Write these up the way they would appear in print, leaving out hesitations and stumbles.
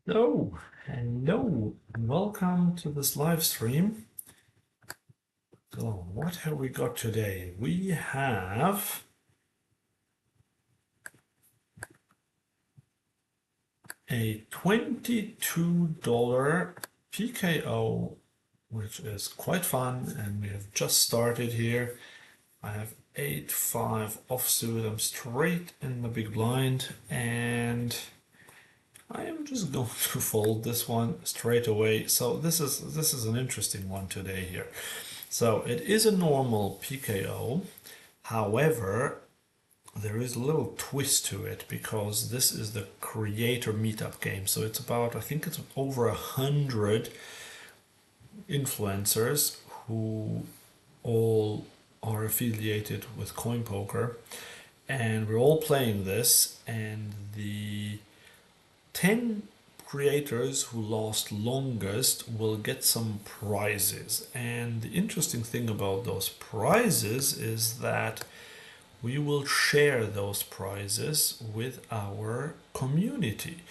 So, hello, and welcome to this live stream. So, what have we got today? We have a $22 PKO, which is quite fun, and we have just started here. I have 8-5 offsuit. I'm straight in the big blind, and I am just going to fold this one straight away. So this is an interesting one today here. So it is a normal PKO. However, there is a little twist to it because this is the creator meetup game. So it's about, I think it's over 100 influencers who all are affiliated with CoinPoker. And we're all playing this, and the 10 creators who last longest will get some prizes. And the interesting thing about those prizes is that we will share those prizes with our community.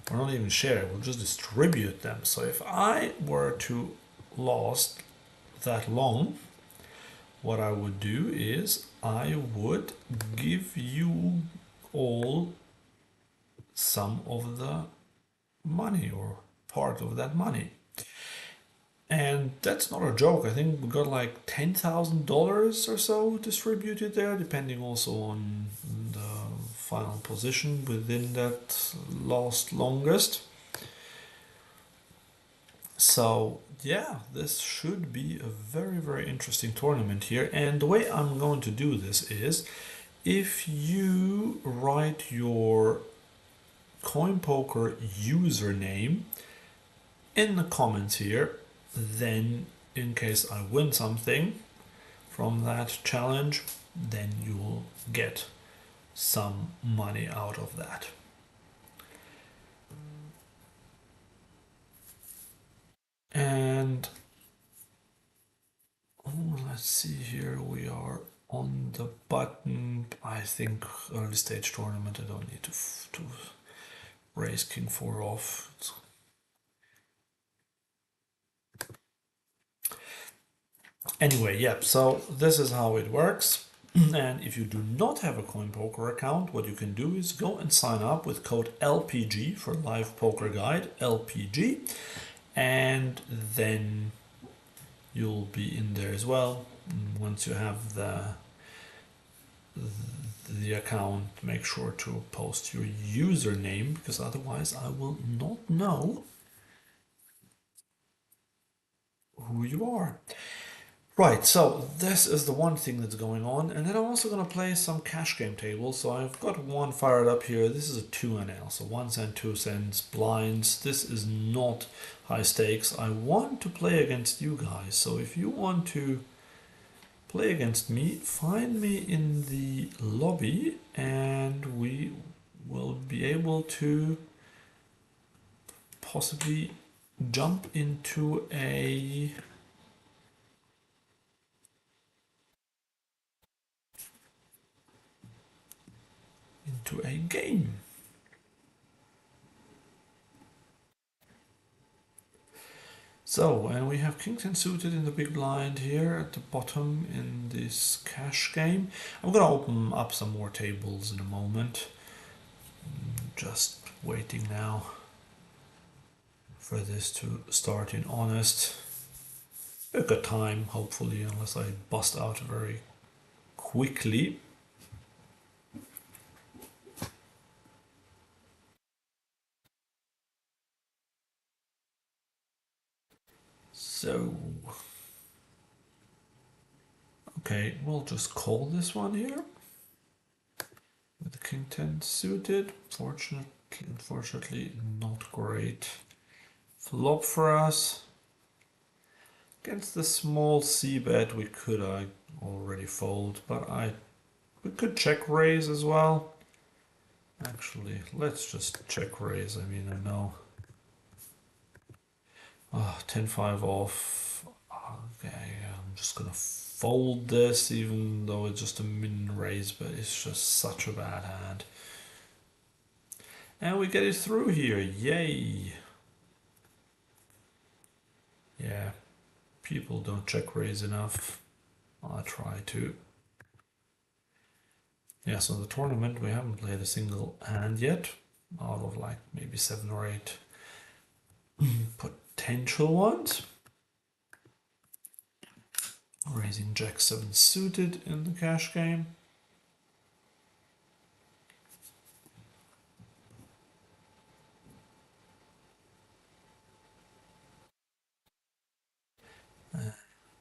Or not even share, we'll just distribute them. So if I were to last that long, what I would do is I would give you all some of the money or part of that money. And that's not a joke. I think we got like $10,000 or so distributed there, depending also on the final position within that last longest. So yeah, this should be a very, very interesting tournament here. And the way I'm going to do this is if you write your CoinPoker username in the comments here, then in case I win something from that challenge, then you'll get some money out of that. And let's see here, we are on the button. I think early stage tournament, I don't need to raise king 4 off. Anyway, yeah, so this is how it works. And if you do not have a CoinPoker account, what you can do is go and sign up with code LPG for Live Poker Guide, LPG, and then you'll be in there as well. Once you have the account, make sure to post your username, because otherwise I will not know who you are. Right, so this is the one thing that's going on, and then I'm also going to play some cash game tables. So I've got one fired up here. This is a 2NL, so 1 cent, 2 cents, blinds. This is not high stakes. I want to play against you guys, so if you want to play against me, find me in the lobby, and we will be able to possibly jump into a game. So, and we have King 10 suited in the big blind here at the bottom in this cash game. I'm gonna open up some more tables in a moment. Just waiting now for this to start in honest. A good time, hopefully, unless I bust out very quickly. So, okay, we'll just call this one here with the King 10 suited. Unfortunately, not great flop for us. Against the small c bet, we could already fold, but we could check raise as well. Actually, let's just check raise. I mean, I know. 10-5 off. Okay, I'm just gonna fold this, even though it's just a min raise, but it's just such a bad hand. And we get it through here. Yay. Yeah, people don't check raise enough. I try to. Yeah, so the tournament we haven't played a single hand yet, out of like maybe 7 or 8 potential ones. Raising Jack 7 suited in the cash game.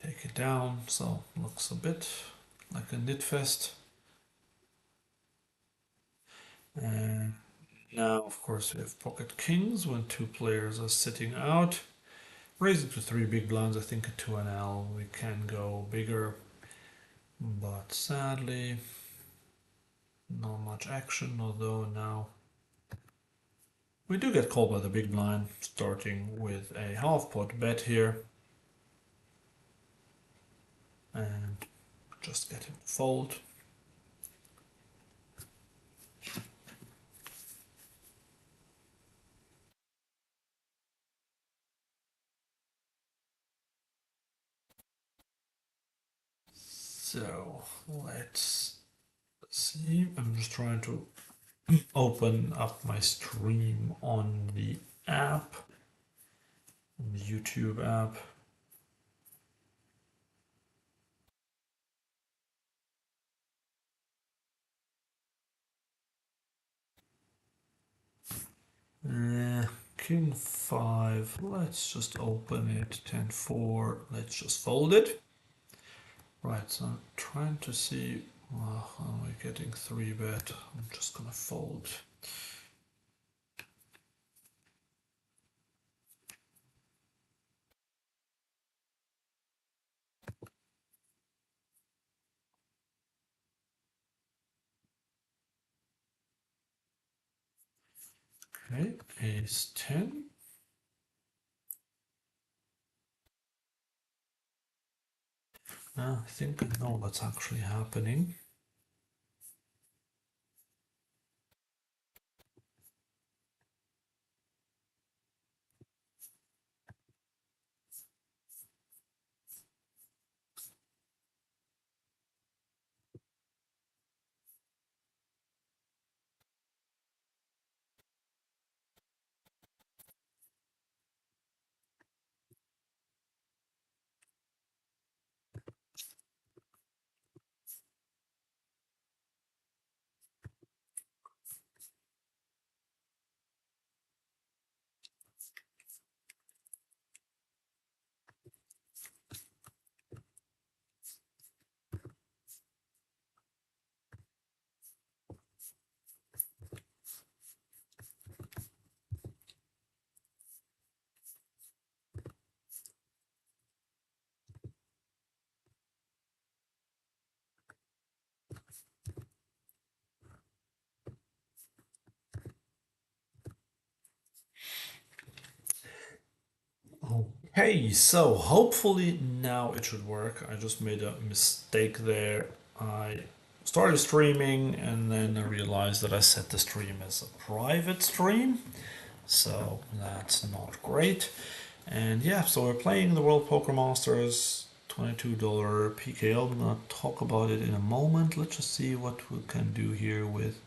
Take it down, so looks a bit like a Knitfest. And now, of course, we have pocket kings when 2 players are sitting out. Raising to 3 big blinds, I think at 2NL we can go bigger, but sadly, not much action, although now we do get called by the big blind, starting with a half pot bet here. And just get him to fold. So let's see. I'm just trying to open up my stream on the app, on the YouTube app. King 5, let's just open it. 10-4, let's just fold it. Right, so I'm trying to see, well, how am I getting 3 bet? I'm just gonna fold. Okay, ace 10. I think I know what's actually happening. Okay, so hopefully now it should work. I just made a mistake there. I started streaming and then I realized that I set the stream as a private stream. So that's not great. And yeah, so we're playing the World Poker Masters $22 PKO. I'm gonna talk about it in a moment. Let's just see what we can do here with.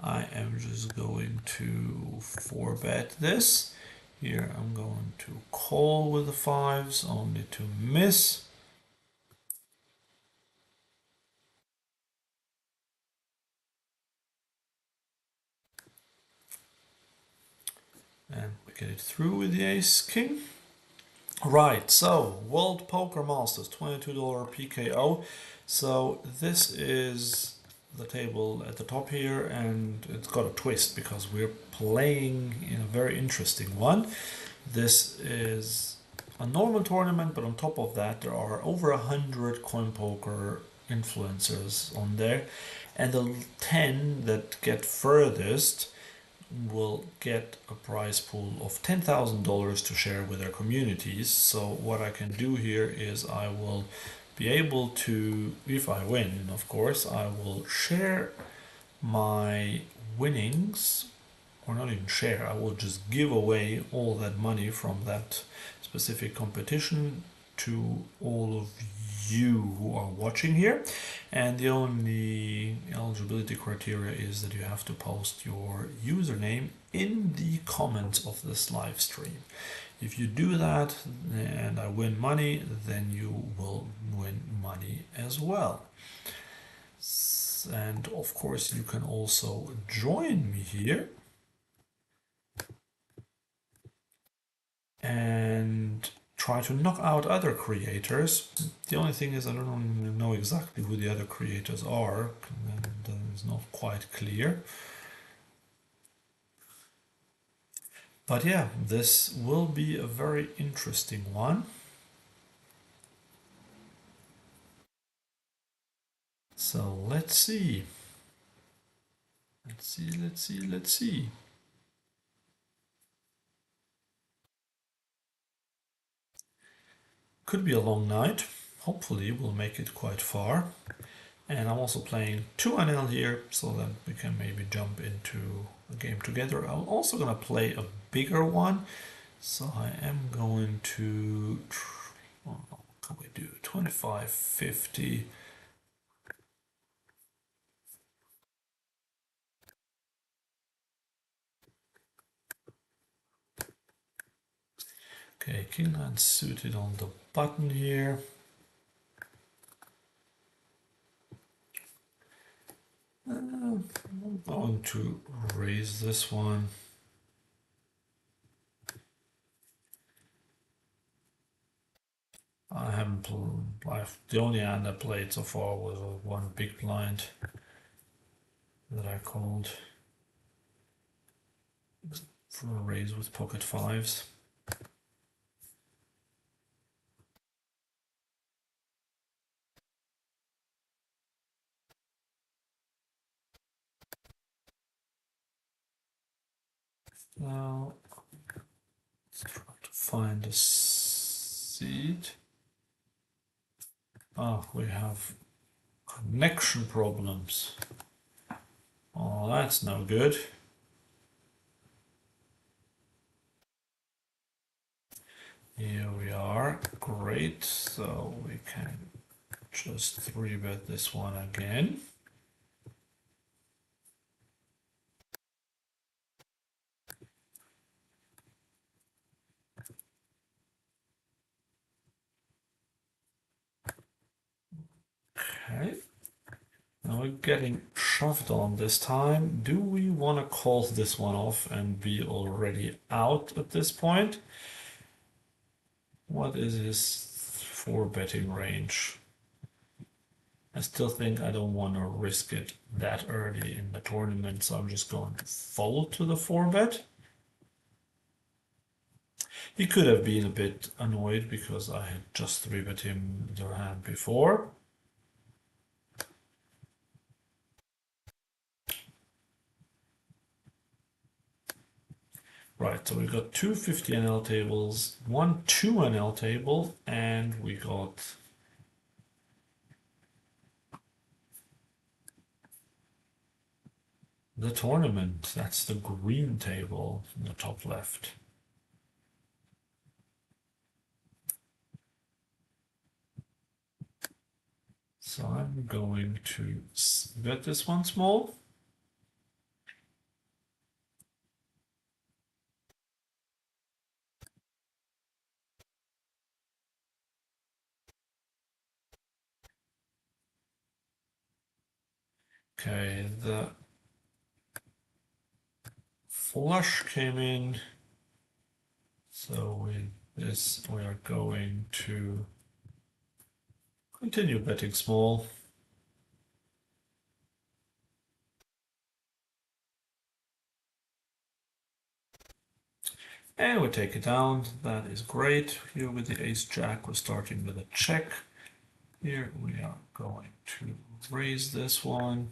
I am just going to 4-bet this. Here I'm going to call with the 5s, only to miss. And we get it through with the ace king. Right, so World Poker Masters, $22 PKO. So this is the table at the top here, and it's got a twist because we're playing in a very interesting one. This is a normal tournament, but on top of that there are over 100 coin poker influencers on there, and the 10 that get furthest will get a prize pool of $10,000 to share with their communities. So what I can do here is I will be able to, if I win, of course, I will share my winnings or not even share, I will just give away all that money from that specific competition to all of you who are watching here. And the only eligibility criteria is that you have to post your username in the comments of this live stream. If you do that and I win money, then you will win money as well. And of course, you can also join me here and try to knock out other creators. The only thing is I don't know exactly who the other creators are, and it's not quite clear. But yeah, this will be a very interesting one. So let's see. Let's see. Could be a long night. Hopefully we'll make it quite far. And I'm also playing 2NL here, so that we can maybe jump into a game together. I'm also gonna play a bigger one. So I am going to, what can we do? 25, 50. Okay, king nine suited on the button here. I'm going to raise this one. I haven't the only hand I played so far was one big blind that I called for a raise with pocket fives. Now let's try to find a seed. Oh, we have connection problems. Oh, that's no good. Here we are. Great. So we can just 3-bet this one again. Okay. Now we're getting shoved on this time. Do we want to call this one off and be already out at this point? What is his 4-betting range? I still think I don't want to risk it that early in the tournament, so I'm just going to fold to the 4-bet. He could have been a bit annoyed because I had just 3-bet him the hand before. Right, so we got two 50NL tables, one 2NL table, and we got the tournament. That's the green table in the top left. So I'm going to bet this one small. Okay, the flush came in. So with this, we are going to continue betting small. And we take it down. That is great. Here with the ace jack, we're starting with a check. Here we are going to raise this one.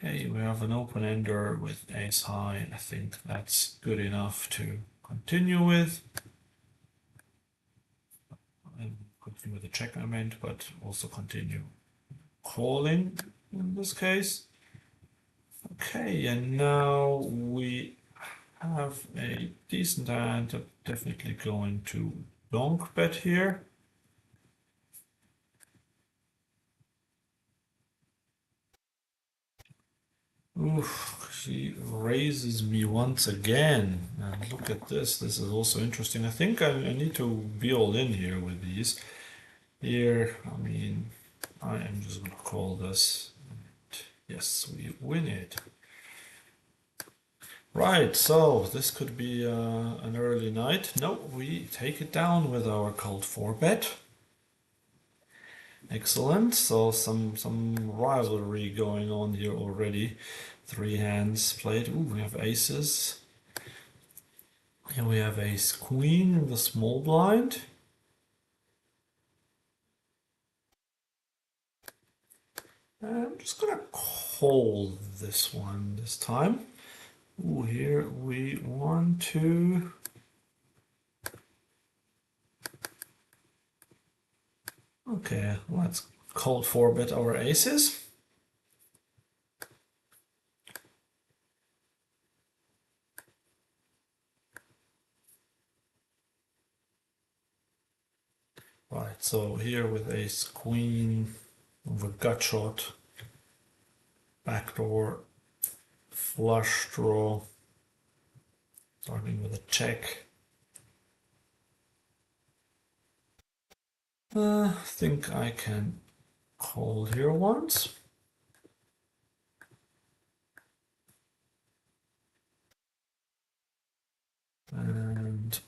Okay, we have an open ender with ace high. I think that's good enough to continue with. And continue with the check I meant, but also continue calling in this case. Okay, and now we have a decent hand. I'm definitely going to donk bet here. Oof, she raises me once again. And look at this. This is also interesting. I think I need to be all in here with these. Here, I mean, I am just going to call this. Yes, we win it. Right, so this could be an early night. No, we take it down with our called 4 bet. Excellent. So some rivalry going on here already. 3 hands played. Ooh, we have aces. Here we have ace queen in the small blind. I'm just gonna call this one this time. Ooh, here we want to. Okay, let's call 4 bet our aces. Right, so here with ace queen, over gut shot, backdoor, flush draw, starting with a check. I think I can call here once. And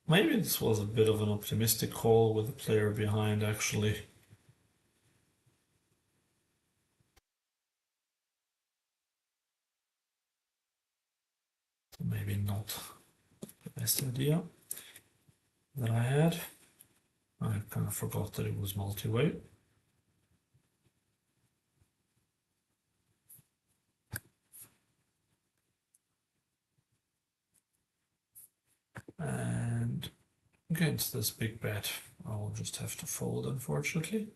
maybe this was a bit of an optimistic call with the player behind, actually. Maybe not the best idea that I had. I kind of forgot that it was multi-way. And against this big bet, I'll just have to fold, unfortunately.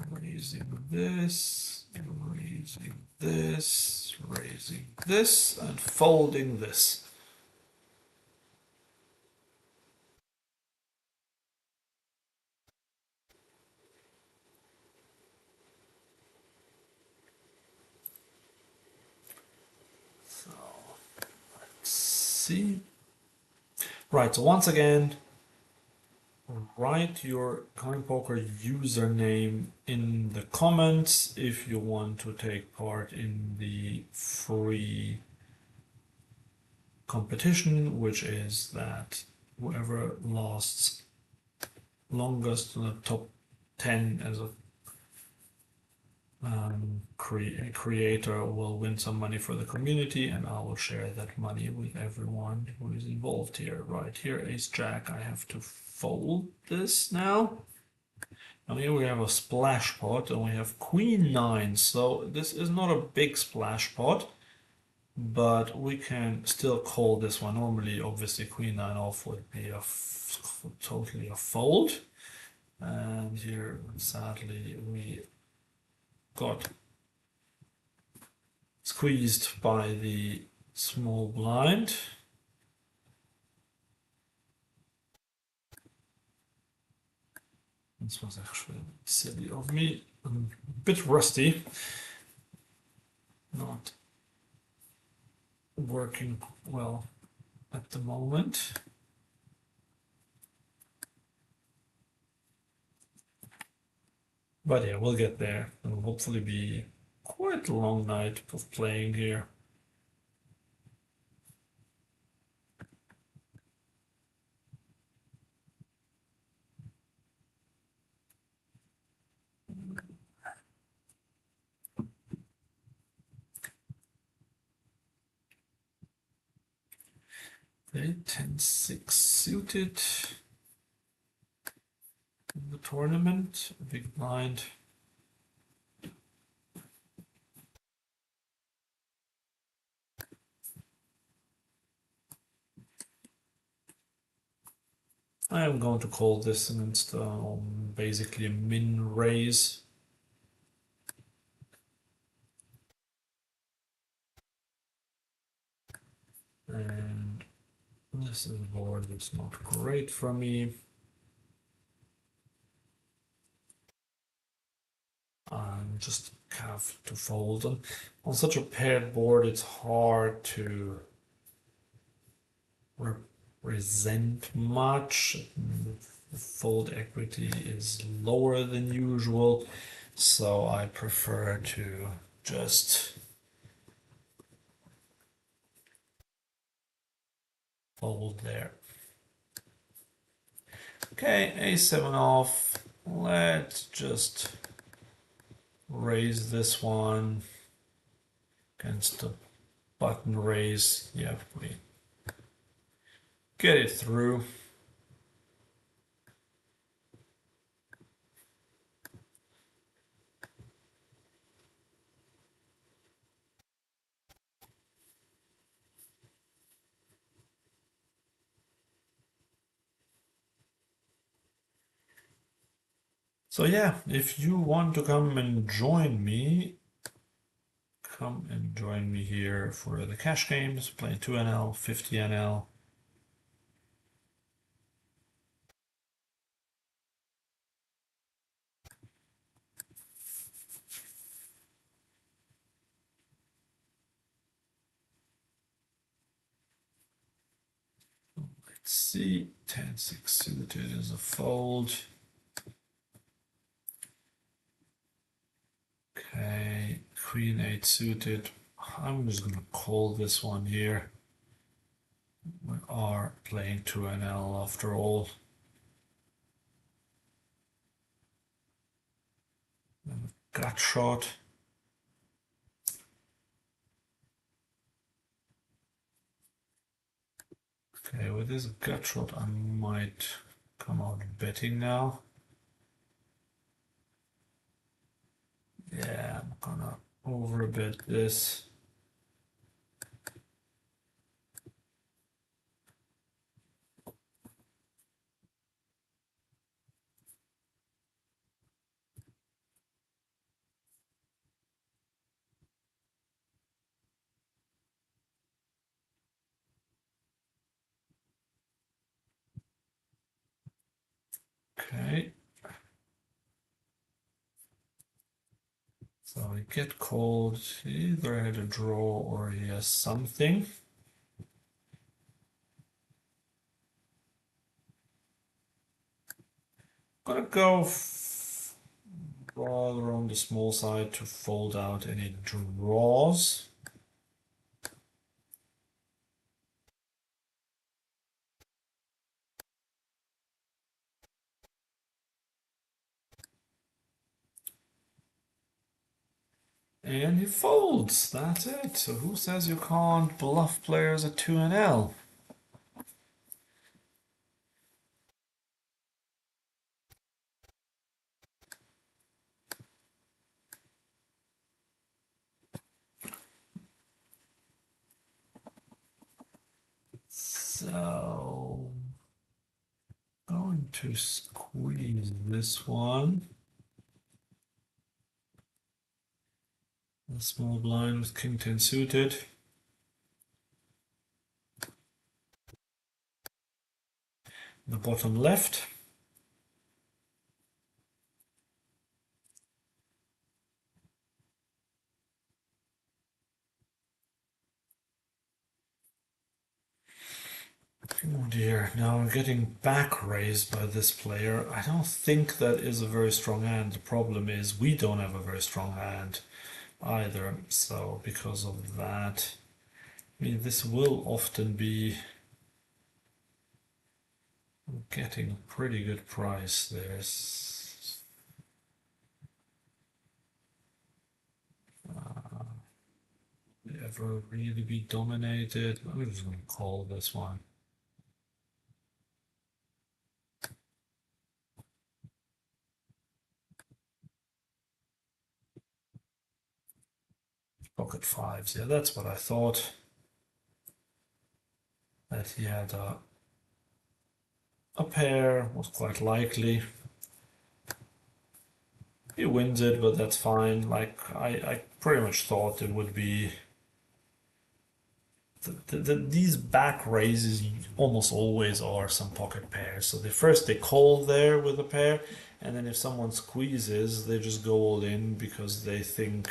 Raising this, raising this, raising this, and folding this. So let's see. Right, so once again, write your CoinPoker username in the comments if you want to take part in the free competition, which is that whoever lasts longest in the top 10 as a creator will win some money for the community, and I will share that money with everyone who is involved here. Right here, ace jack. I have to fold this now. And here we have a splash pot, and we have queen 9. So this is not a big splash pot, but we can still call this one. Normally, obviously, queen 9 off would be totally a fold. And here, sadly, we got squeezed by the small blind. This was actually silly of me, a bit rusty, not working well at the moment. But yeah, we'll get there. It'll hopefully be quite a long night of playing here. Okay, 10-6 suited in the tournament. Big blind. I'm going to call this against basically a min raise. And this is a board that's not great for me. Just have to fold. And on such a paired board, it's hard to represent much. Fold equity is lower than usual, so I prefer to just fold there. Okay, a7 off. Let's just raise this one against the button raise. Yeah, we get it through. So yeah, if you want to come and join me, come and join me here for the cash games, playing 2NL, 50NL. Let's see, 10-6 suited is a fold. Okay, Queen 8 suited. I'm just gonna call this one here. We are playing 2NL after all. Gut shot. Okay, with this gut shot, I might come out betting now. Yeah, I'm gonna overbet this. Okay. So he get called, he either had a draw or he has something. Gonna go rather on the small side to fold out any draws. And he folds, that's it. So who says you can't bluff players at 2NL? So, going to squeeze this one. A small blind with king 10 suited. The bottom left. Oh dear, now I'm getting back raised by this player. I don't think that is a very strong hand. The problem is we don't have a very strong hand either. So because of that, I mean, this will often be getting a pretty good price. There's ever really be dominated. I'm just gonna call this one. Pocket fives. Yeah, that's what I thought. That he had a a pair was quite likely. He wins it, but that's fine. Like I pretty much thought it would be these back raises almost always are some pocket pairs. So they call there with a pair, and then if someone squeezes, they just go all in because they think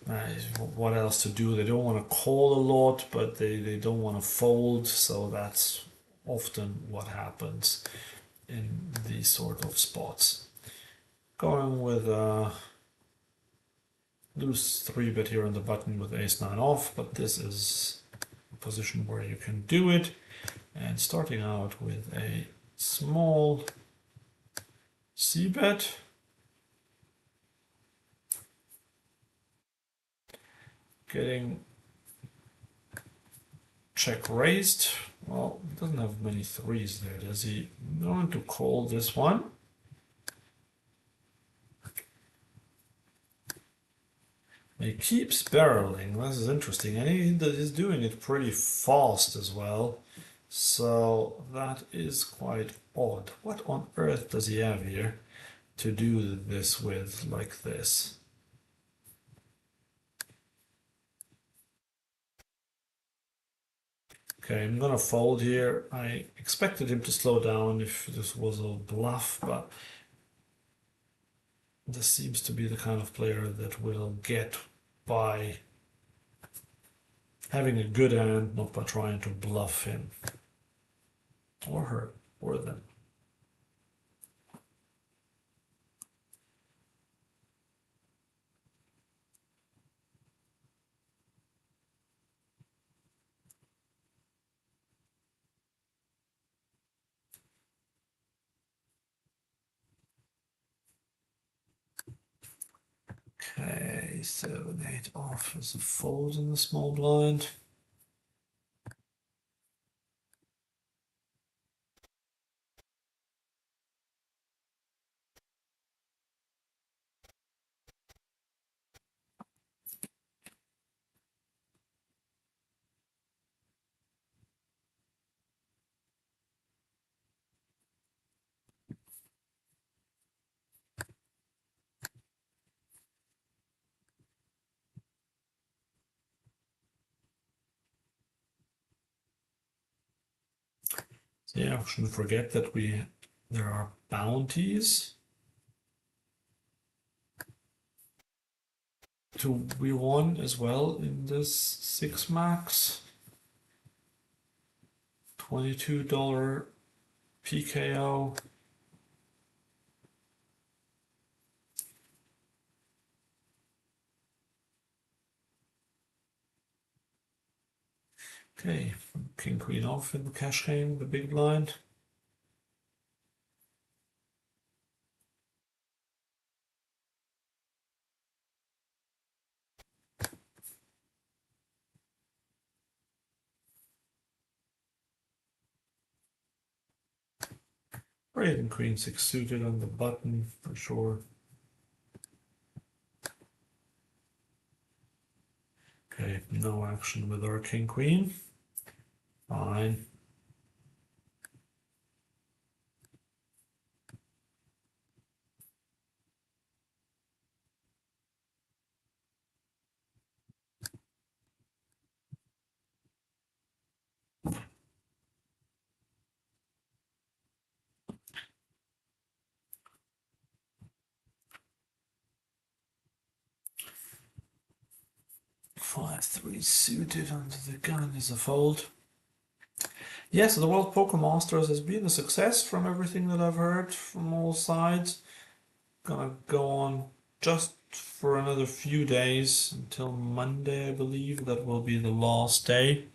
uh, what else to do. They don't want to call a lot, but they don't want to fold. So that's often what happens in these sort of spots. Going with loose 3-bet here on the button with ace-9 off, but this is a position where you can do it. And starting out with a small c-bet. Getting check raised. Well, he doesn't have many threes there, does he? I'm going to call this one. He keeps barreling. This is interesting, and he's doing it pretty fast as well. So that is quite odd. What on earth does he have here to do this with like this? Okay, I'm gonna fold here. I expected him to slow down if this was a bluff, but this seems to be the kind of player that will get by having a good hand, not by trying to bluff him or her or them. Okay, 7-8 off is a fold in the small blind. So yeah, shouldn't forget that there are bounties to be won as well in this 6 max. $22 PKO. Okay, king queen off in the cash game, the big blind. Right, and queen 6 suited on the button for sure. Okay, no action with our king queen. Fine. Five three suited under the gun is a fold. Yes, the World Poker Masters has been a success from everything that I've heard from all sides. Gonna go on just for another few days until Monday, I believe. That will be the last day.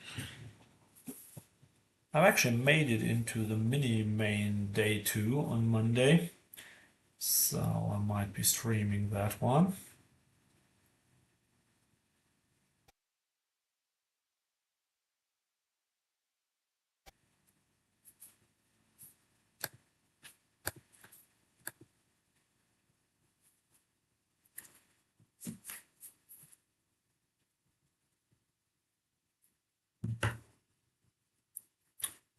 I've actually made it into the mini main day 2 on Monday, so I might be streaming that one.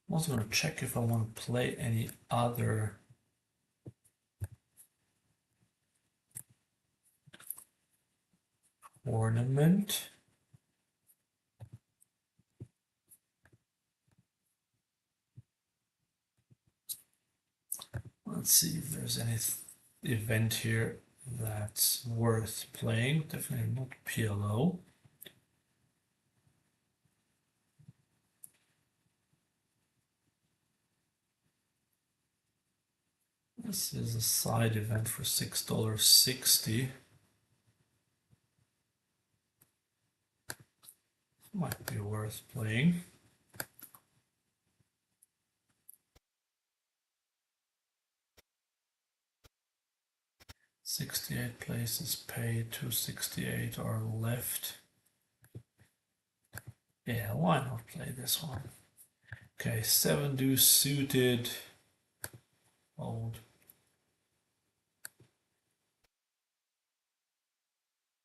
I'm also going to check if I want to play any other tournament. Let's see if there's any event here that's worth playing. Definitely not PLO. This is a side event for $6.60. Might be worth playing. $68 places paid, 268 are left. Yeah, why not play this one? Okay, 7 deuce suited. Old.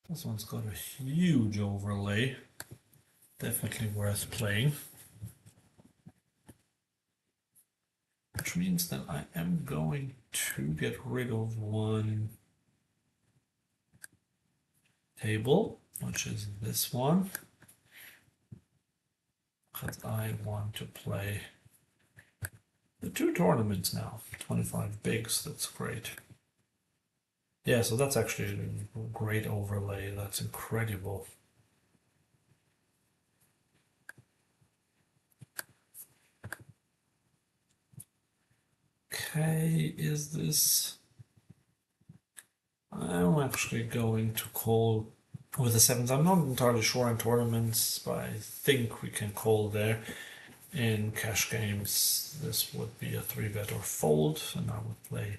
This one's got a huge overlay. Definitely worth playing. Which means that I am going to get rid of one table, which is this one. Because I want to play the 2 tournaments now. 25 bigs, that's great. Yeah, so that's actually a great overlay. That's incredible. Okay, is this... I'm actually going to call with the 7s. I'm not entirely sure in tournaments, but I think we can call there. In cash games, this would be a 3-bet or fold, and I would play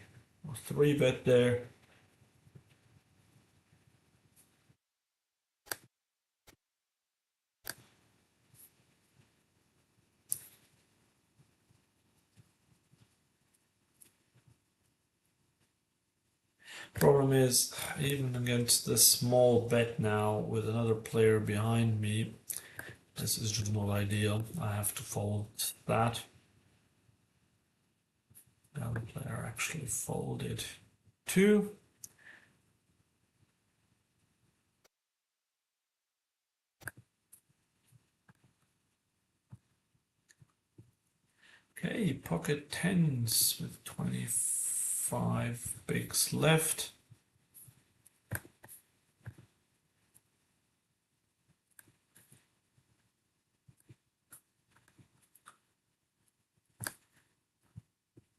a 3-bet there. Problem is, even against this small bet now with another player behind me, this is just not ideal. I have to fold that. The other player actually folded 2. Okay, pocket 10s with 25 bigs left.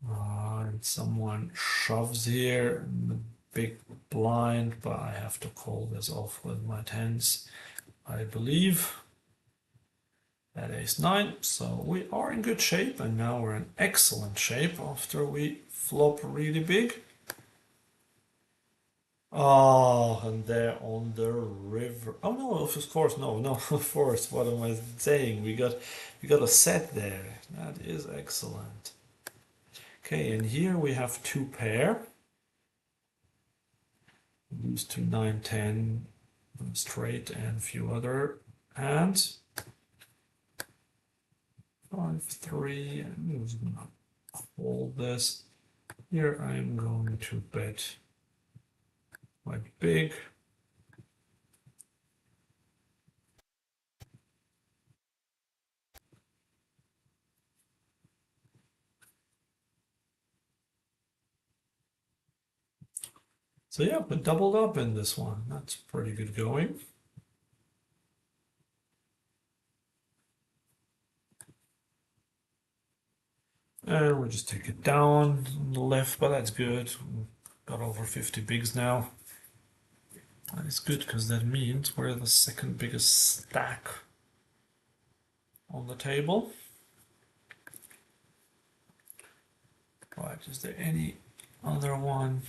And someone shoves here in the big blind, but I have to call this off with my 10s, I believe. At ace-9, so we are in good shape, and now we're in excellent shape after we flop really big. Oh, and they're on the river. Oh no, of course, no, of course. What am I saying? We got a set there. That is excellent. Okay, and here we have 2 pair. Lose to 9, 10 straight and a few other hands. 5, 3, and I'm just gonna hold this. Here I'm going to bet quite big. So yeah, but doubled up in this one. That's pretty good going. And we'll just take it down on the left, but that's good. Got over 50 bigs now. That is good because that means we're the second biggest stack on the table. Right, is there any other one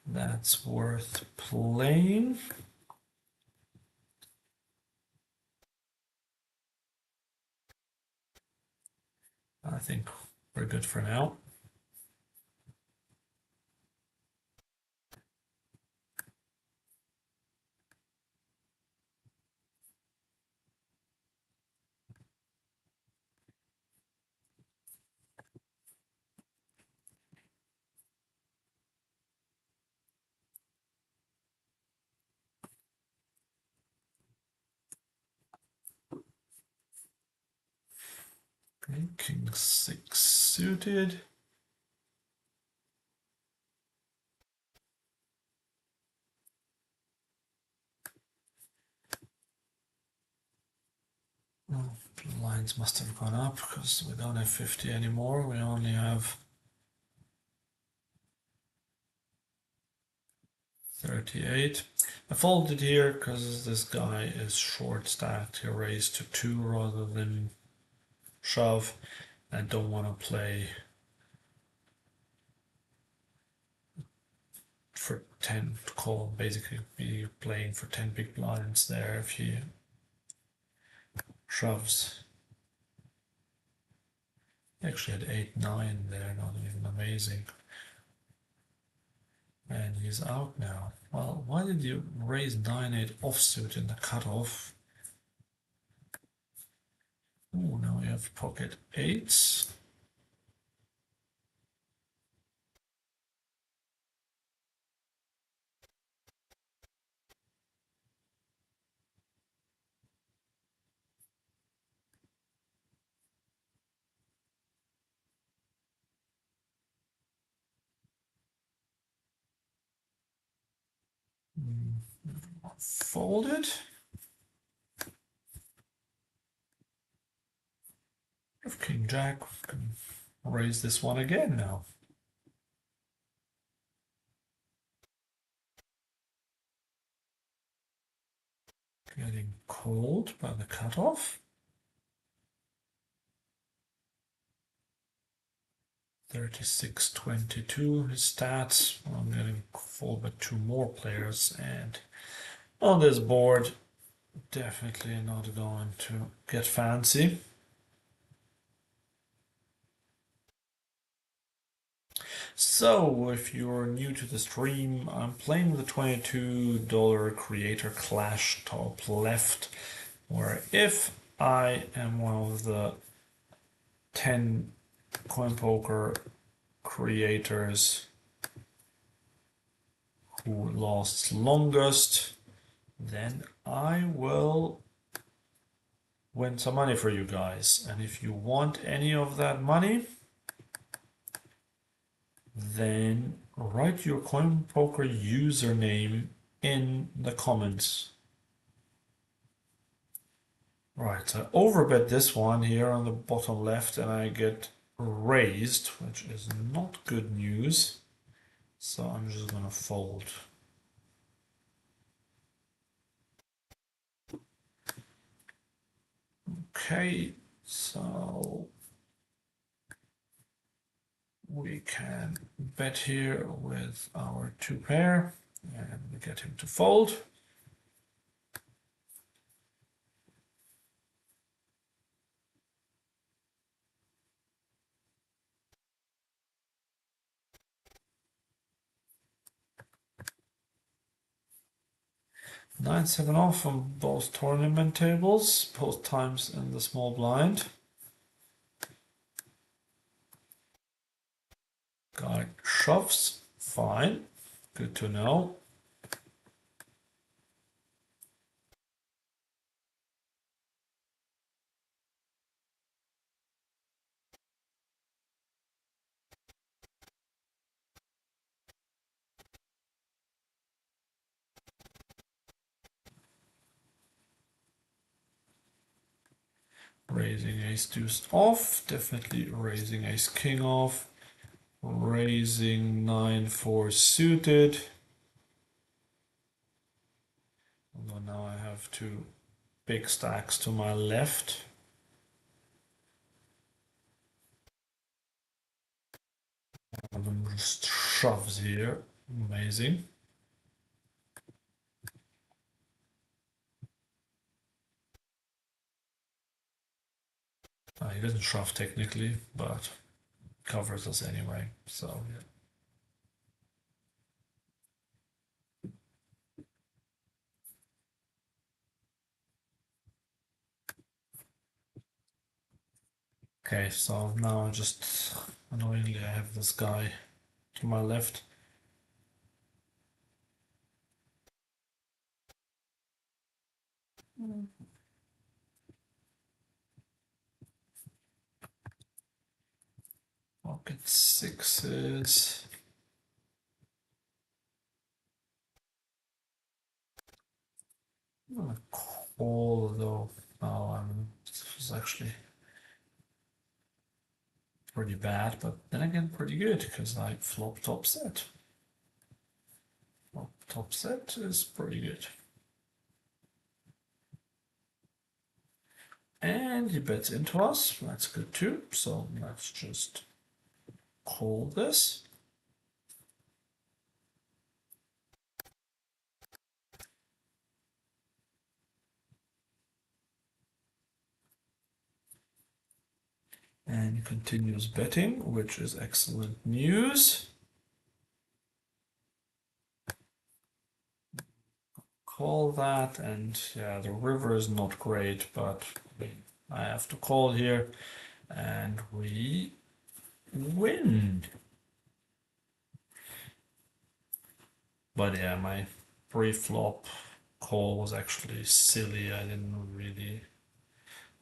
that's worth playing? I think we're good for now. Okay, king 6 suited. Oh, the lines must have gone up because we don't have 50 anymore. We only have 38. I folded here because this guy is short stacked. He raised to 2 rather than shove. I don't want to play for 10 to call. Basically, be playing for 10 big blinds there if he shoves. He actually had 8, 9 there, not even amazing. And he's out now. Well, why did you raise 9, 8 offsuit in the cutoff? Oh, now we have pocket 8s. Folded. If King Jack, can raise this one again now. Getting called by the cutoff. 36-22 his stats. I'm getting called by 2 more players, and on this board, definitely not going to get fancy. So, if you're new to the stream, I'm playing the $22 Creator Clash top left, where if I am one of the 10 coin poker creators who lasts longest, then I will win some money for you guys. And if you want any of that money, then write your coin poker username in the comments. Right, so I overbet this one here on the bottom left and I get raised, which is not good news. So I'm just gonna fold. Okay, so we can bet here with our 2 pair and we get him to fold. Nine, 7 off on both tournament tables, both times in the small blind. Guy shoves, fine, good to know. Raising ace deuce off, definitely raising ace king off, raising 9-4 suited. Although now I have 2 big stacks to my left. One of them just shoves here, amazing. He doesn't shove technically, but covers us anyway, so yeah. Okay, so now just annoyingly I have this guy to my left. Pocket sixes. I'm gonna call though. Oh, this was actually pretty bad, but then again pretty good because I flop top set. Well, top set is pretty good. And he bets into us. That's good too. So let's just call this. And he continues betting, which is excellent news. Call that, and yeah, the river is not great, but I have to call here, and we win. But yeah, my pre-flop call was actually silly. I didn't really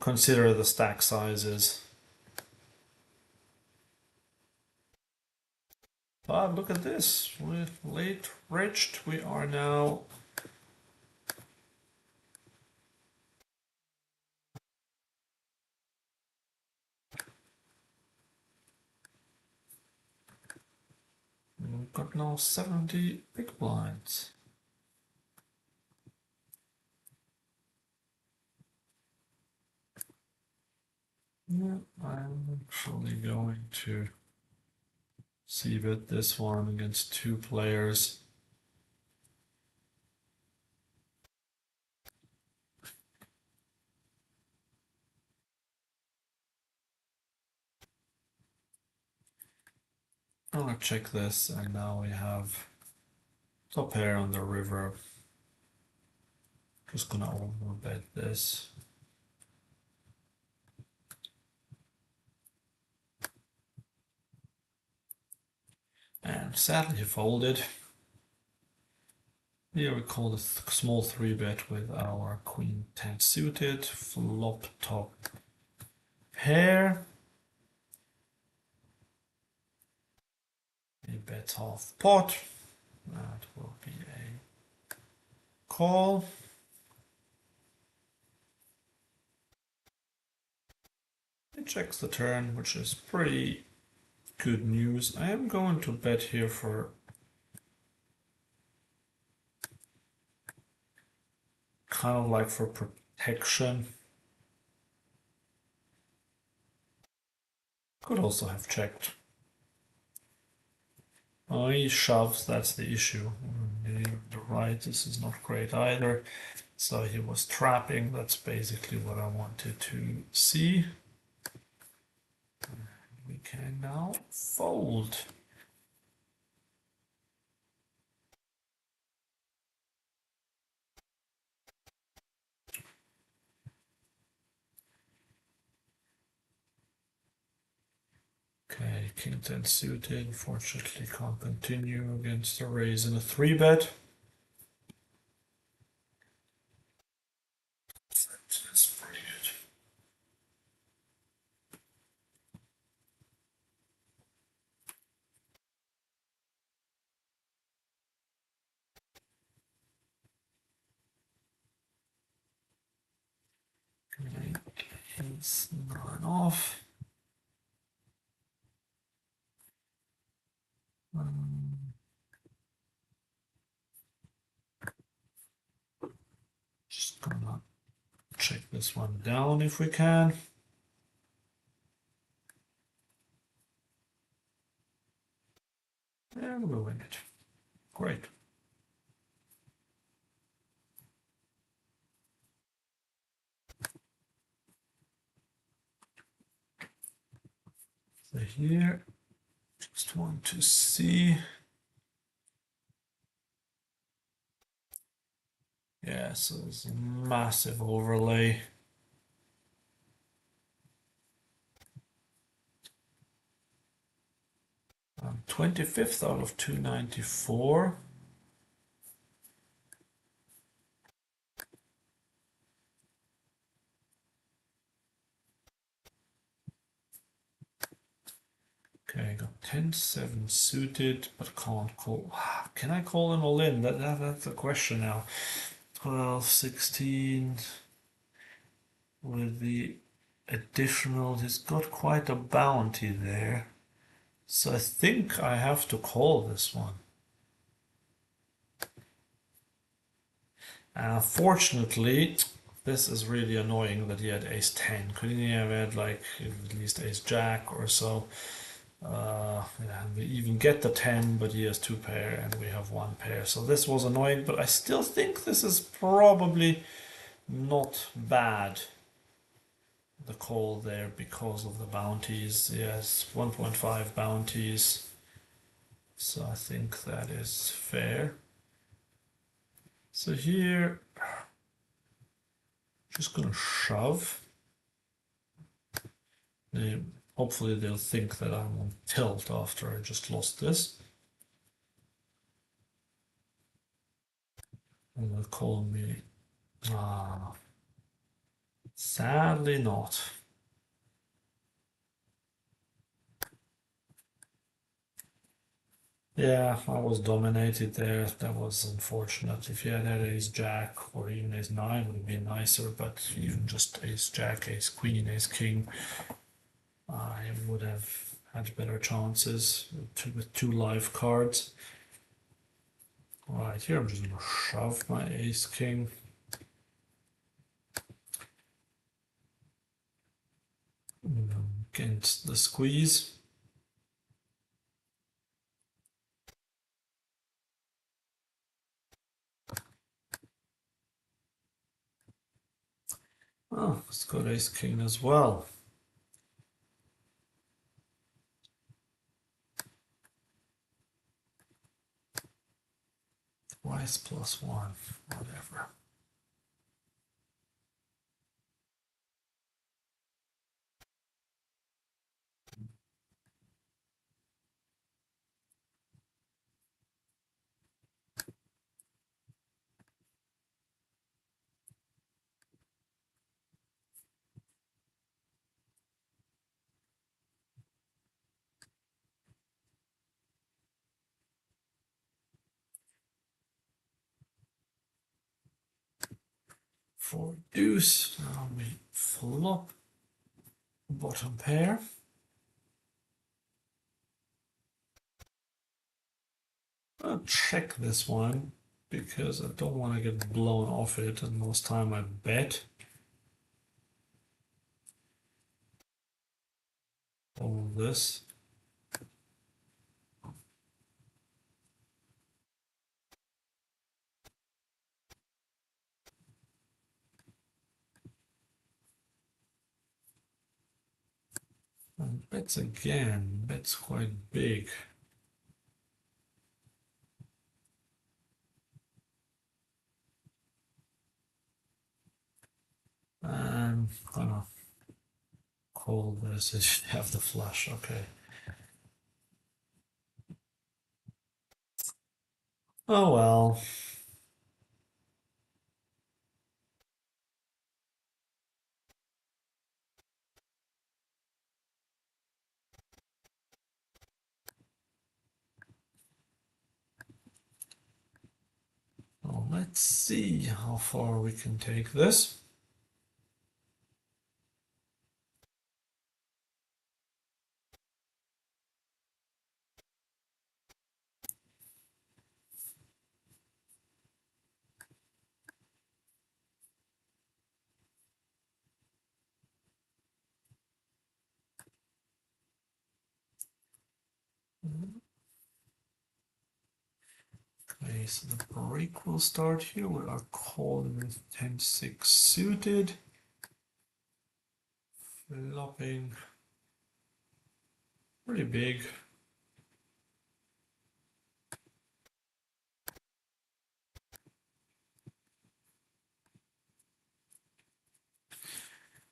consider the stack sizes. But look at this, with late reached, we are now we've got now 70 big blinds. Yeah, I'm actually going to see bet this one against two players. I'm gonna check this, and now we have top pair on the river. Just gonna overbet this. And sadly he folded. Here we call a small 3-bet with our queen 10 suited, flop top pair. He bets half pot. That will be a call. He checks the turn, which is pretty good news. I am going to bet here for kind of like for protection. Could also have checked. Oh, he shoves, that's the issue. The right, this is not great either. So he was trapping, that's basically what I wanted to see. We can now fold. Okay, king 10 suited, unfortunately can't continue against a raise and a 3-bet. That's pretty good. Ace 9 off. Just gonna check this one down if we can. And we'll win it. Great. So here, just want to see. Yeah, so it's a massive overlay. 25th out of 294. Okay, got 10-7 suited, but can't call. Can I call him all in? That's the question now. 12-16 with the additional. He's got quite a bounty there. So I think I have to call this one. Fortunately, this is really annoying that he had ace 10. Couldn't he have had like at least ace jack or so? Yeah, we even get the 10, but he has two pair and we have one pair. So this was annoying, but I still think this is probably not bad. The call there because of the bounties. Yes, 1.5 bounties. So I think that is fair. So here, just gonna shove. Hopefully they'll think that I'm on tilt after I just lost this. And they'll call me. Sadly not. Yeah, I was dominated there. That was unfortunate. If you had ace jack or even ace 9 would have been nicer, but even just ace jack, ace queen, ace king, I would have had better chances with two live cards. Alright, here I'm just gonna shove my ace king. Against the squeeze. Oh, it's got ace king as well. Twice +1, whatever. For deuce, now we flop bottom pair. I'll check this one because I don't want to get blown off it, and most time I bet. All this. And bets again, bets quite big. I'm gonna call this. It should have the flush. Okay. Oh well. Well, let's see how far we can take this. Okay, so the break will start here. We are calling with 10-6 suited. Flopping pretty big.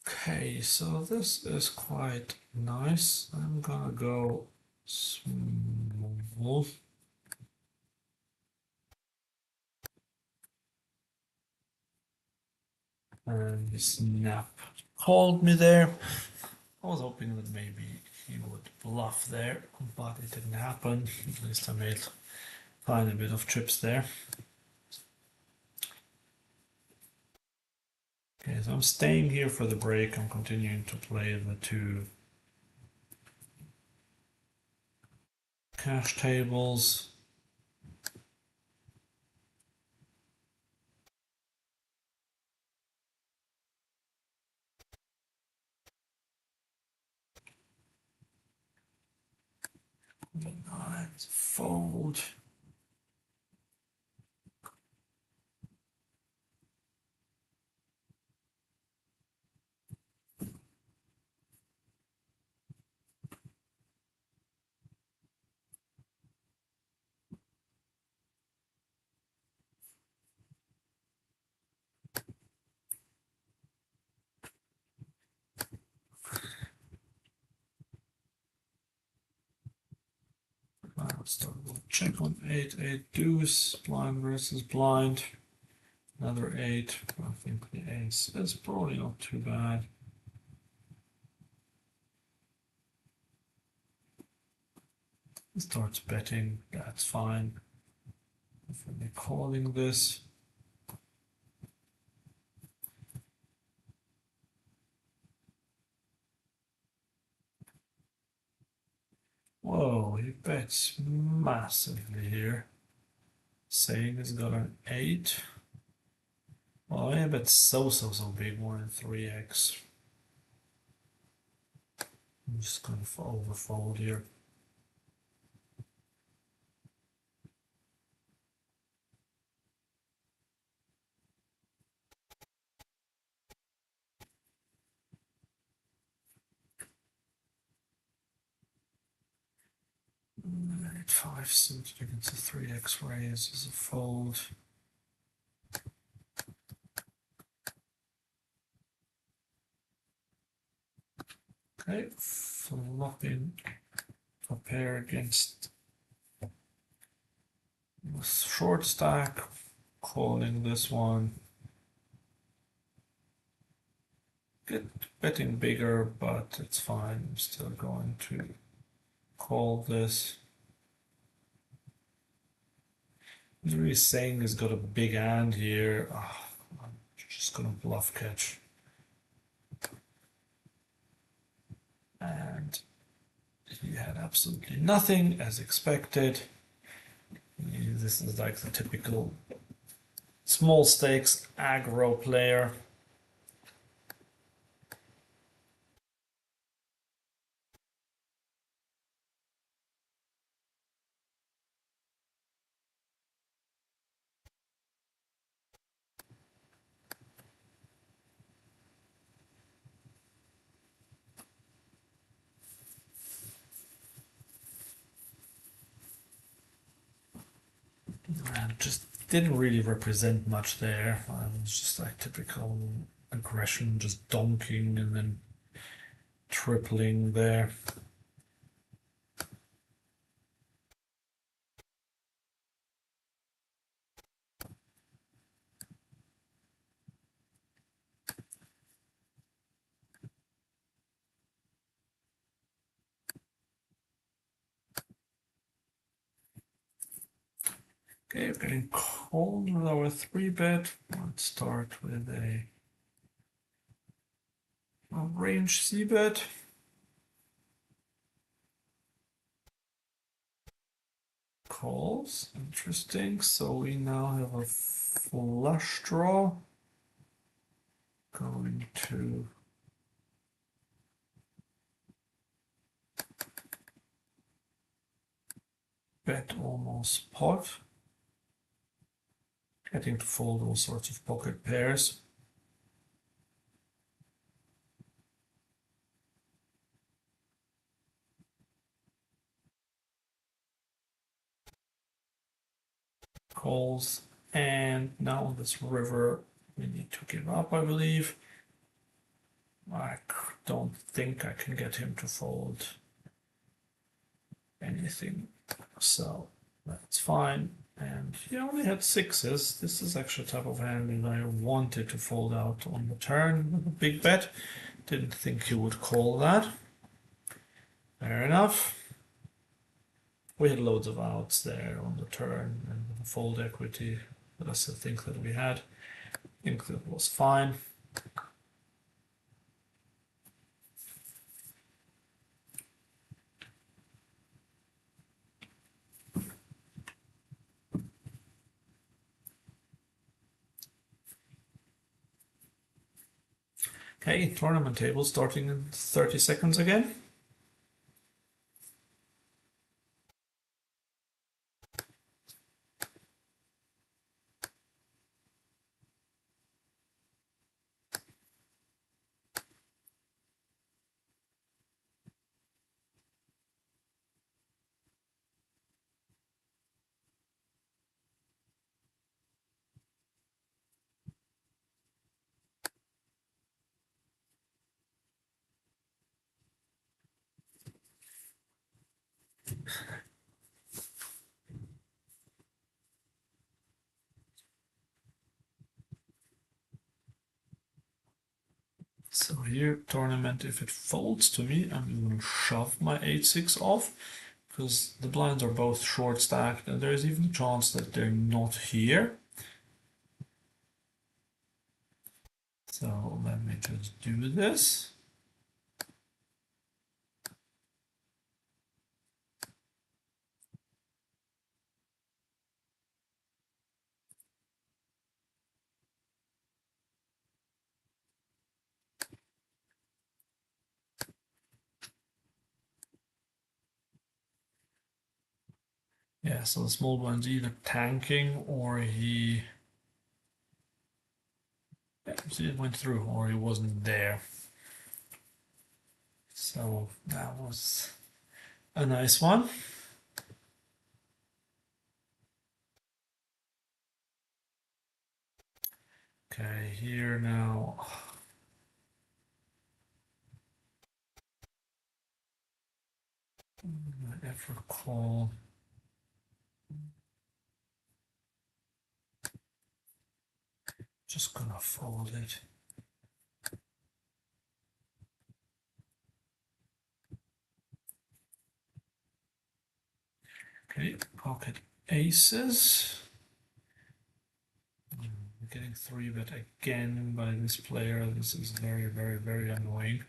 Okay, so this is quite nice. I'm gonna go small. And snap called me there. I was hoping that maybe he would bluff there, but it didn't happen. At least I made find a bit of chips there. Okay, so I'm staying here for the break. I'm continuing to play the two cash tables. Let's fold. Let's start with check on 8, 8 deuce, blind versus blind. Another 8. I think the ace is probably not too bad. Starts betting, that's fine. If I'm calling this. Whoa, he bets massively here. Saying he's got an 8. Well, I bet so big, more than 3x. I'm just going to overfold here. Eight 5 suited against a 3x raise is a fold. Okay, flopping a pair against a short stack, calling this one. Betting bigger, but it's fine. I'm still going to call this. He's really saying he's got a big hand here. I'm just gonna bluff catch. And he had absolutely nothing as expected. This is like the typical small stakes aggro player. And just didn't really represent much there. It was just like typical aggression, just donking and then tripling there. Okay, we're getting cold with our 3-bet. Let's start with a range c-bet. Calls, interesting. So we now have a flush draw. Going to bet almost pot. Getting to fold all sorts of pocket pairs. Calls, and now on this river we need to give up, I believe. I don't think I can get him to fold anything, so that's fine. And he only had 6s. This is actually a type of hand that I wanted to fold out on the turn with a big bet. Didn't think he would call that. Fair enough. We had loads of outs there on the turn and the fold equity. But I still think that we had. I think that was fine. Okay, tournament table starting in 30 seconds again. So here, tournament, if it folds to me, I'm going to shove my 8-6 off, because the blinds are both short stacked, and there's even a chance that they're not here. So let me just do this. Yeah, so the small blind's either tanking or he... Yeah, see, it went through, or he wasn't there. So that was a nice one. Okay, here now. Ever call. Just gonna fold it. Okay, pocket aces. Getting 3-bet again by this player. This is very, very, very annoying.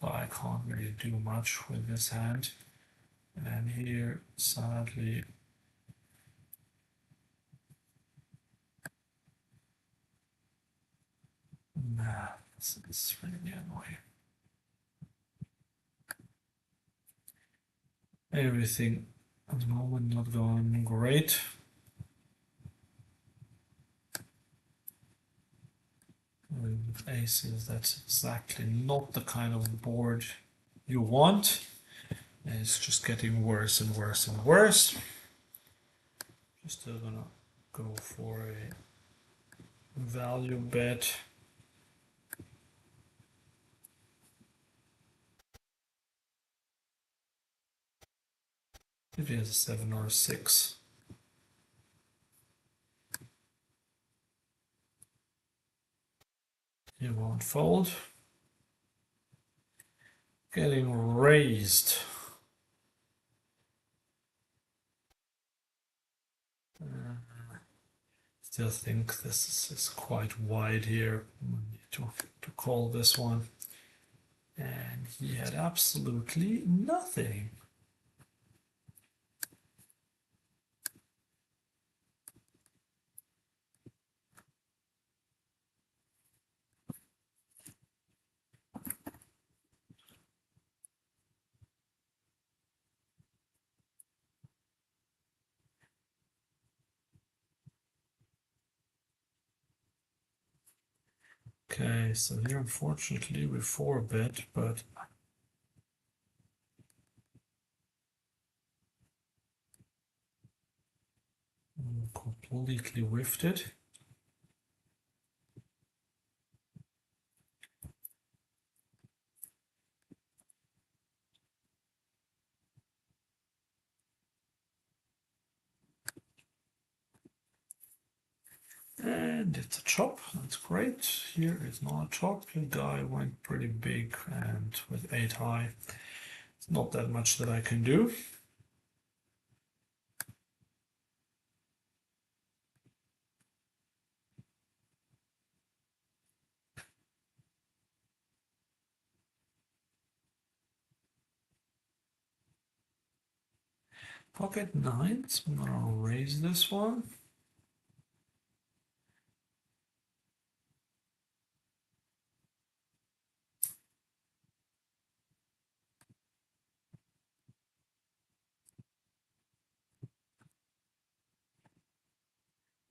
But I can't really do much with this hand. And here, sadly, nah, this is really annoying. Everything at the moment not going great. With aces, that's exactly not the kind of board you want. And it's just getting worse and worse and worse. Just still gonna go for a value bet. If he has a 7 or a 6. He won't fold. Getting raised. Still think this is quite wide here. We need to call this one. And he had absolutely nothing. Okay, so here unfortunately we 4-bet, but completely whiffed it. And it's a chop, that's great. Here is not a chop, the guy went pretty big and with 8 high. It's not that much that I can do. Pocket nines. I'm gonna raise this one.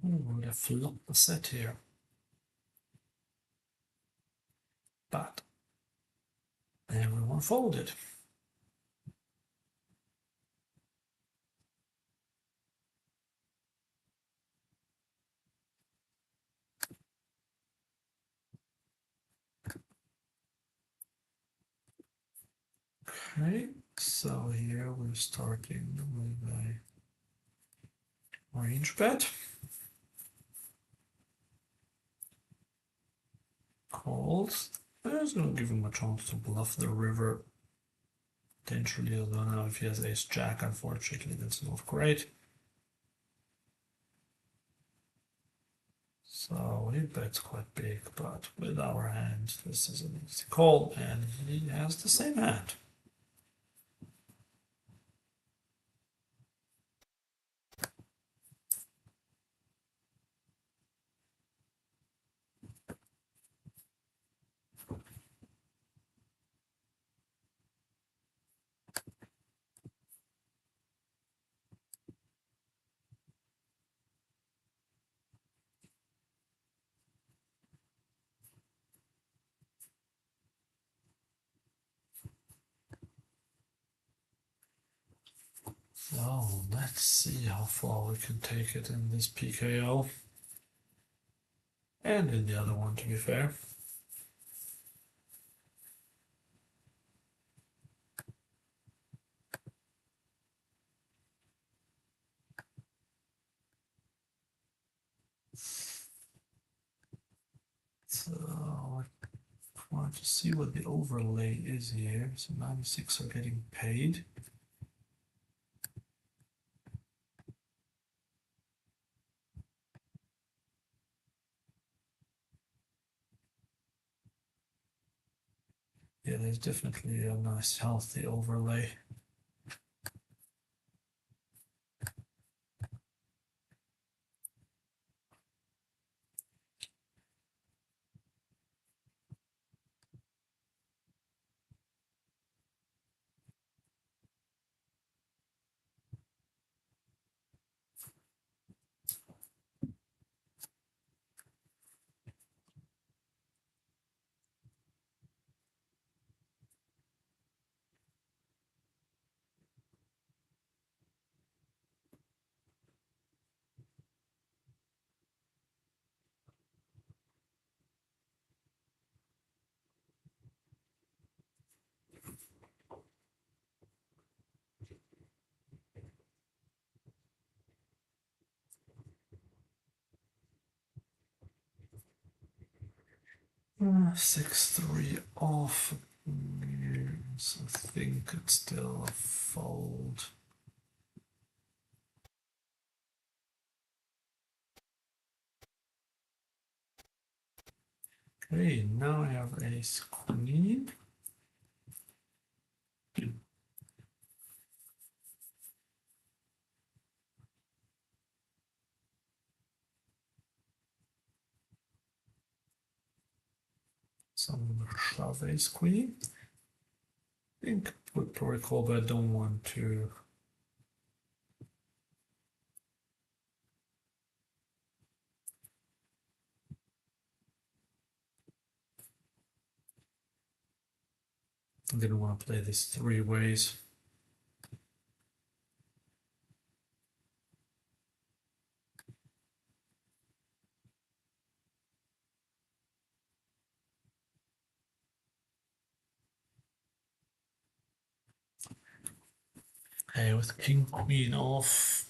Oh, they flopped the set here. But everyone folded. Okay, so here we're starting with a range bet. Calls. I'm just gonna give him a chance to bluff the river. Potentially, although now if he has ace jack, unfortunately, that's not great. So he bets quite big, but with our hand, this is an easy call, and he has the same hand. So let's see how far we can take it in this PKO. And in the other one, to be fair. So I want to see what the overlay is here. So 96 are getting paid. Yeah, there's definitely a nice healthy overlay. Six three off. Yes, I think it's still a fold. Okay, now I have ace queen. Some shove ace queen. I think with protocol, but I don't want to. I didn't want to play this three ways. Hey, with king queen off,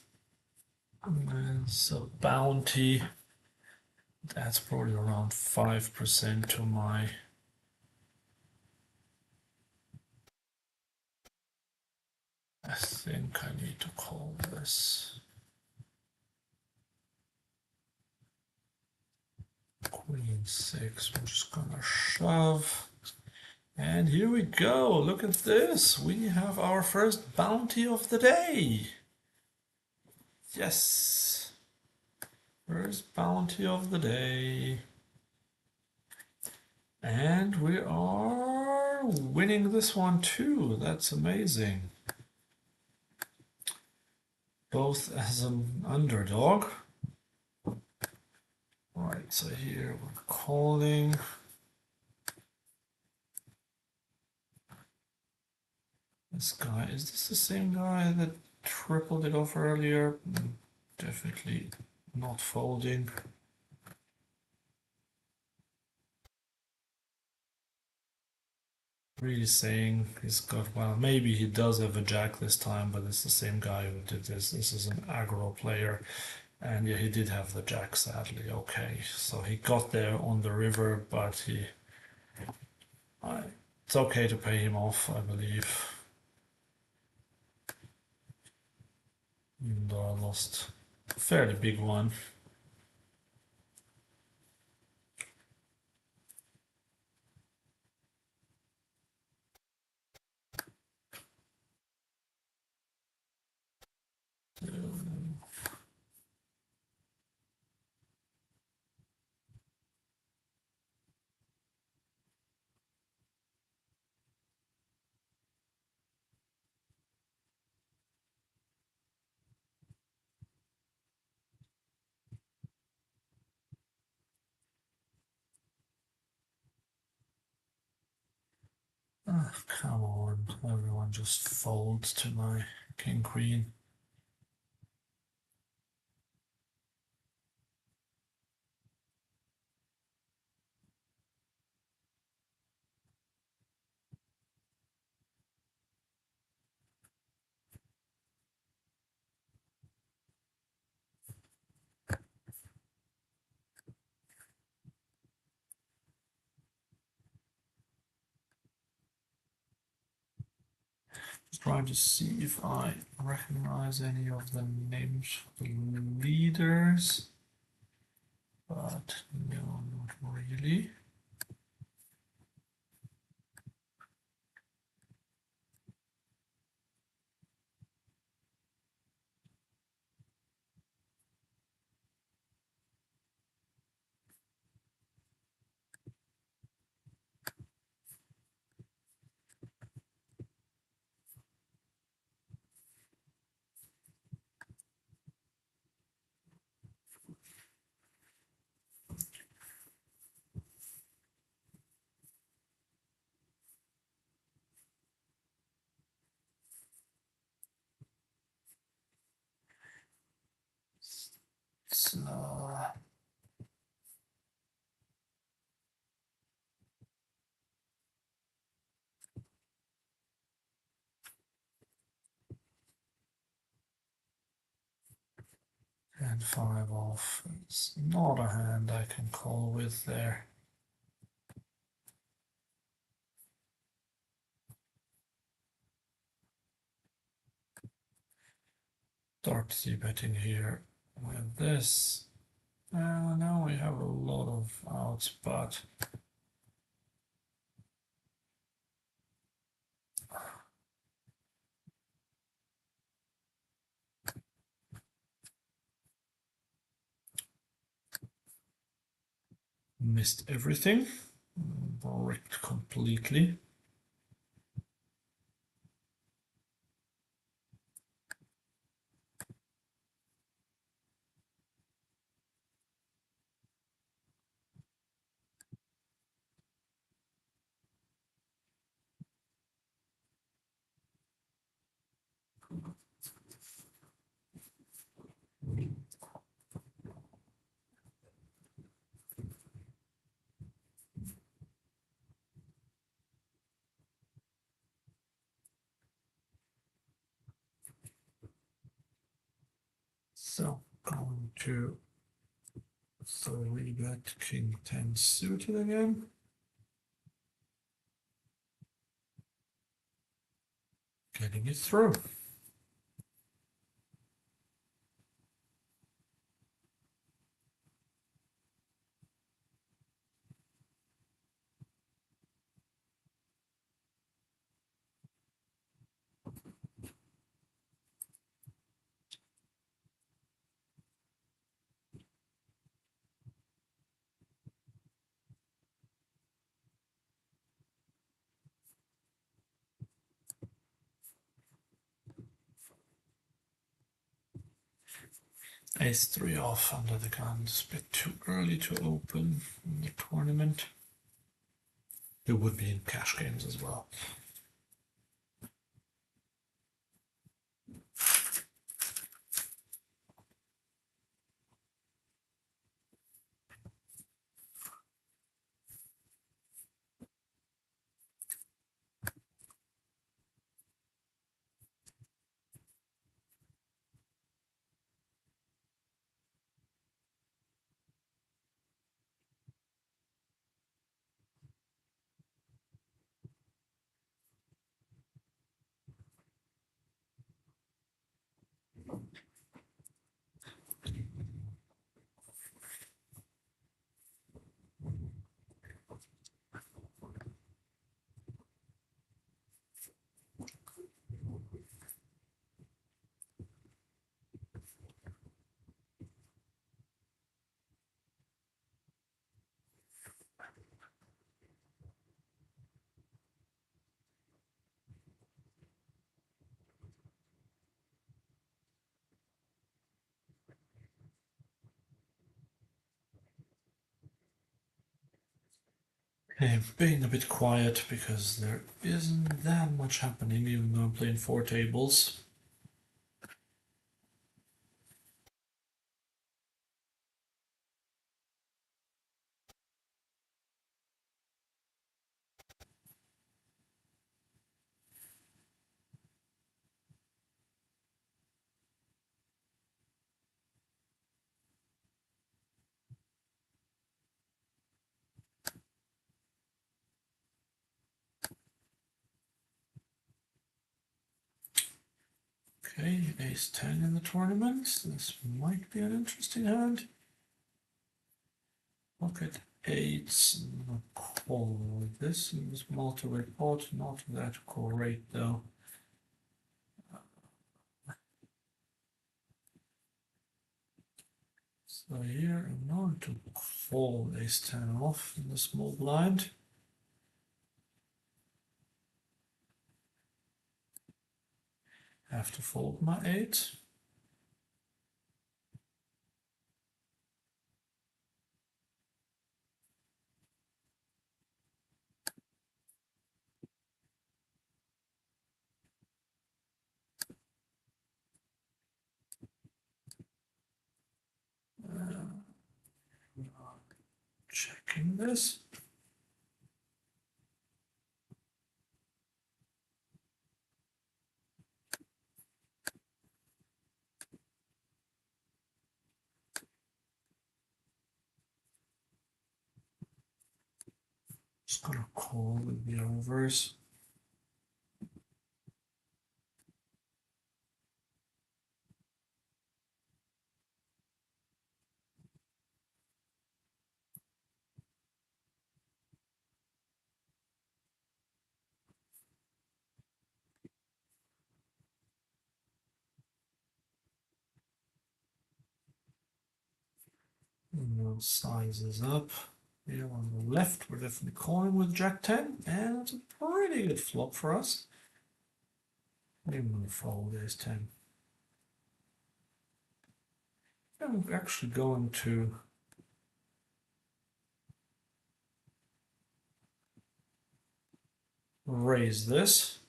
so bounty. That's probably around 5% to my I think I need to call this. Queen 6, we're just gonna shove. And here we go, look at this. We have our first bounty of the day. Yes. First bounty of the day. And we are winning this one too. That's amazing. Both as an underdog. Right, so here we're calling. This guy, is this the same guy that tripled it off earlier? Definitely not folding. Really saying he's got, well, maybe he does have a jack this time, but it's the same guy who did this. This is an aggro player. And yeah, he did have the jack, sadly. Okay, so he got there on the river, but it's okay to pay him off, I believe. Even though I lost a fairly big one. Ah, come on, everyone just folds to my king queen. Trying to see if I recognize any of the names of the leaders, but no, not really. So and 5 off. It's not a hand I can call with there. Start c-betting here with this. Now we have a lot of outs, but missed everything. Bricked completely. So going to 3-bet king 10 suited again. Getting it through. Ace 3 off under the gun. It's a bit too early to open in the tournament. It would be in cash games as well. Okay, being a bit quiet because there isn't that much happening even though I'm playing 4 tables. Okay, ace 10 in the tournament. This might be an interesting hand. Pocket 8s, call. This is multi-way pot, not that great though. So here I'm going to fold ace 10 off in the small blind. Have to fold my 8. Checking this. Just gonna call with the overs. No sizes up. Here on the left, we're definitely calling with Jack 10, and it's a pretty good flop for us. I'm gonna fold ace 10. I'm actually going to raise this.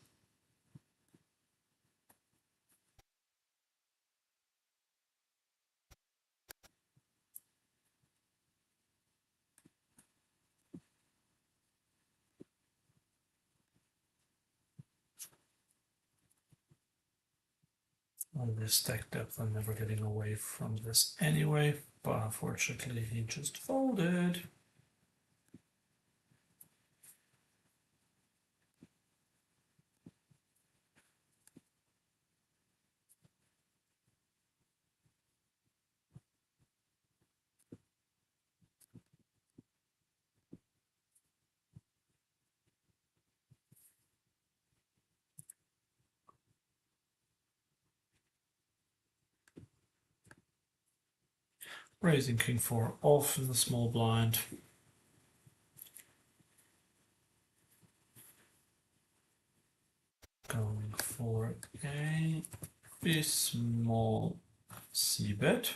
On this stack depth, I'm never getting away from this anyway, but unfortunately he just folded. Raising king 4 off in the small blind. Going for a small c bet.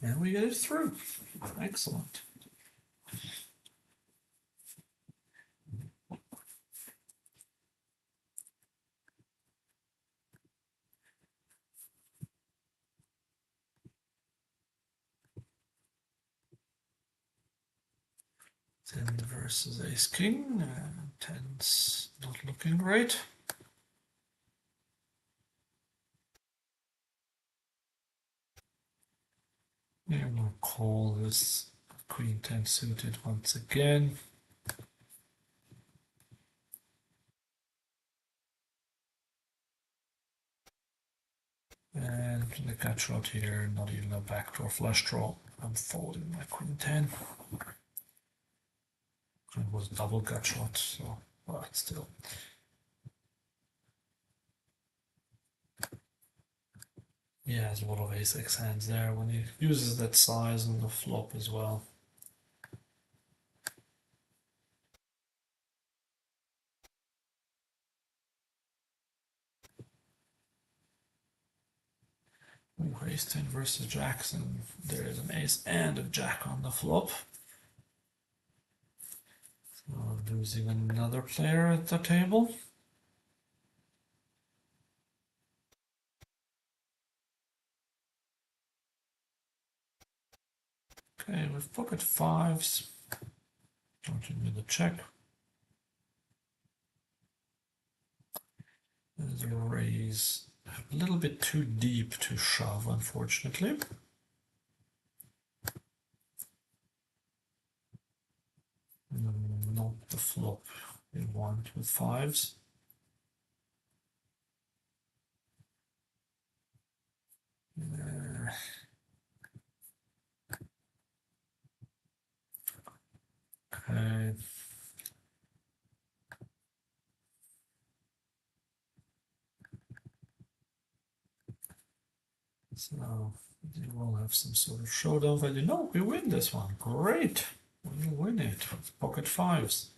And we get it through. Excellent. Ten versus ace king. Ten's not looking great. And we'll call this queen 10 suited once again. And the gut shot here, not even a backdoor flush draw. I'm folding my queen 10. It was double gut shot, so but still. Yeah, there's a lot of ace-x hands there when he uses that size on the flop as well. Ooh, ace 10 versus jacks, and there is an ace and a jack on the flop. So losing another player at the table. Okay, with pocket fives, starting with a check. There's a raise, a little bit too deep to shove, unfortunately. Not the flop we want with fives. Okay. So we will have some sort of showdown value. No, we win this one. Great. We win it with pocket fives.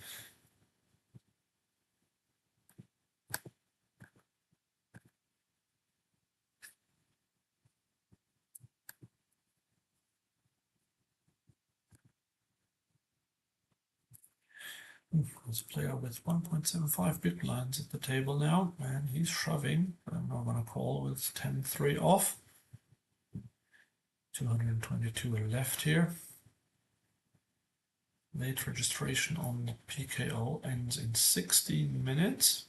There's a player with 1.75 big blinds at the table now, and he's shoving. I'm not going to call with 10-3 off. 222 left here. Late registration on the PKO ends in 16 minutes.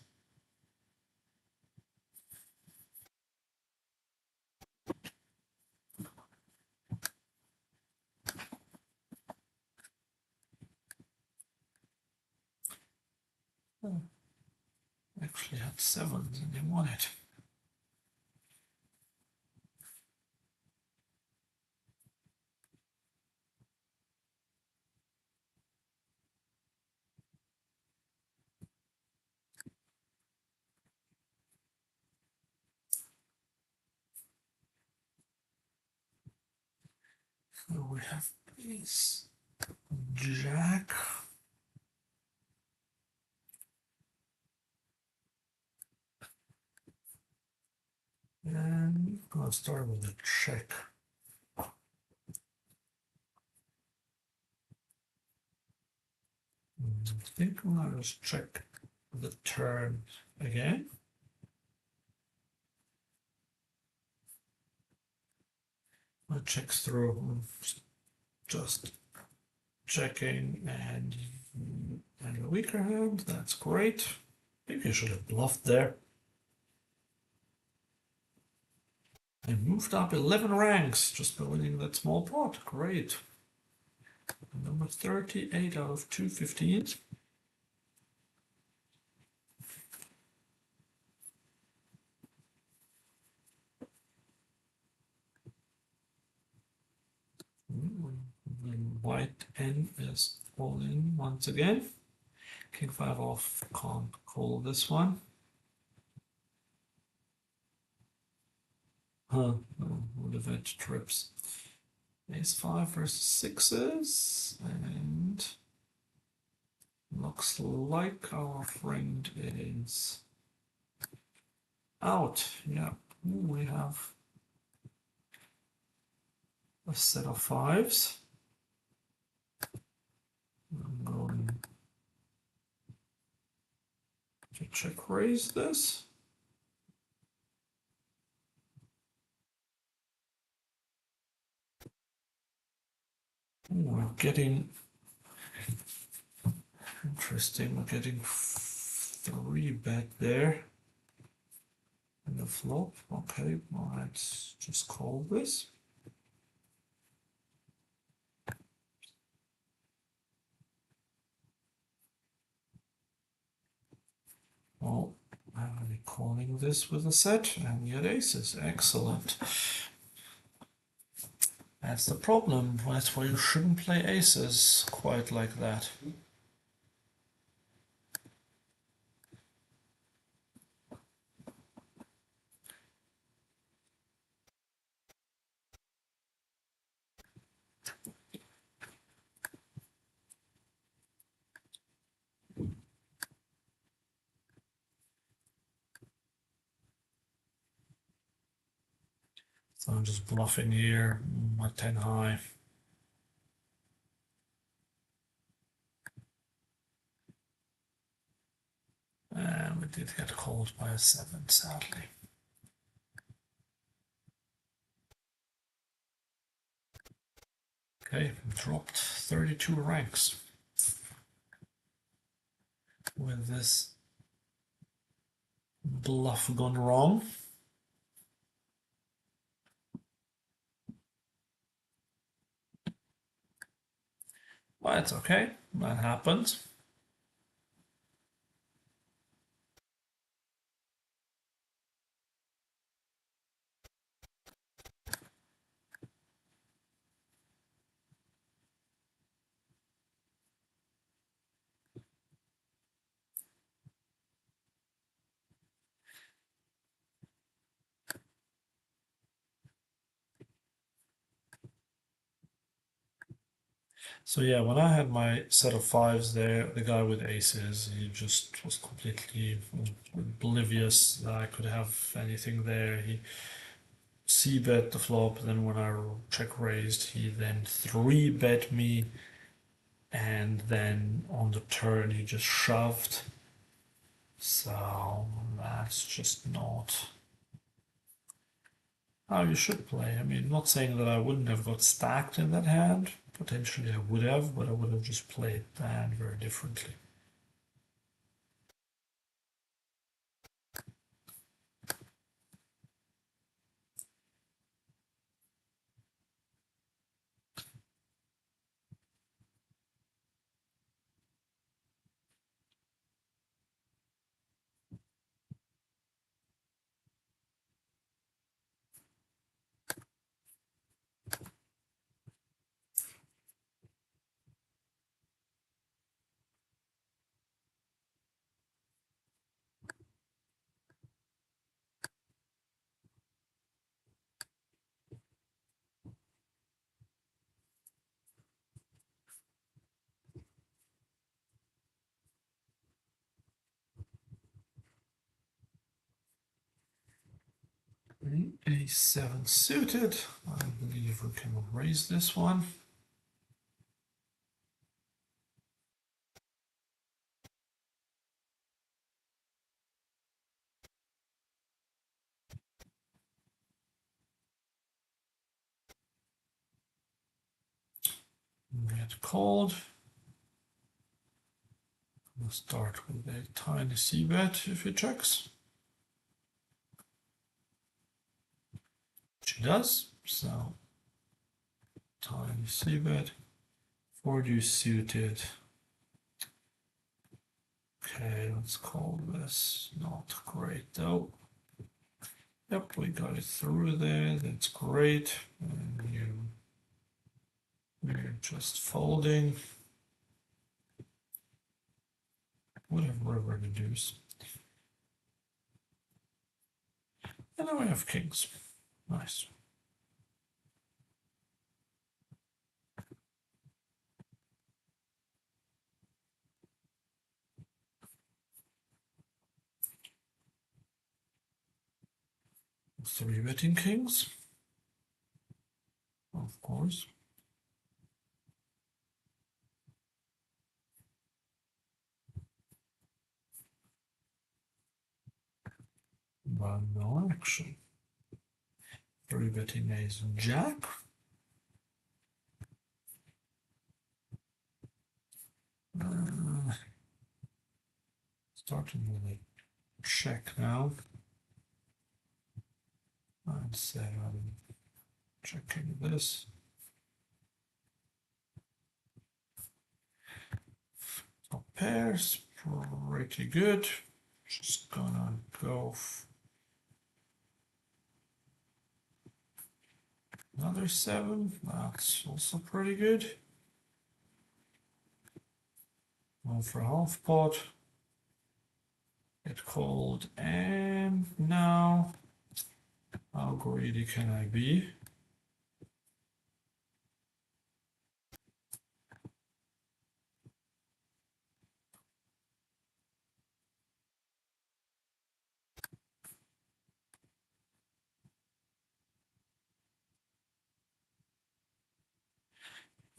Oh, actually had sevens and they won it. So we have ace, jack. And I'm going to start with a check. I think I'm going to just check the turn again. I check through, just checking and a weaker hand. That's great. Maybe I should have bluffed there. I moved up 11 ranks just by winning that small pot. Great. Number 38 out of 215. White N is all in once again. King 5 off, can't call this one. No, would have had trips. Ace 5 versus sixes, and looks like our friend is out. Yeah, we have a set of fives. I'm going to check raise this. We're getting interesting. We're getting 3-bet there in the flop. Okay, well, let's just call this. Well, I'm only calling this with a set and get aces. Excellent. That's the problem. That's why you shouldn't play aces quite like that. So I'm just bluffing here at 10 high. And we did get called by a 7, sadly. Okay, dropped 32 ranks with this bluff gone wrong. But it's okay, that happens. So yeah, when I had my set of fives there, the guy with aces, he just was completely oblivious that I could have anything there. He c-bet the flop, then when I check raised, he then 3-bet me, and then on the turn he just shoved. So that's just not how you should play. I mean, not saying that I wouldn't have got stacked in that hand. Potentially I would have, but I would have just played the hand very differently. A7 suited. I believe we can raise this one. Get called. We'll start with a tiny c-bet if he checks. Which he does. So tiny c-bet. 4 suited. Okay, let's call this. Not great though. Yep, we got it through there. That's great. And we're just folding. Whatever we're gonna do. And now we have kings. Nice. Three betting kings. Of course. course. But no action. Three betting ace jack. Starting with a check now. 9-7. Checking this. Top pairs, pretty good. Just gonna go another 7. That's also pretty good. One for half pot. Get called, and now how greedy can I be?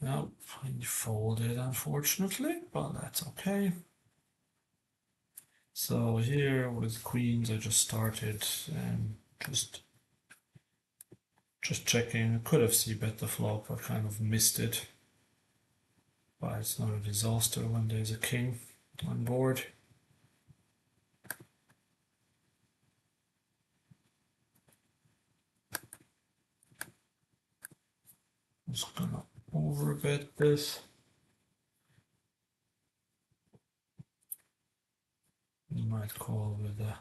Nope, he folded unfortunately, but that's okay. So here with queens, I just started and just checking. I could have c-bet the flop, I kind of missed it. But it's not a disaster when there's a king on board. I'm just gonna overbet this. You might call with a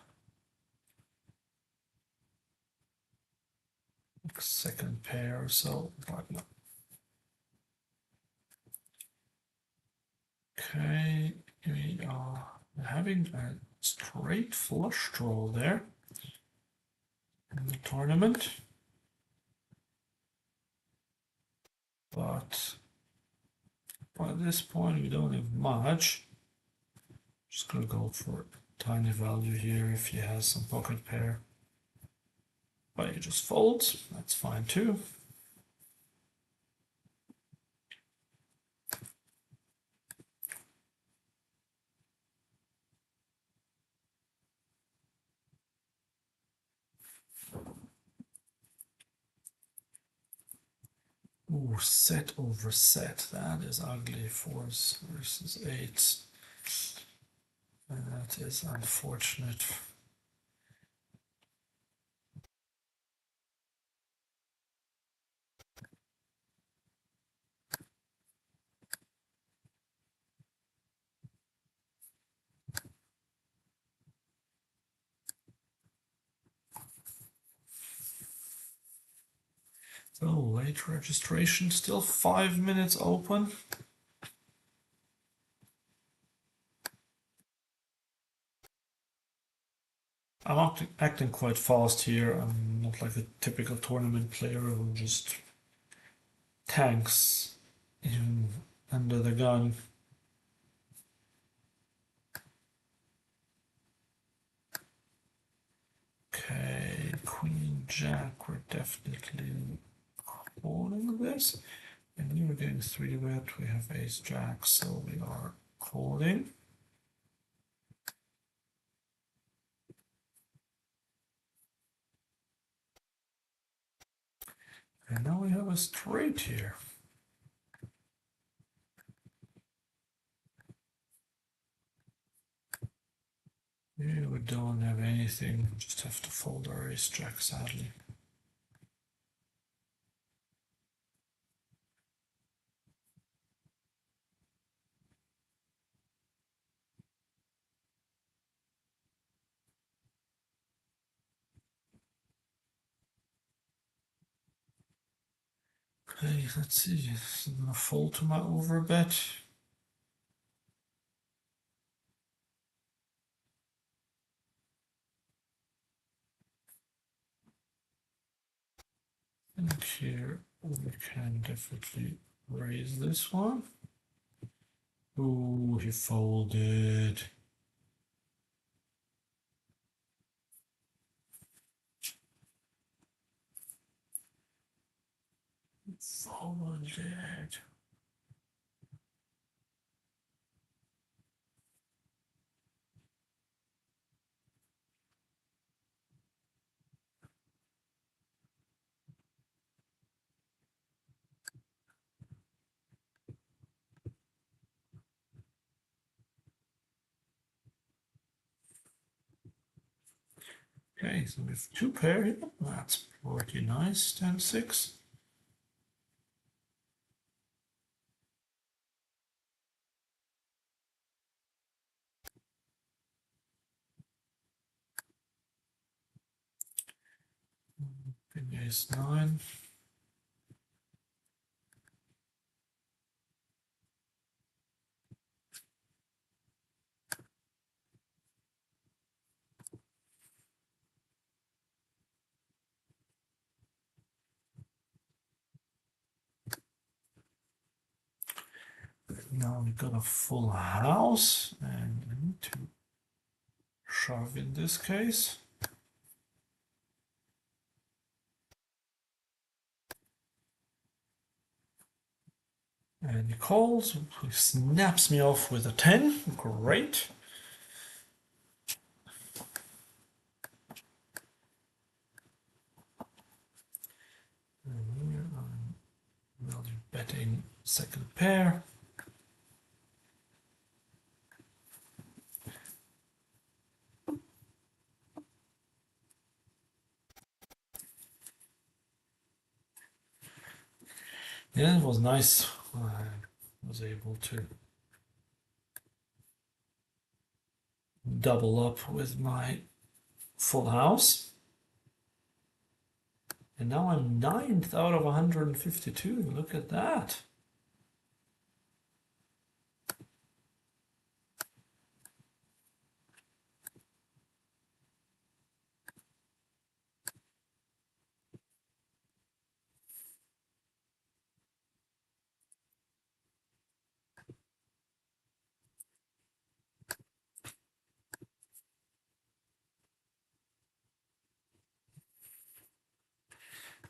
second pair or so, but no. Okay, we are having a straight flush draw there in the tournament. But by this point we don't have much. Just gonna go for a tiny value here if he has some pocket pair. But he just folds, that's fine too. Ooh, set over set. That is ugly. 4s versus 8s. And that is unfortunate. So late registration, still 5 minutes open. I'm acting quite fast here. I'm not like a typical tournament player who just tanks even under the gun. Okay, Queen Jack, we're definitely calling this. And we were getting 3-bet, we have Ace Jack, so we are calling. And now we have a straight here. Here we don't have anything, just have to fold our Ace Jack, sadly. Okay, let's see. I'm gonna fold to my overbet. And here we can definitely raise this one. Ooh, he folded. over there. Okay, so we have two pair here. That's pretty nice. 10-6. King ace 9. Now we got a full house, and I need to shove in this case. And he calls, he snaps me off with a 10. Great. And here I'm value betting second pair. Yeah, it was nice. I was able to double up with my full house. And now I'm 9th out of 152. Look at that.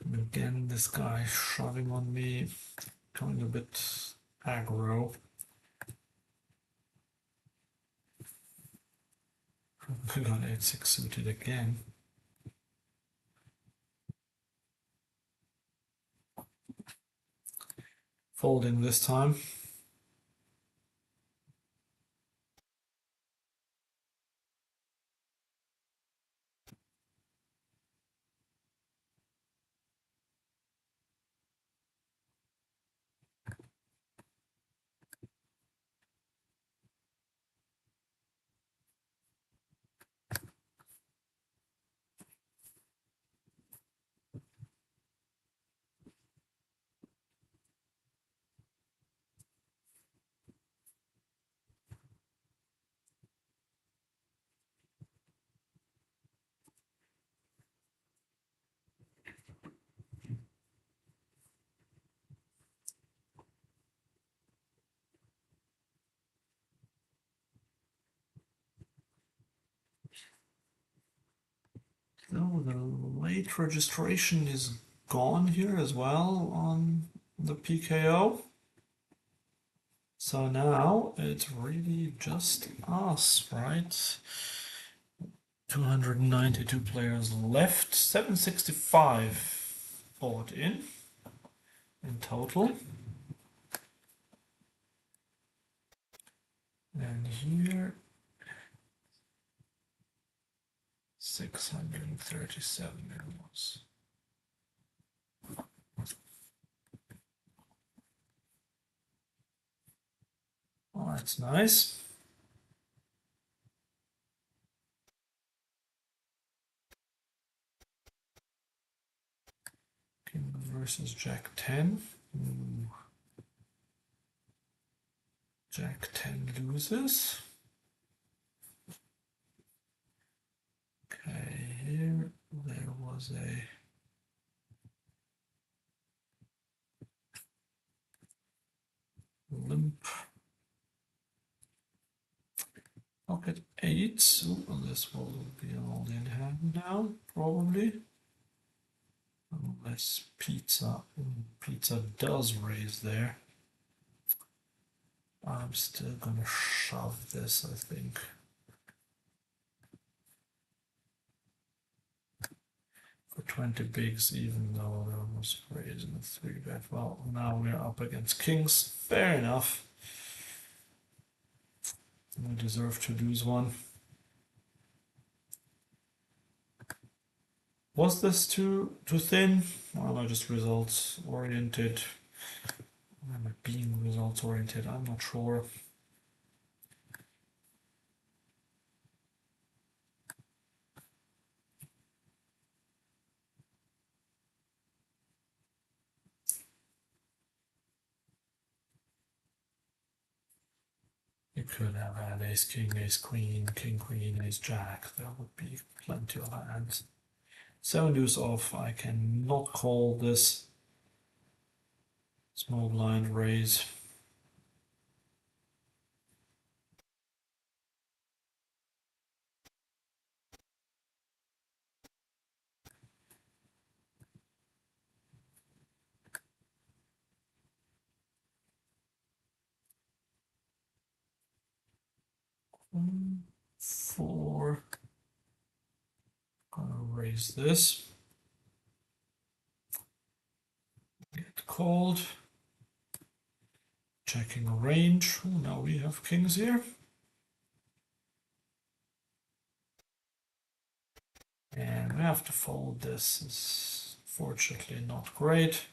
And again, this guy shoving on me, coming a bit aggro. I got 8-6 suited again. Folding this time. So the late registration is gone here as well on the PKO. So now it's really just us, right? 292 players left, 765 bought in total. And here 637 it was. Oh, that's nice. King versus Jack 10. Ooh. Jack 10 loses. Okay, here there was a limp. Pocket 8. So this will be all in hand now, probably. Unless pizza does raise there. I'm still gonna shove this, I think. For 20 bigs, even though there was raising a 3-bet. Well, now we're up against kings. Fair enough. We deserve to lose one. Was this too thin? Or am I just results oriented? Or am I being results oriented? I'm not sure. You could have had ace king, ace queen, king queen, ace jack. There would be plenty of hands. 7 deuce off. I cannot call this small blind raise. Four. Gonna raise this. Get called. Checking a range. Oh, now we have kings here. And we have to fold this. It's fortunately not great.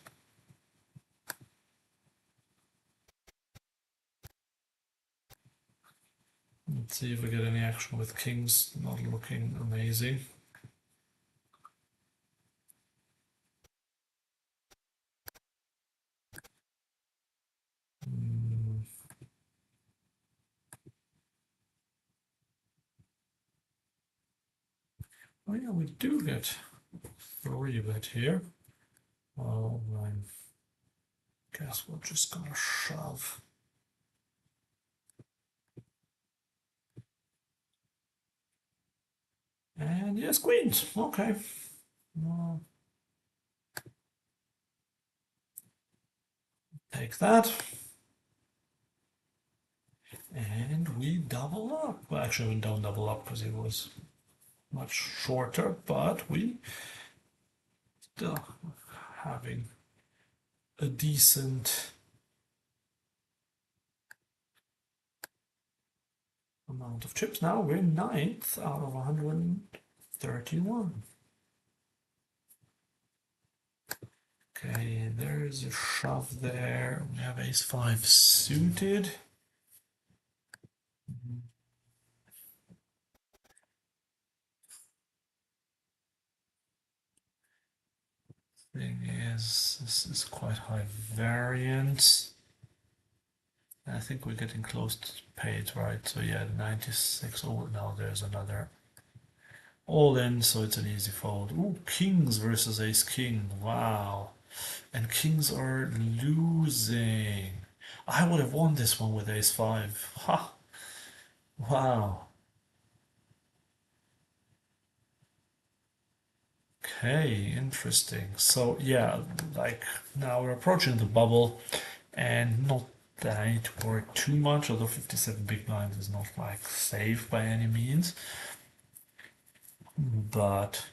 Let's see if we get any action with kings. Not looking amazing. Oh yeah, we do get 3-bet here. Well, I guess we're just gonna shove. And yes, queens. Okay. Well, take that. And we double up. Well, actually, we don't double up because it was much shorter, but we still having a decent amount of chips. Now we're 9th out of 131. Okay, there's a shove there. We have ace 5 suited. Thing is, this is quite high variance. I think we're getting close to paid, right? So yeah, 96. Oh, now there's another all in, so it's an easy fold. Ooh, kings versus ace king. Wow. And kings are losing. I would have won this one with ace 5. Ha! Wow. Okay, interesting. So yeah, like now we're approaching the bubble and not that I need to worry too much, although 57 big blinds is not like safe by any means. But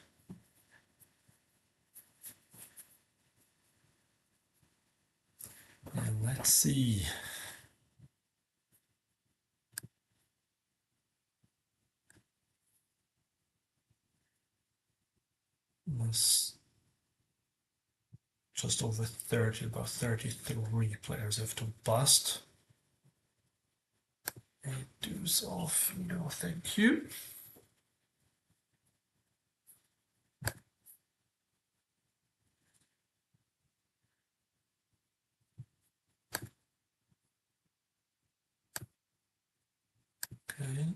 let's see. This just over 30, about 33 players have to bust. A deuce off, no thank you. Okay.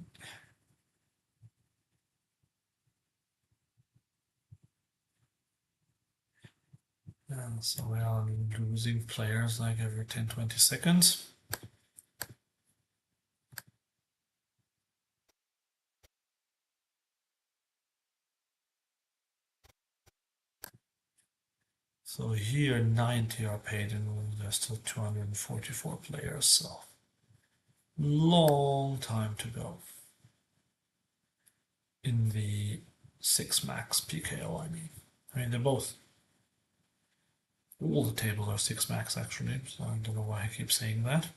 And so we are losing players like every 10-20 seconds. So here 90 are paid and there's still 244 players, so long time to go in the 6 max PKO. I mean they're both, all the tables are 6 max actually, so I don't know why I keep saying that.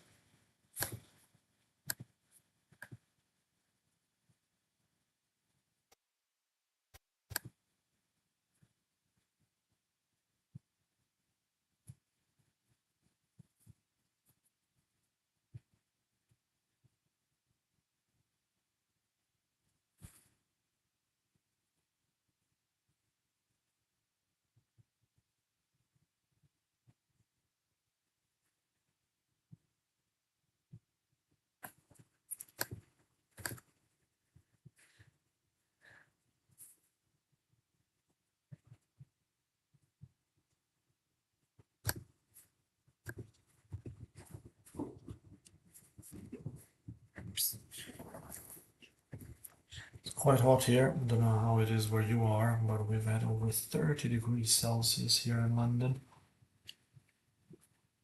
It's quite hot here. I don't know how it is where you are, but we've had over 30 degrees Celsius here in London.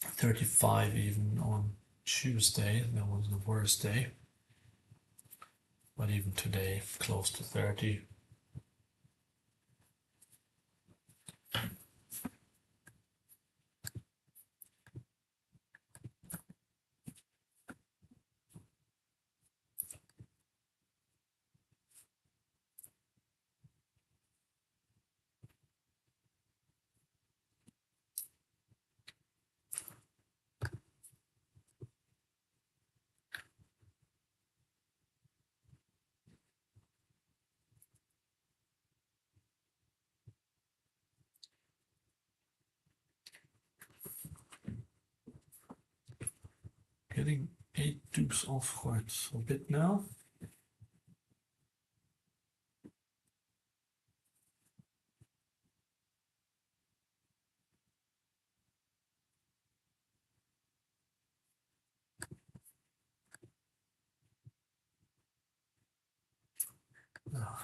35 even on Tuesday. That was the worst day. But even today, close to 30. Getting 8 dupes off quite a bit now.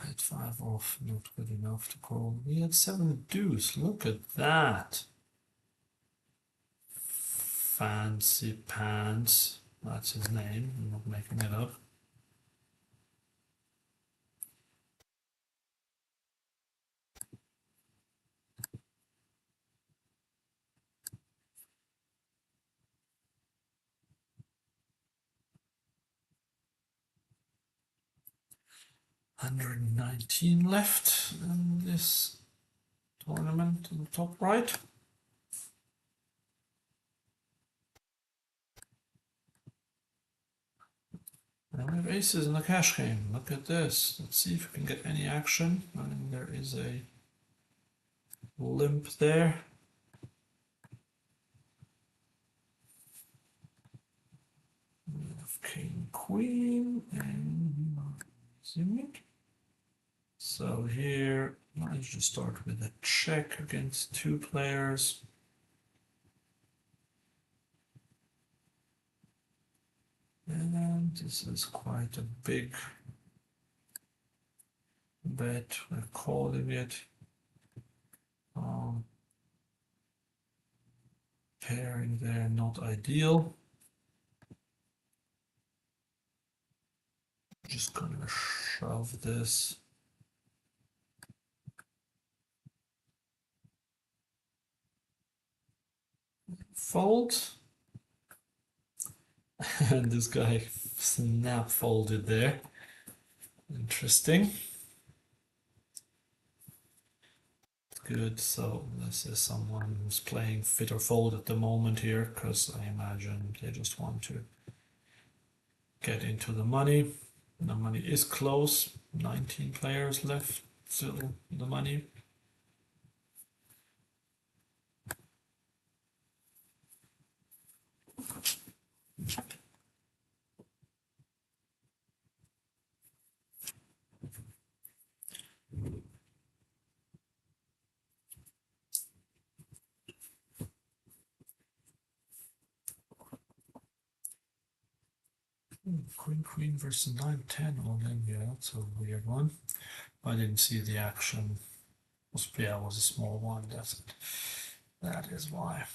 Hit 5 off, not good enough to call. We had 7 deuce, look at that. Fancy Pants, that's his name, I'm not making it up. $119 left in this tournament in the top right. And we have aces in the cash game. Look at this. Let's see if we can get any action. I mean, there is a limp there. We have king, queen, and so here, let's just start with a check against 2 players. And this is quite a big bet. We're calling it. Pairing there, not ideal. Just gonna shove this. Fold. And this guy snap folded there. Interesting. Good, so this is someone who's playing fit or fold at the moment here, because I imagine they just want to get into the money. The money is close, 19 players left, still the money. Queen versus 9-10 all in, yeah, that's a weird one. I didn't see the action. Yeah, it was a small one, that's it. That is why.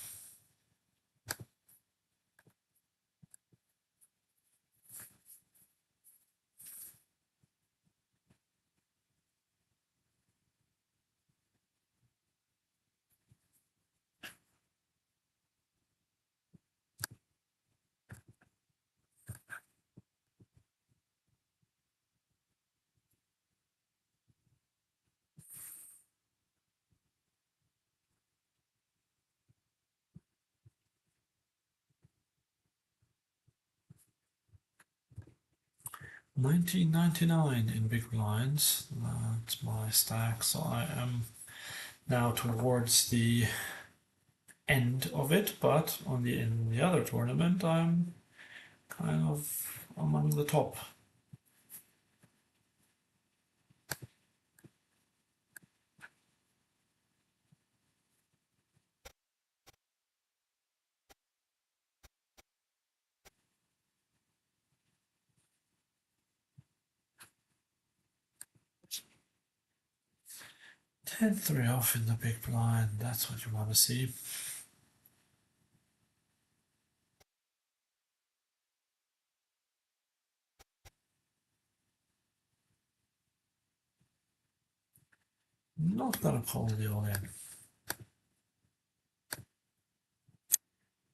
$19.99 in big blinds. That's my stack. So I am now towards the end of it, but in the other tournament, I'm kind of among the top. $10-3 off in the big blind. That's what you want to see. Not gonna call the all in.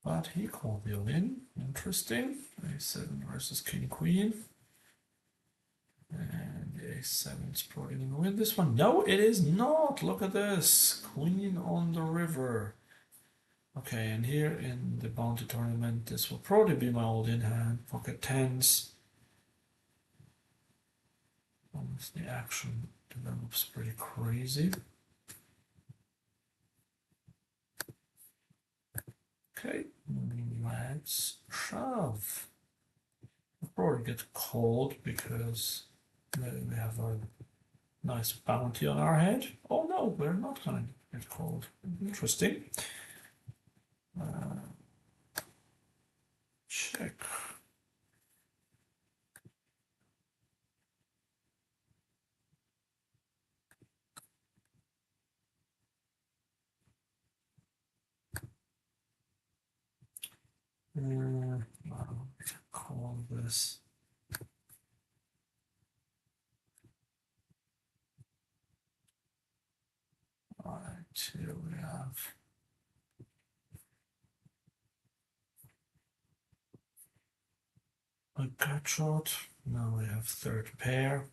But he called the all in. Interesting. A7 versus King Queen. And A7 is probably gonna win this one. No, it is not. Look at this. Queen on the river. Okay, and here in the bounty tournament, this will probably be my old in hand. Pocket tens. The action develops pretty crazy. Okay, let's shove. We'll probably get called because we have a nice bounty on our head. Oh no, we're not gonna get called. Interesting. Check. I'll call this. All right, here we have a gut shot. Now we have third pair.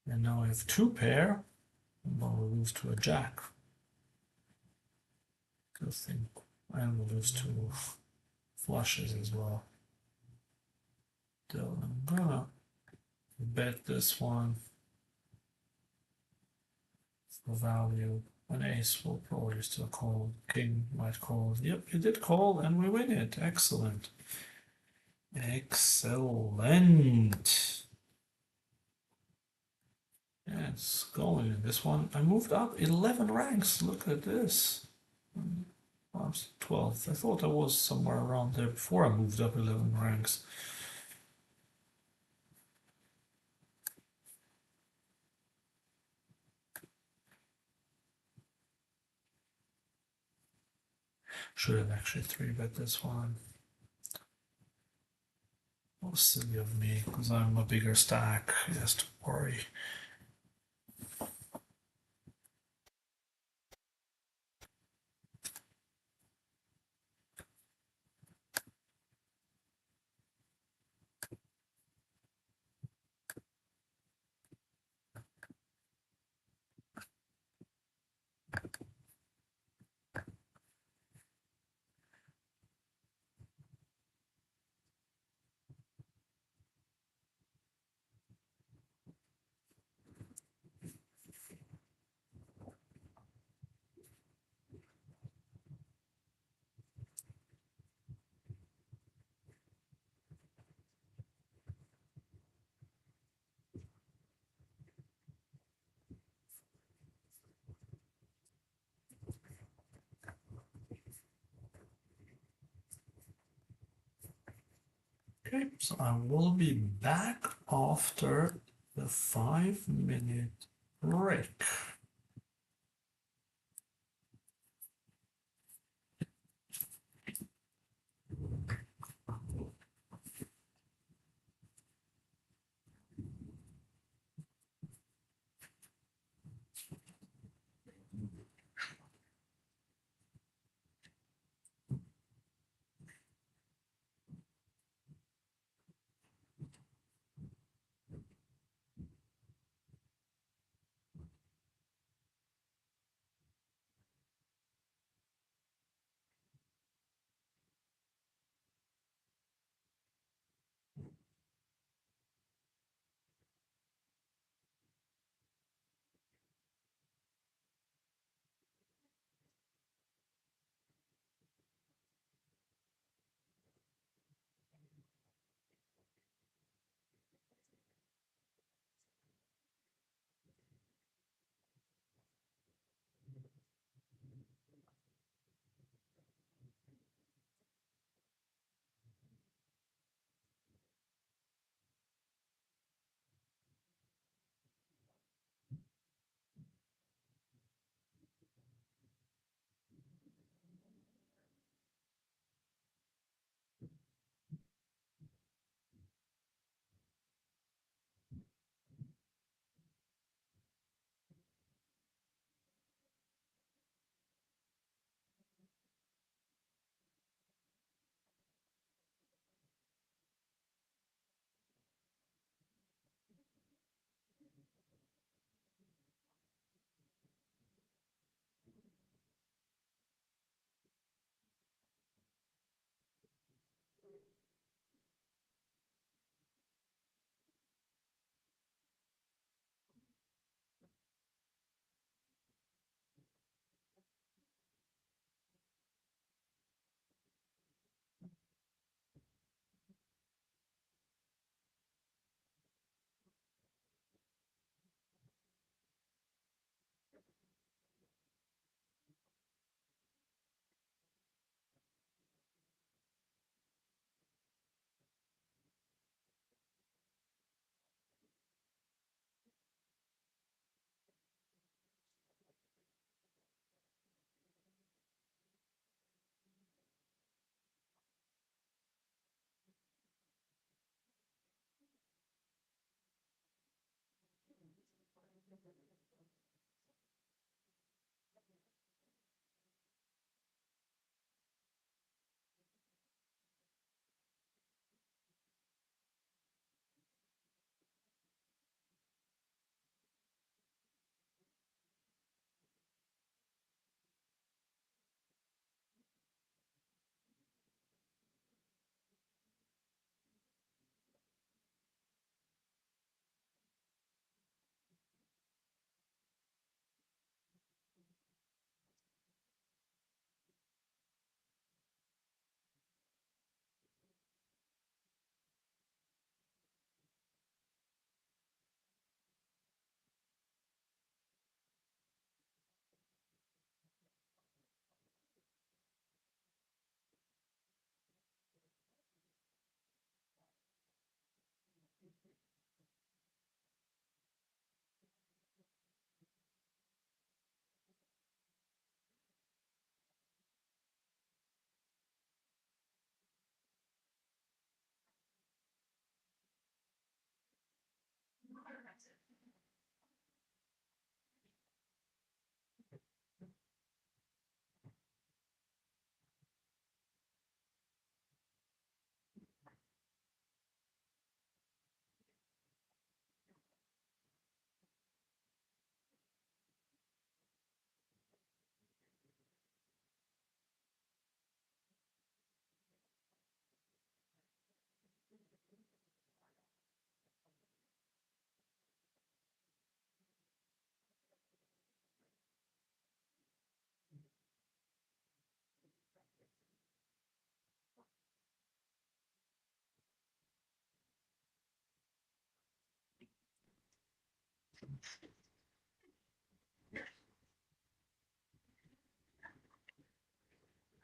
And now we have two pair. And we'll lose to a jack. Good thing. And we'll lose two flushes as well. So I'm gonna bet this one for value. An ace will probably still call. King might call. Yep, he did call, and we win it. Excellent. Excellent. Yes, going in this one. I moved up 11 ranks. Look at this. I'm 12th. I thought I was somewhere around there before I moved up 11 ranks. Should have actually 3-bet this one. What was silly of me, because I'm a bigger stack. Yes, don't worry. Okay, so I will be back after the 5-minute Rick.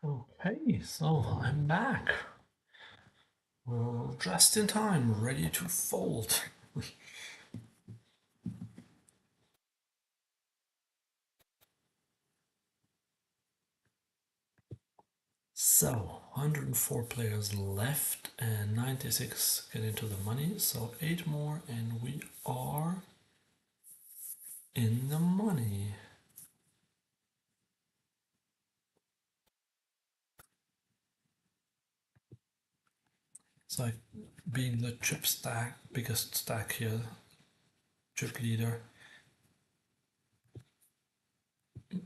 Okay, so I'm back. Just in time, ready to fold. So 104 players left and 96 get into the money. So 8 more and we are in the money. So being the chip stack, biggest stack here, chip leader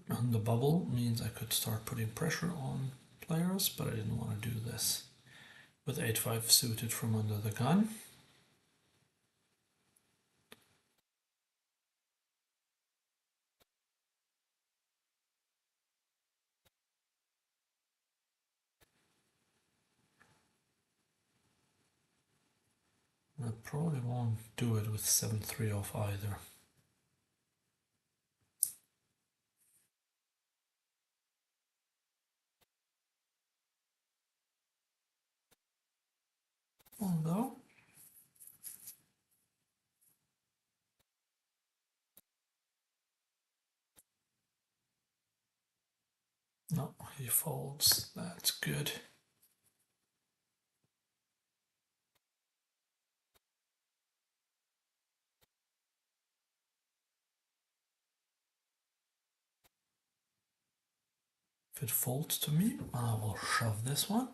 on the bubble means I could start putting pressure on players, but I didn't want to do this. With 8-5 suited from under the gun. I probably won't do it with 7-3 off either. Although, no, he folds, that's good. If it folds to me, I will shove this one.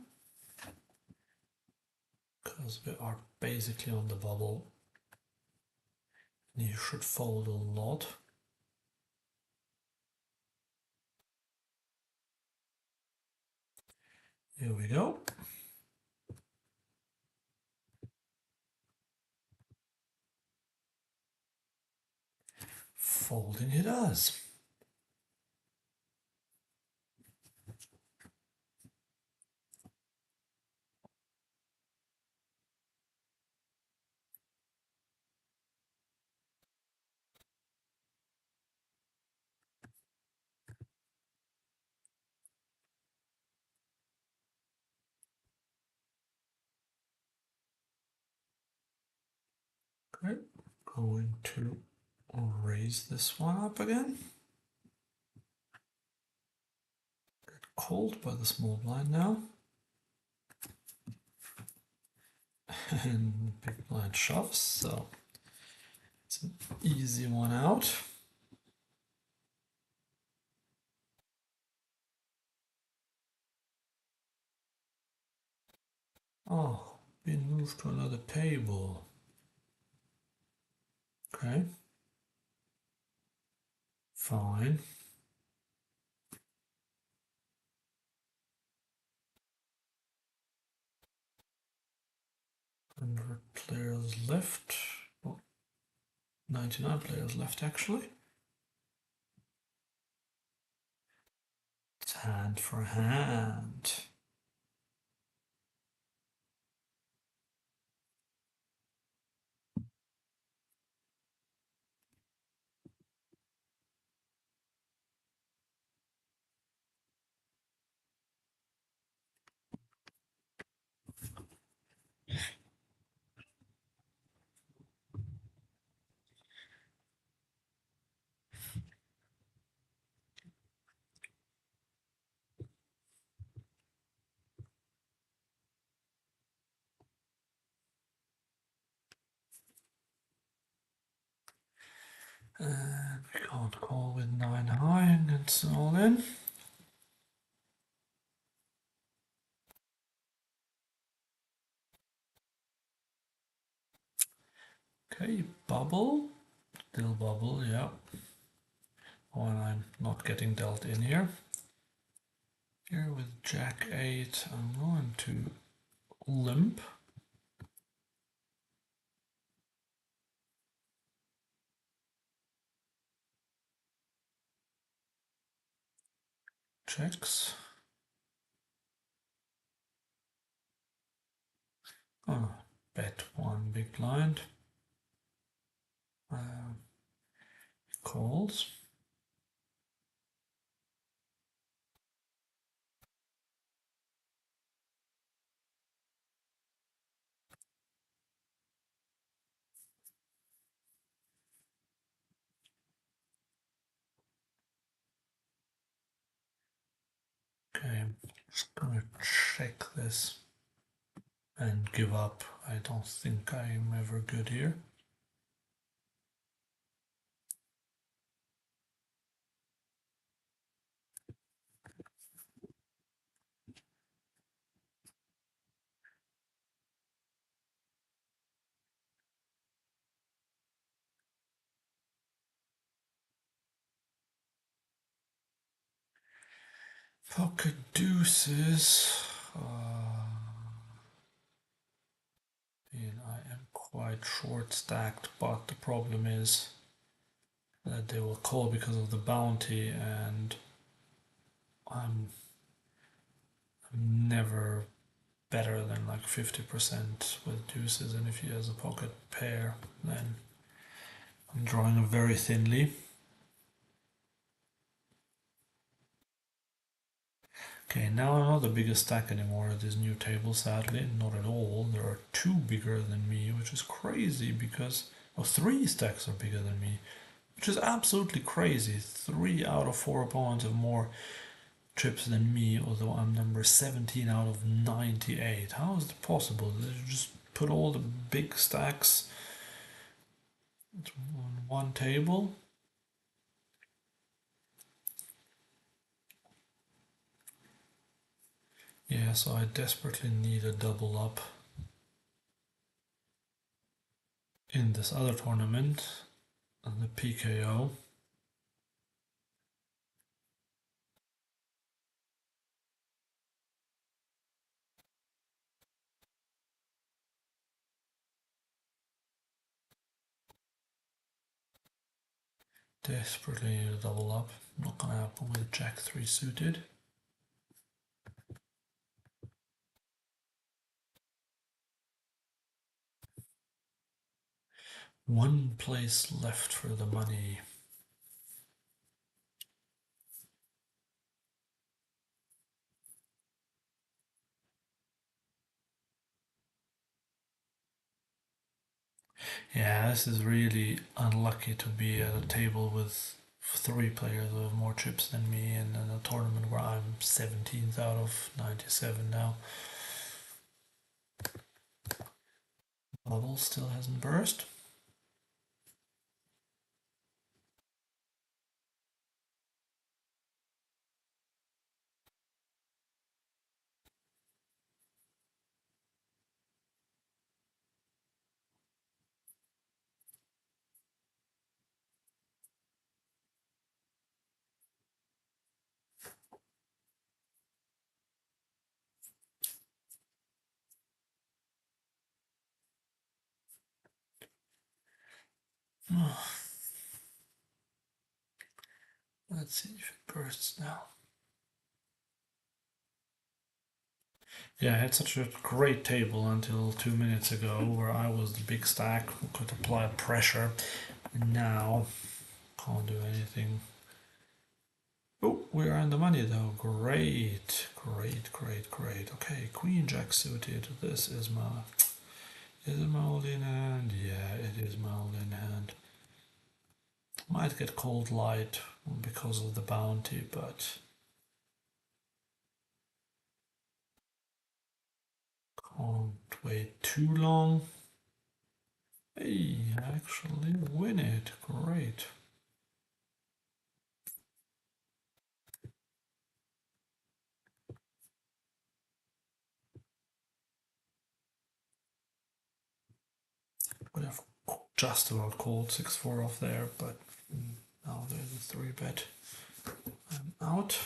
Because we are basically on the bubble. You should fold a lot. Here we go. Folding he does. Okay, going to raise this one up again. Get called by the small blind now. And big blind shoves, so it's an easy one out. Oh, been moved to another table. Okay. Fine. 100 players left. Oh, 99 players left actually. It's hand for hand. And we can't call with 9 high and it's all in. Okay, bubble. Still bubble, yeah. Oh, and I'm not getting dealt in here. Here with Jack 8, I'm going to limp. Checks. Oh, bet one big blind. Calls. Okay, just gonna rather check this and give up. I don't think I'm ever good here. Pocket deuces. And I am quite short stacked, but the problem is that they will call because of the bounty, and I'm never better than like 50% with deuces, and if he has a pocket pair, then I'm drawing very thinly. Okay, now I'm not the biggest stack anymore at this new table, sadly. Not at all. There are two bigger than me, which is crazy because... Oh, three stacks are bigger than me, which is absolutely crazy. 3 out of 4 opponents have more chips than me, although I'm number 17 out of 98. How is it possible? Did you just put all the big stacks on one table? Yeah, so I desperately need a double up in this other tournament, the PKO. Desperately need a double up. Not gonna happen with Jack 3 suited. One place left for the money. Yeah, this is really unlucky to be at a table with 3 players who have more chips than me, and in a tournament where I'm 17th out of 97 now. Bubble still hasn't burst. Let's see if it bursts now. Yeah, I had such a great table until 2 minutes ago where I was the big stack who could apply pressure. And now, can't do anything. Oh, we are in the money though. Great, great, great, great. Okay, Queen Jack suited. This is my... Is it my old in hand? Yeah, it is my old in hand. Might get cold light because of the bounty, but... Can't wait too long. Hey, actually win it. Great. Would have just about called 6-4 off there, but now there's a 3-bet. I'm out.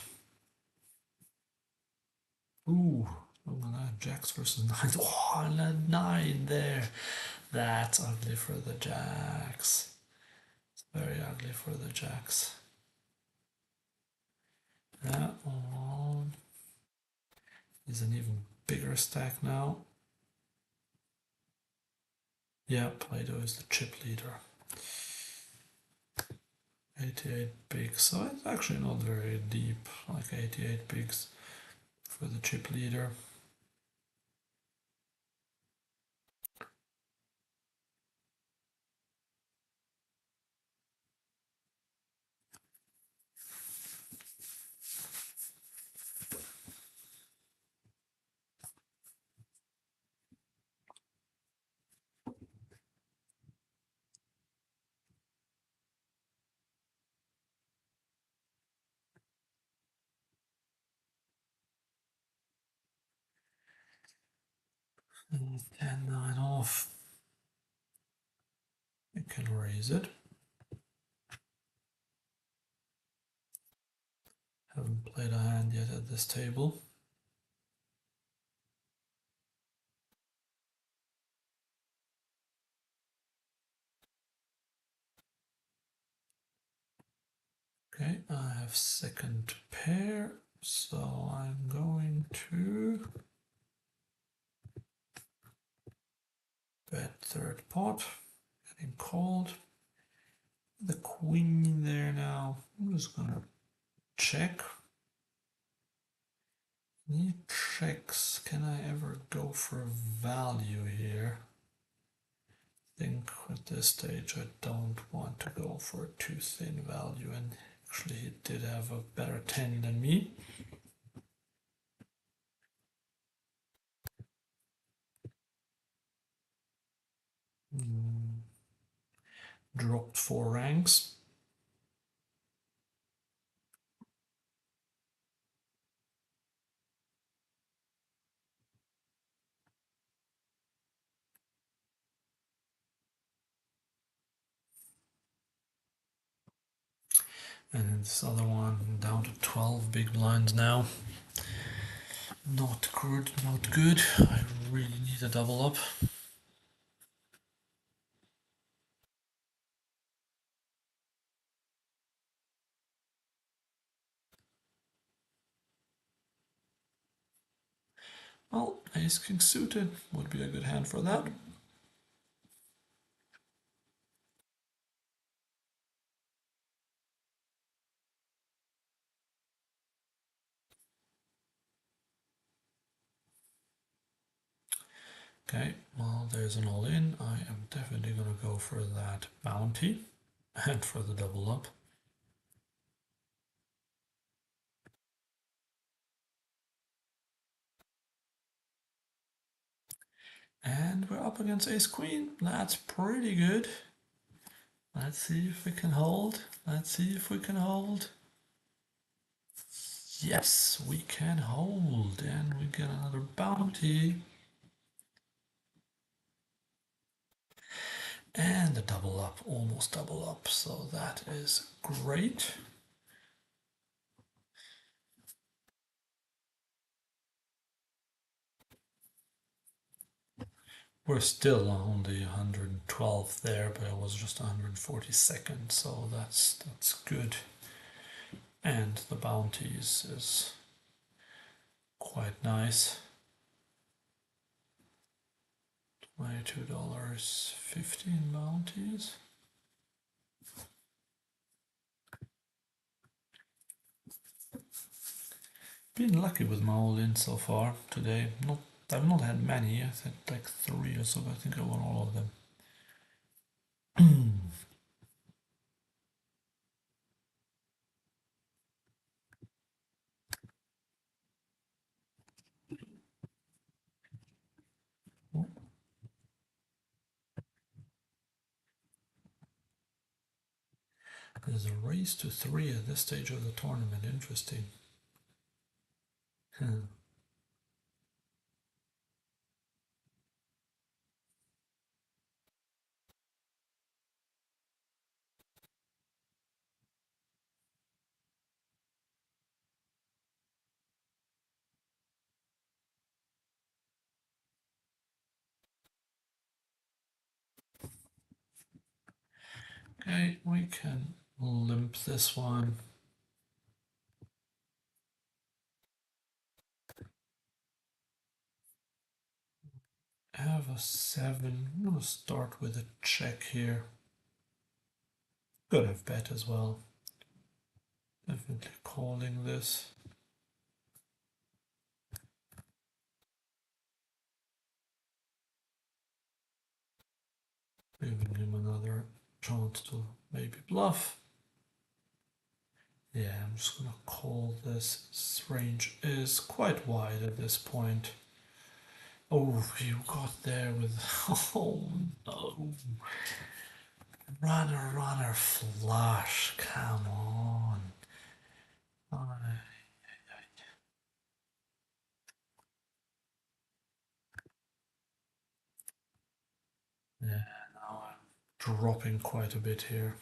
Ooh, look at that. Jacks versus 9s. Oh, and a 9 there. That's ugly for the Jacks. It's very ugly for the Jacks. That one is an even bigger stack now. Yeah, Play-Doh is the chip leader. 88 bigs, so it's actually not very deep, like 88 bigs for the chip leader. And 10-9 off. You can raise it. Haven't played a hand yet at this table. Okay, I have second pair, so I'm going to bet third pot, getting called. The queen there now. I'm just gonna check. Need checks. Can I ever go for value here? I think at this stage I don't want to go for too thin value, and actually he did have a better 10 than me. Dropped 4 ranks. And this other one down to 12 big blinds now. Not good, not good. I really need a double up. Well, ace king suited would be a good hand for that. Okay, well, there's an all-in. I am definitely going to go for that bounty and for the double up. And we're up against ace-queen. That's pretty good. Let's see if we can hold. Let's see if we can hold. Yes, we can hold. And we get another bounty. And a double up, almost double up. So that is great. We're still on the 112th there, but it was just 142nd, so that's good. And the bounties is quite nice. $22, 15 bounties. Been lucky with my all-in so far today. I've not had many. I think like 3 or so. I think I won all of them. There's a race to 3 at this stage of the tournament. Interesting. Okay, we can limp this one. Have a 7. I'm gonna start with a check here. Could have bet as well. Definitely calling this. Giving him another chance to maybe bluff. Yeah, I'm just gonna call this. This range is quite wide at this point. Oh, you got there with. Oh no. Runner, runner, flush. Come on. Yeah, now I'm dropping quite a bit here.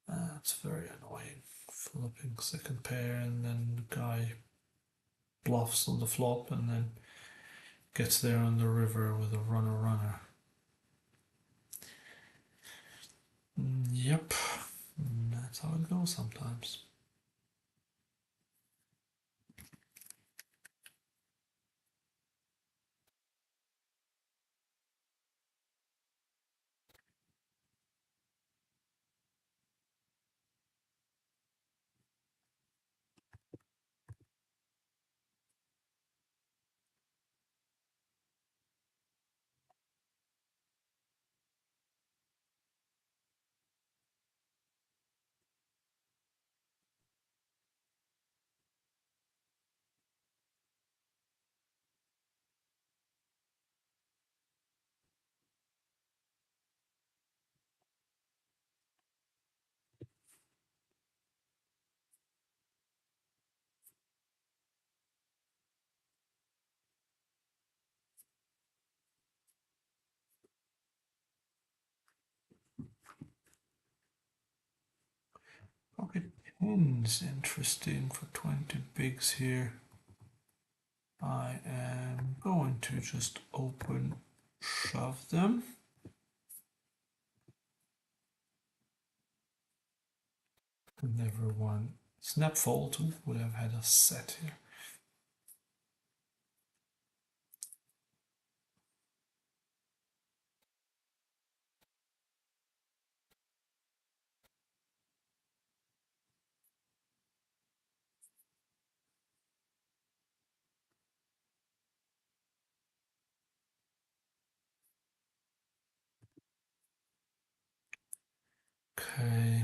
That's very annoying. Flipping second pair and then the guy bluffs on the flop and then gets there on the river with a runner. Yep, that's how it goes sometimes. Pocket tens, interesting for 20 bigs here. I am going to just open shove them. Never one snap fold would have had a set here. Okay,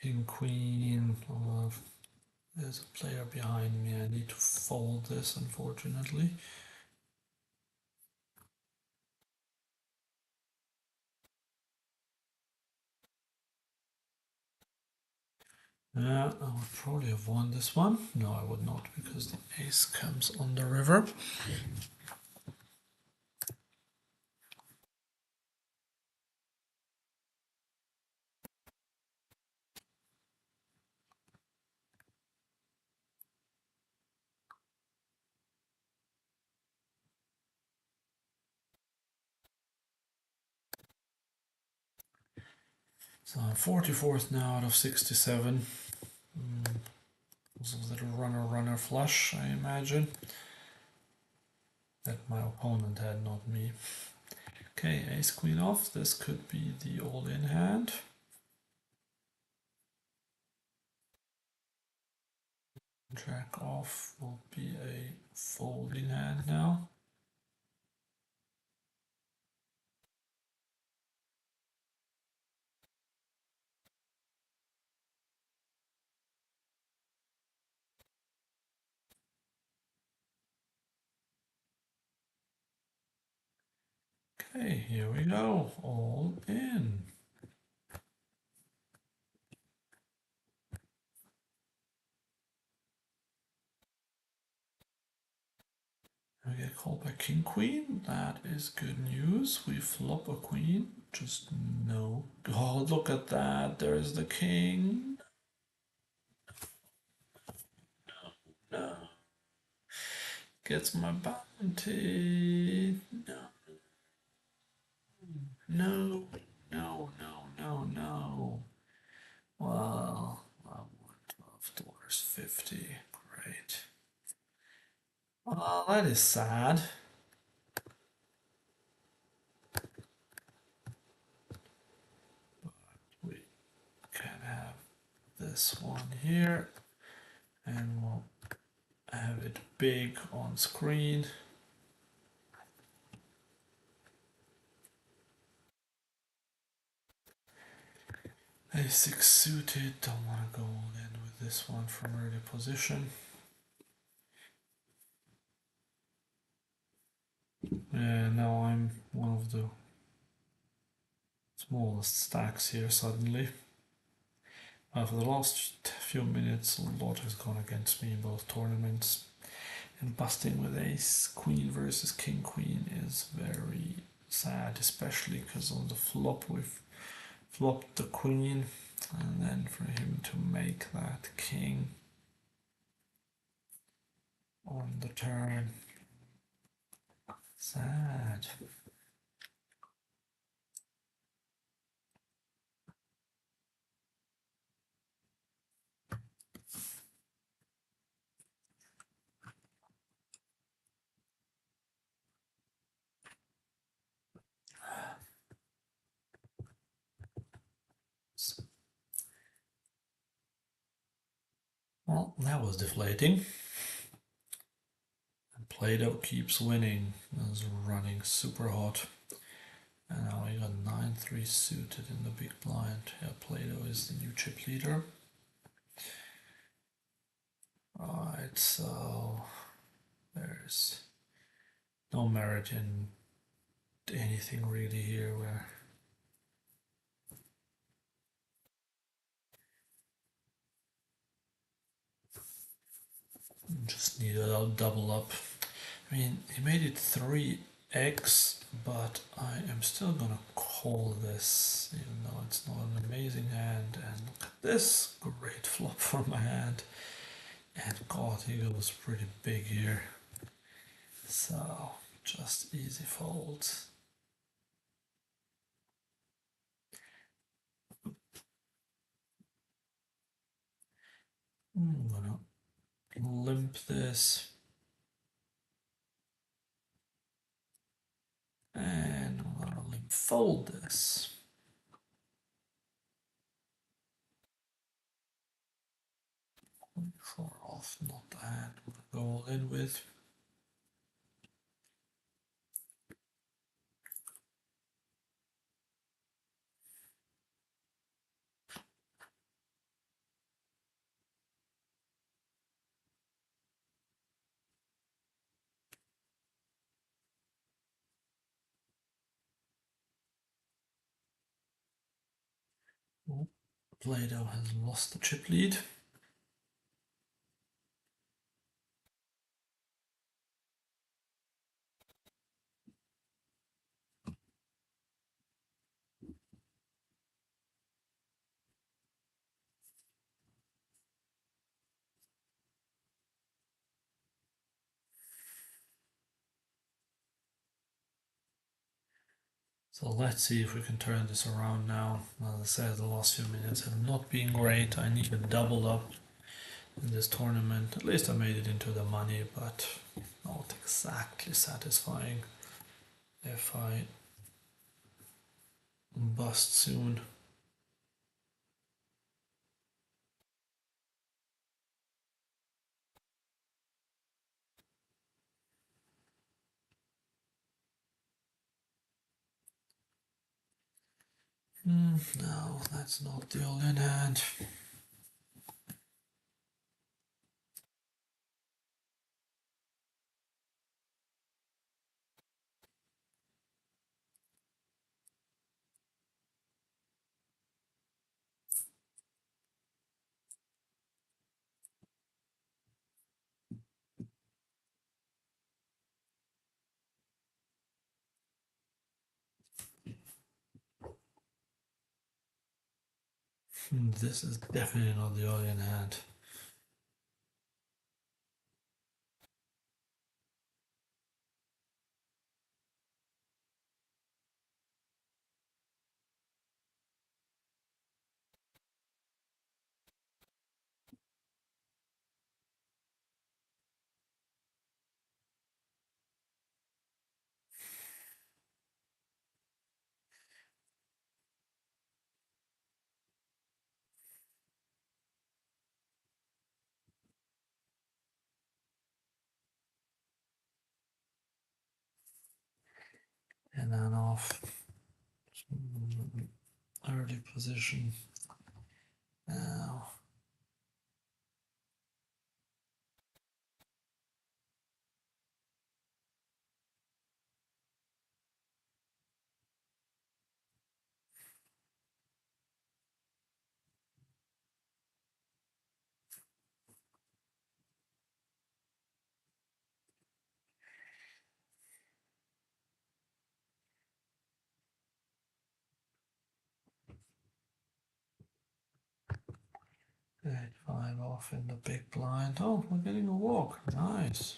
king, queen. There's a player behind me. I need to fold this, unfortunately. Yeah, I would probably have won this one. No, I would not, because the ace comes on the river. So 44th now out of 67. Was a little runner flush, I imagine. That my opponent had, not me. Okay, ace queen off. This could be the all-in hand. Jack off will be a folding hand now. Okay, here we go. All in. We get called by king queen. That is good news. We flop a queen. Just no. Oh, look at that. There's the king. No. Gets my bounty. No. No. No. Well, I want $12.50. Great. Well, that is sad. We can have this one here, and we'll have it big on screen. A6 suited, don't want to go all in with this one from early position. Yeah, now I'm one of the smallest stacks here suddenly. For the last few minutes, a lot has gone against me in both tournaments. And busting with ace queen versus king queen is very sad, especially because on the flop we've flopped the queen, and then for him to make that king on the turn. Sad. Well, that was deflating. And Play-Doh keeps winning. Is running super hot. And now we got 9-3 suited in the big blind. Yeah, Play-Doh is the new chip leader. Alright, so there's no merit in anything really here where just need a double up. I mean, he made it 3x, but I am still gonna call this, even though it's not an amazing hand. And look at this, great flop for my hand. And God, he goes pretty big here. So, just easy folds. I'm gonna limp this. And I'm gonna limp fold this. 4 off, not the hand I'm gonna go all in with. Play-Doh has lost the chip lead. So let's see if we can turn this around now. As I said, the last few minutes have not been great. I need a double up in this tournament. At least I made it into the money, but not exactly satisfying if I bust soon. No, that's not the all-in hand. This is definitely not the all-in hand. And then off. Early position. Now. off in the big blind. Oh, we're getting a walk. Nice.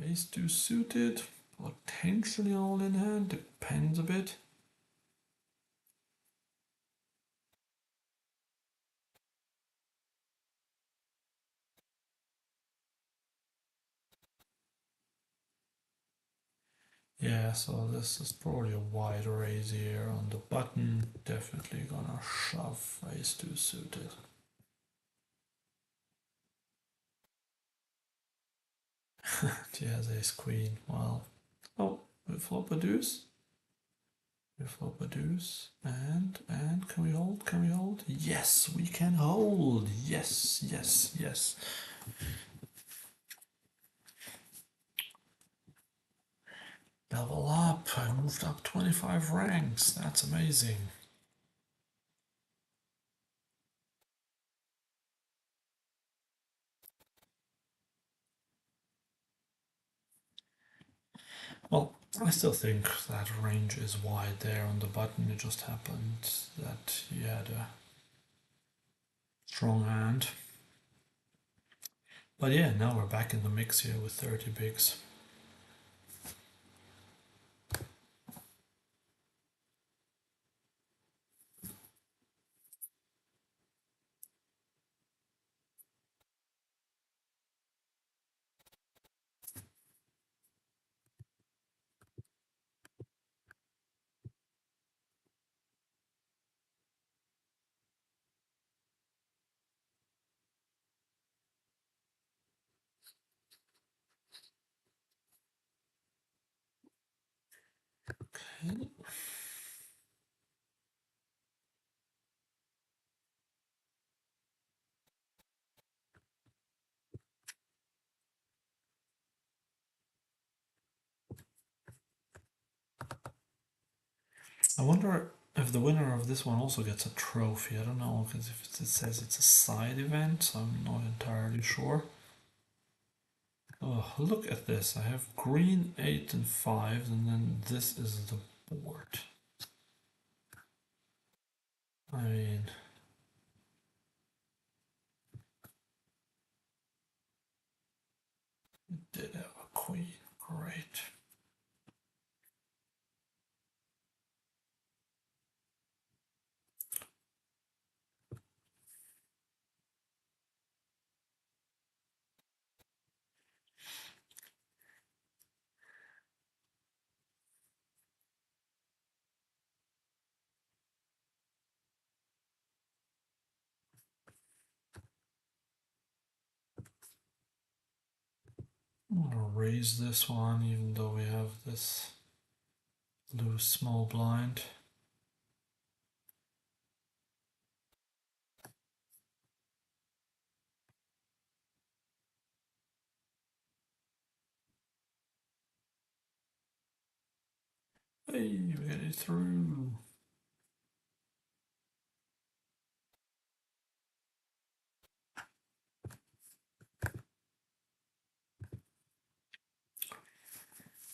Ace 2 suited, potentially all in hand, depends a bit. Yeah, so this is probably a wide raise here on the button. Definitely gonna shove Ace 2 suited. She has Ace Queen. Well, oh, we flop a deuce. We flop a deuce. And can we hold? Can we hold? Yes, we can hold. Yes, yes, yes. Level up. I moved up 25 ranks. That's amazing. Well, I still think that range is wide there on the button. It just happened that he had a strong hand. But yeah, now we're back in the mix here with 30 bigs. Okay. I wonder if the winner of this one also gets a trophy. I don't know, because if it says it's a side event, so I'm not entirely sure. Oh, look at this. I have green 8 and 5, and then this is the board. I mean, it did have a queen. Great. I'm gonna raise this one, even though we have this loose small blind. Hey, we get it through.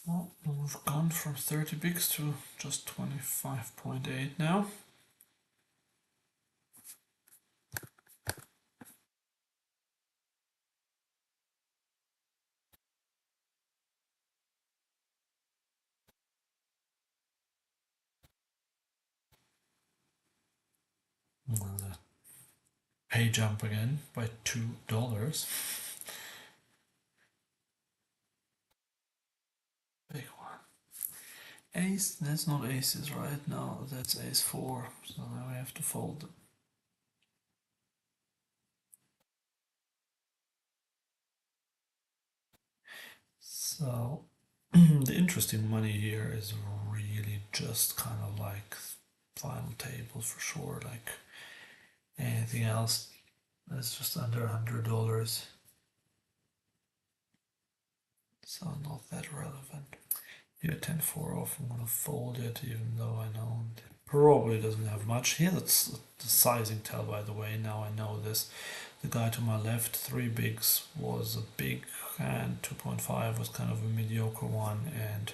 Well, we've gone from 30 bigs to just 25.8 now. Well, the pay jump again by $2. Big one. Ace, that's not aces, right? No, that's ace 4. So now we have to fold them. So the interesting money here is really just kind of like final table for sure. Like anything else, that's just under $100. So not that relevant. Yeah, 10-4 off. I'm gonna fold it, even though I know it probably doesn't have much. Here, that's the sizing tell, by the way. Now I know this. The guy to my left, 3 bigs was a big hand, 2.5 was kind of a mediocre one, and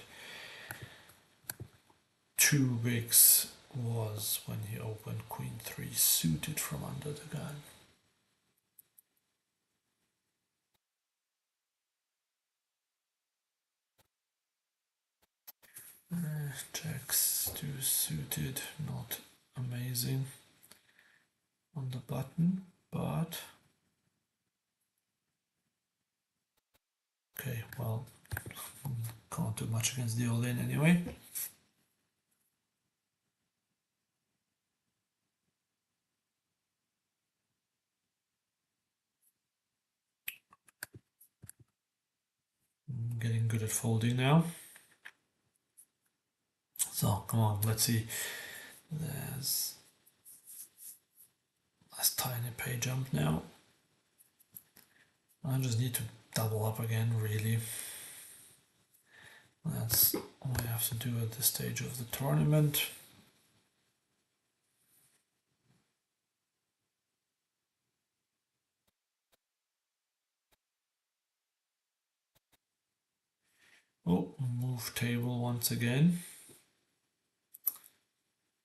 2 bigs was when he opened Queen 3 suited from under the gun. Jacks 2 suited, not amazing on the button, but okay, well, can't do much against the all-in anyway. Getting good at folding now. So come on, let's see. There's a tiny pay jump now. I just need to double up again, really. That's all I have to do at this stage of the tournament. Oh, move table once again.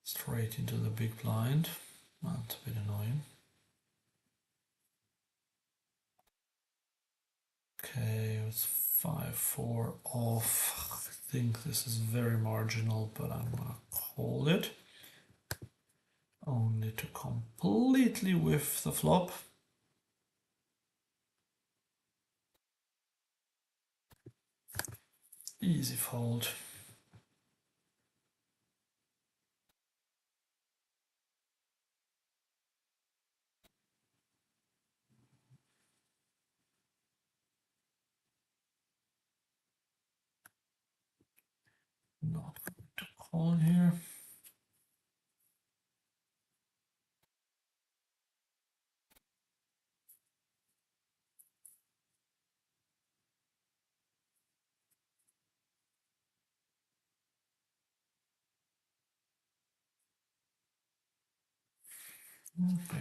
Straight into the big blind. That's a bit annoying. Okay, it's 5-4 off. I think this is very marginal, but I'm gonna call it. Only to completely whiff the flop. Easy fold. Not going to call here.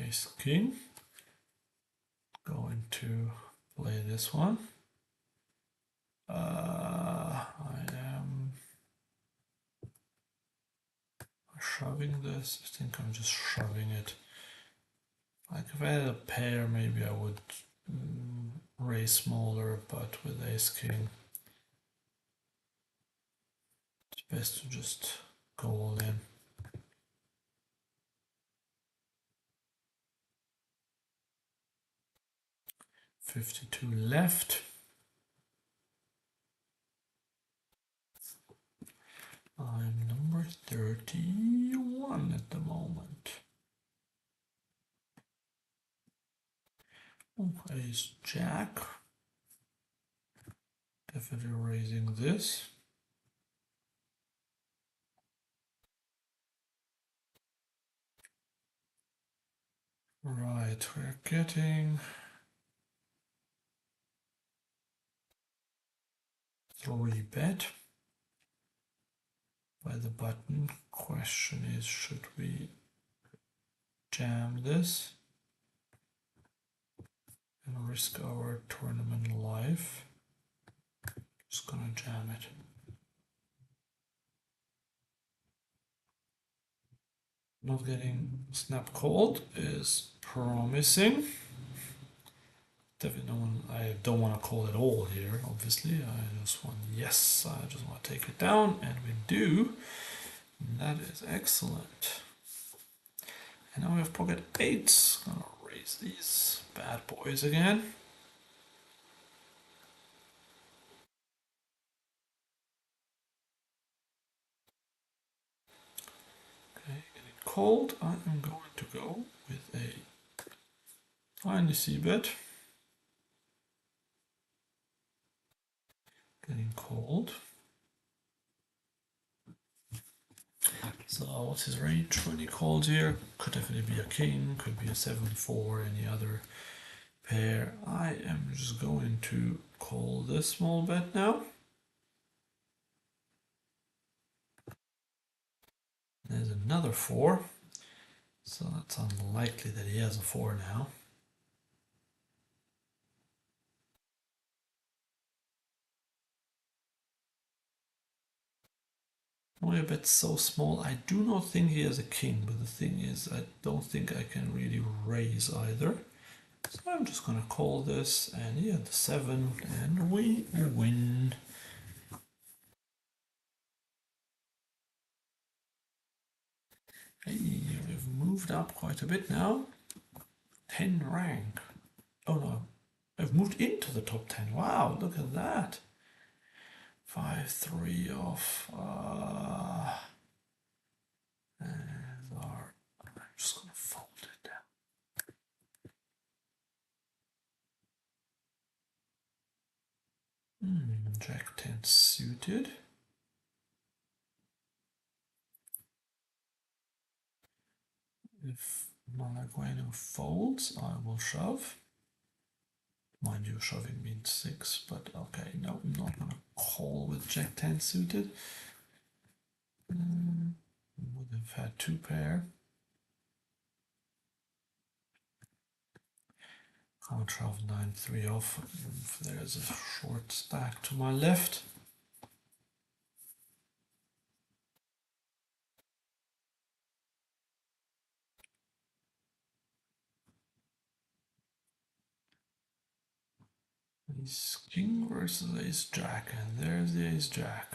Ace king. Going to play this one. I am shoving this. I think I'm just shoving it. Like if I had a pair, maybe I would raise smaller, but with ace king, it's best to just go all in. 52 left. I'm number 31 at the moment. Oh, ace jack. Definitely raising this. Right, we're getting 3-bet by the button. Question is, should we jam this and risk our tournament life? Just gonna jam it. Not getting snap called is promising. Definitely I don't want to call it all here, obviously. I just want, yes, I just want to take it down, and we do. And that is excellent. And now we have pocket 8. Gonna raise these bad boys again. Okay, getting cold. I am going to go with a tiny c-bet. Getting cold. So what's his range when he calls here? Could definitely be a king, could be a 7-4, any other pair. I am just going to call this small bet now. There's another 4. So that's unlikely that he has a 4 now. Only a bit so small. I do not think he has a king, but the thing is, I don't think I can really raise either. So I'm just gonna call this, and yeah, the 7, and we win. Hey, we've moved up quite a bit now. 10 rank. Oh no, I've moved into the top 10. Wow, look at that. 5-3 off. And I'm just gonna fold it down. Jack 10 suited. If Malagueno folds, I will shove. Mind you, shoving means 6, but okay, no, I'm not gonna call with Jack 10 suited. Would have had 2 pair. Can't shove 9-3 off. If there's a short stack to my left. Ace King versus Ace Jack, and there's the Ace Jack.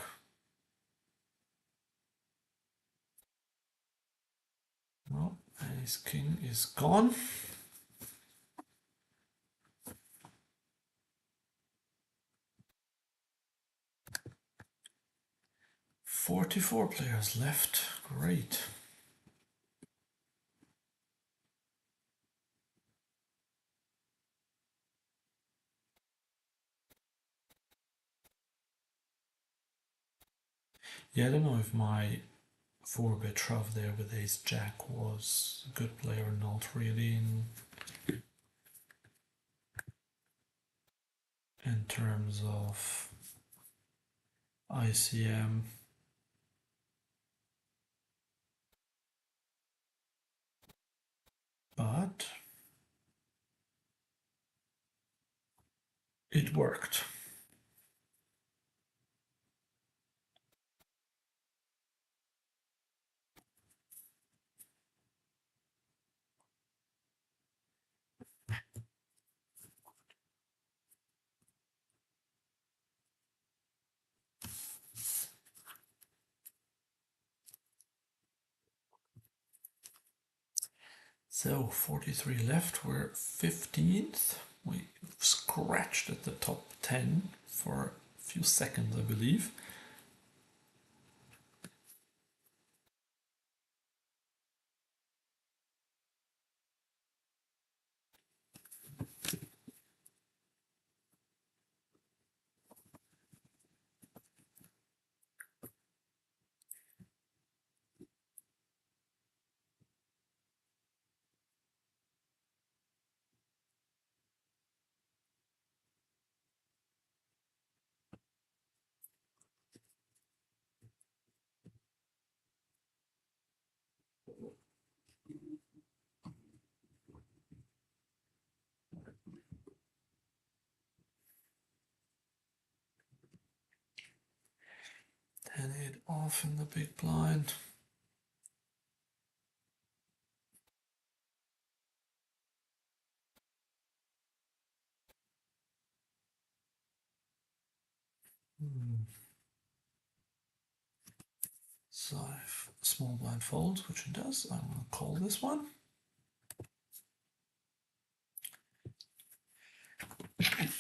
Well, Ace King is gone. "44 players left. Great. Yeah, I don't know if my 4-bit shove there with Ace Jack was a good play or not, really, in terms of ICM. But it worked. So 43 left, we're 15th. We scratched at the top 10 for a few seconds, I believe. And it off in the big blind. So if small blind folds, which it does, I'm going to call this one.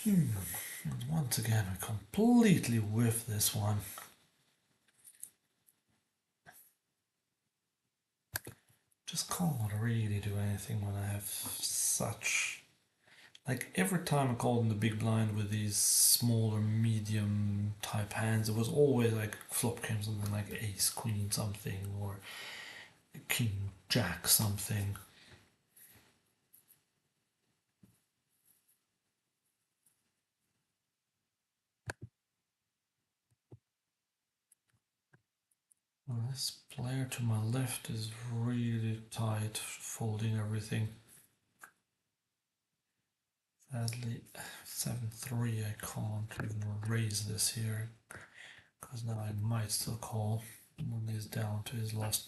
And once again, I completely whiff this one. Just can't really do anything when I have such... Like every time I called in the big blind with these smaller medium type hands, it was always like flop came something like ace queen something or king jack something. Well, this player to my left is really tight, folding everything. Sadly, 7-3, I can't even raise this here because now I might still call. When he's down to his last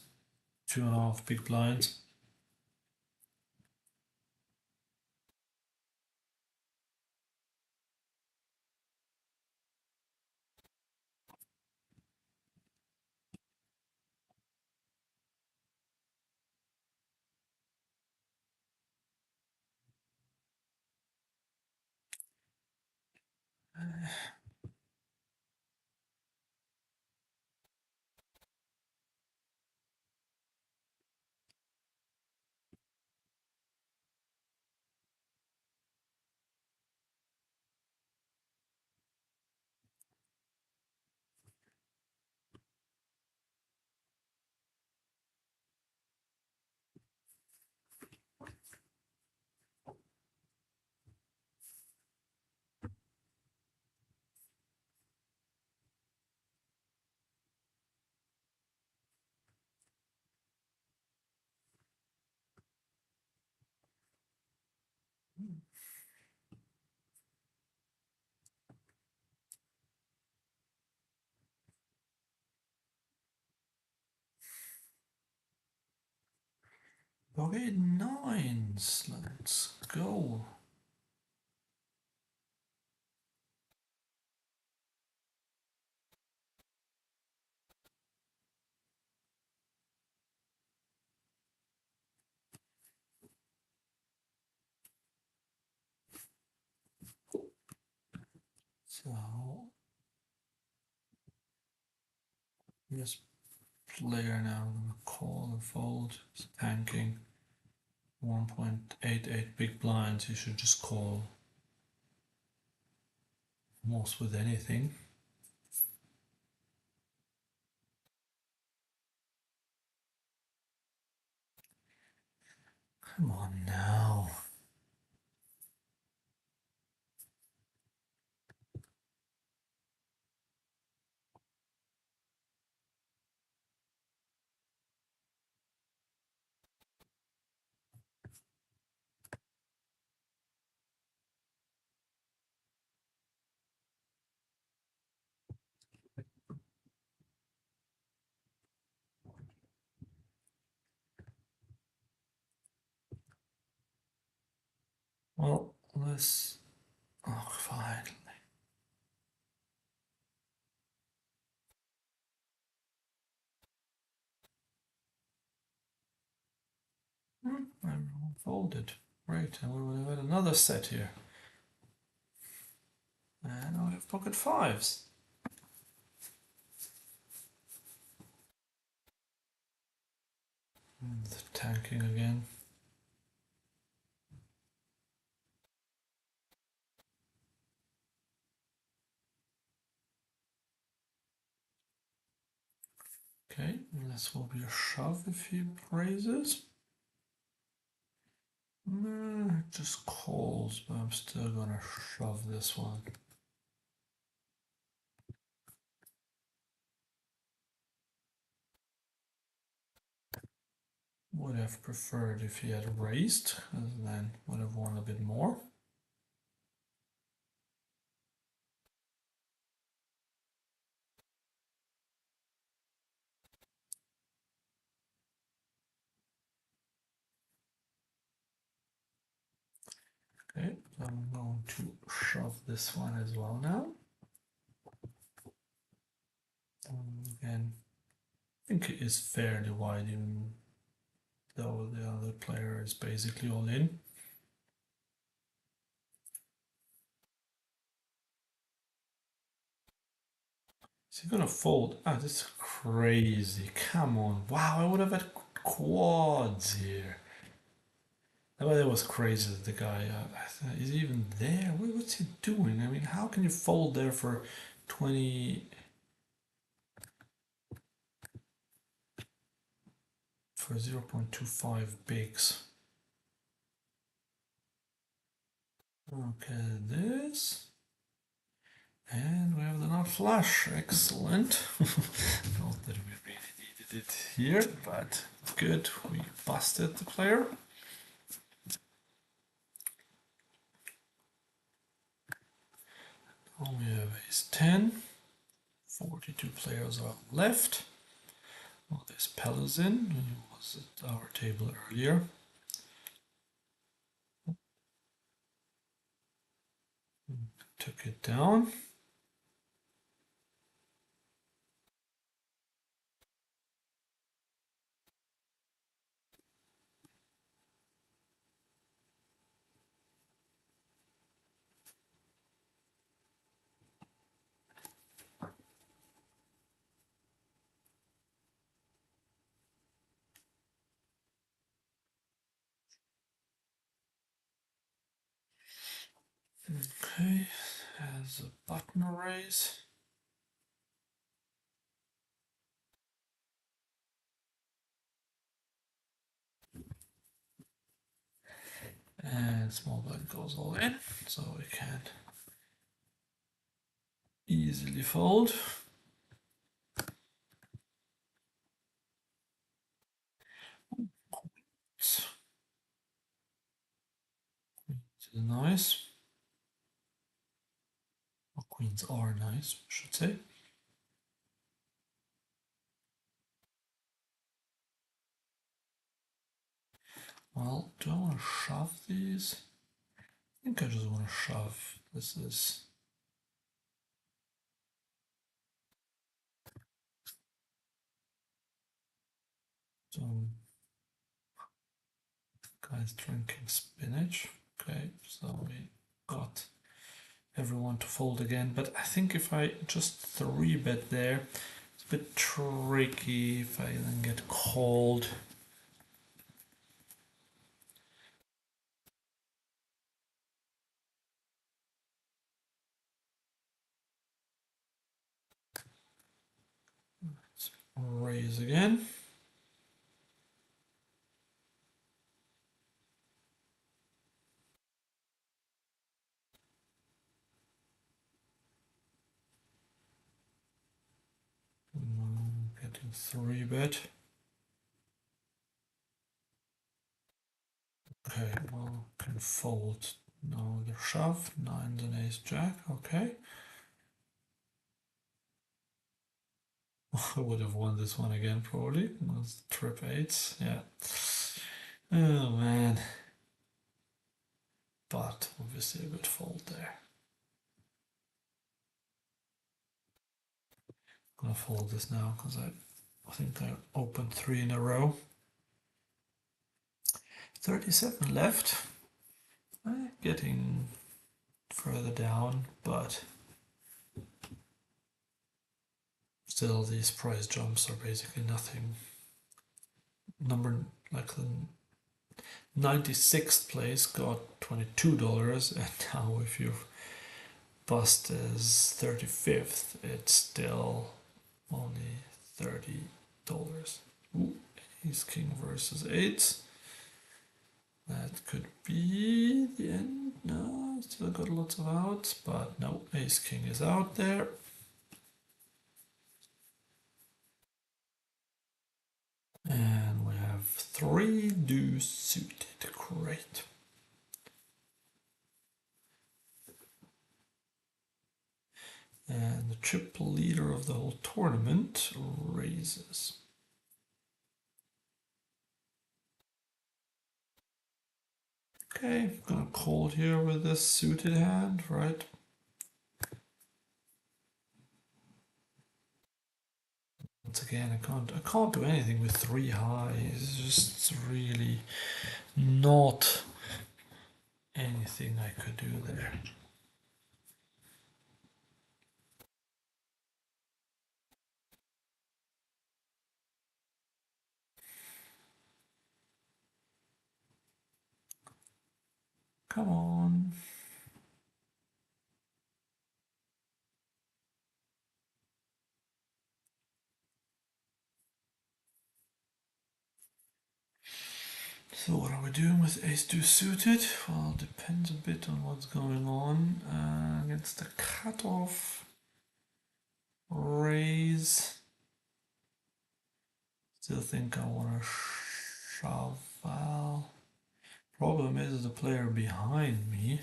2.5 big blinds. Bogey nines. Let's go. So this player now gonna call and fold. He's tanking 1.88 big blinds. You should just call almost with anything. Come on now. Well, let's. Oh, finally. Everyone folded. Great, and we would have had another set here. And now we have pocket fives. And the tanking again. Okay, this will be a shove if he raises. It just calls, but I'm still gonna shove this one. Would have preferred if he had raised, and then would have won a bit more. Okay, so I'm going to shove this one as well now. Again, I think it is fairly wide, even though the other player is basically all in. Is he gonna fold? Ah, this is crazy. Come on. Wow, I would have had quads here. But it was crazy that the guy is even there. What's he doing? I mean, how can you fold there for 20 for 0.25 bigs? Okay, this. And we have the nut flush. Excellent. Not that we really needed it here, but good. We busted the player. All we have is 10. 42 players are left. Well, there's Pelazin, who was at our table earlier. Took it down. Okay, has a button raise. And small blind goes all in, so we can easily fold. Queens is nice. Well, queens are nice, I should say. Well, do I want to shove these? I think I just want to shove. This is some guys drinking spinach. Okay, so we got everyone to fold again. But I think if I just 3-bet there, it's a bit tricky if I then get called. Let's raise again. Getting 3-bet. Okay, well, can fold now the shove, 9 and ace jack, okay. I would have won this one again probably. It was trip 8s, yeah. Oh man. But obviously a good fold there. I'm gonna fold this now because I think I opened 3 in a row. 37 left. Getting further down, but still these price jumps are basically nothing. Number like the 96th place got $22, and now if you bust as 35th, it's still only $30. Ooh, ace king versus 8. That could be the end. No, still got lots of outs, but no, ace king is out there. And we have 3 deuce suited. Great. And the triple leader of the whole tournament raises. Okay, I'm gonna call here with this suited hand, right? Once again, I can't do anything with 3 high. It's just really not anything I could do there. Come on. So what are we doing with ace 2 suited? Well, depends a bit on what's going on. Against the cutoff, raise. Still think I want to shove. Well, problem is the player behind me.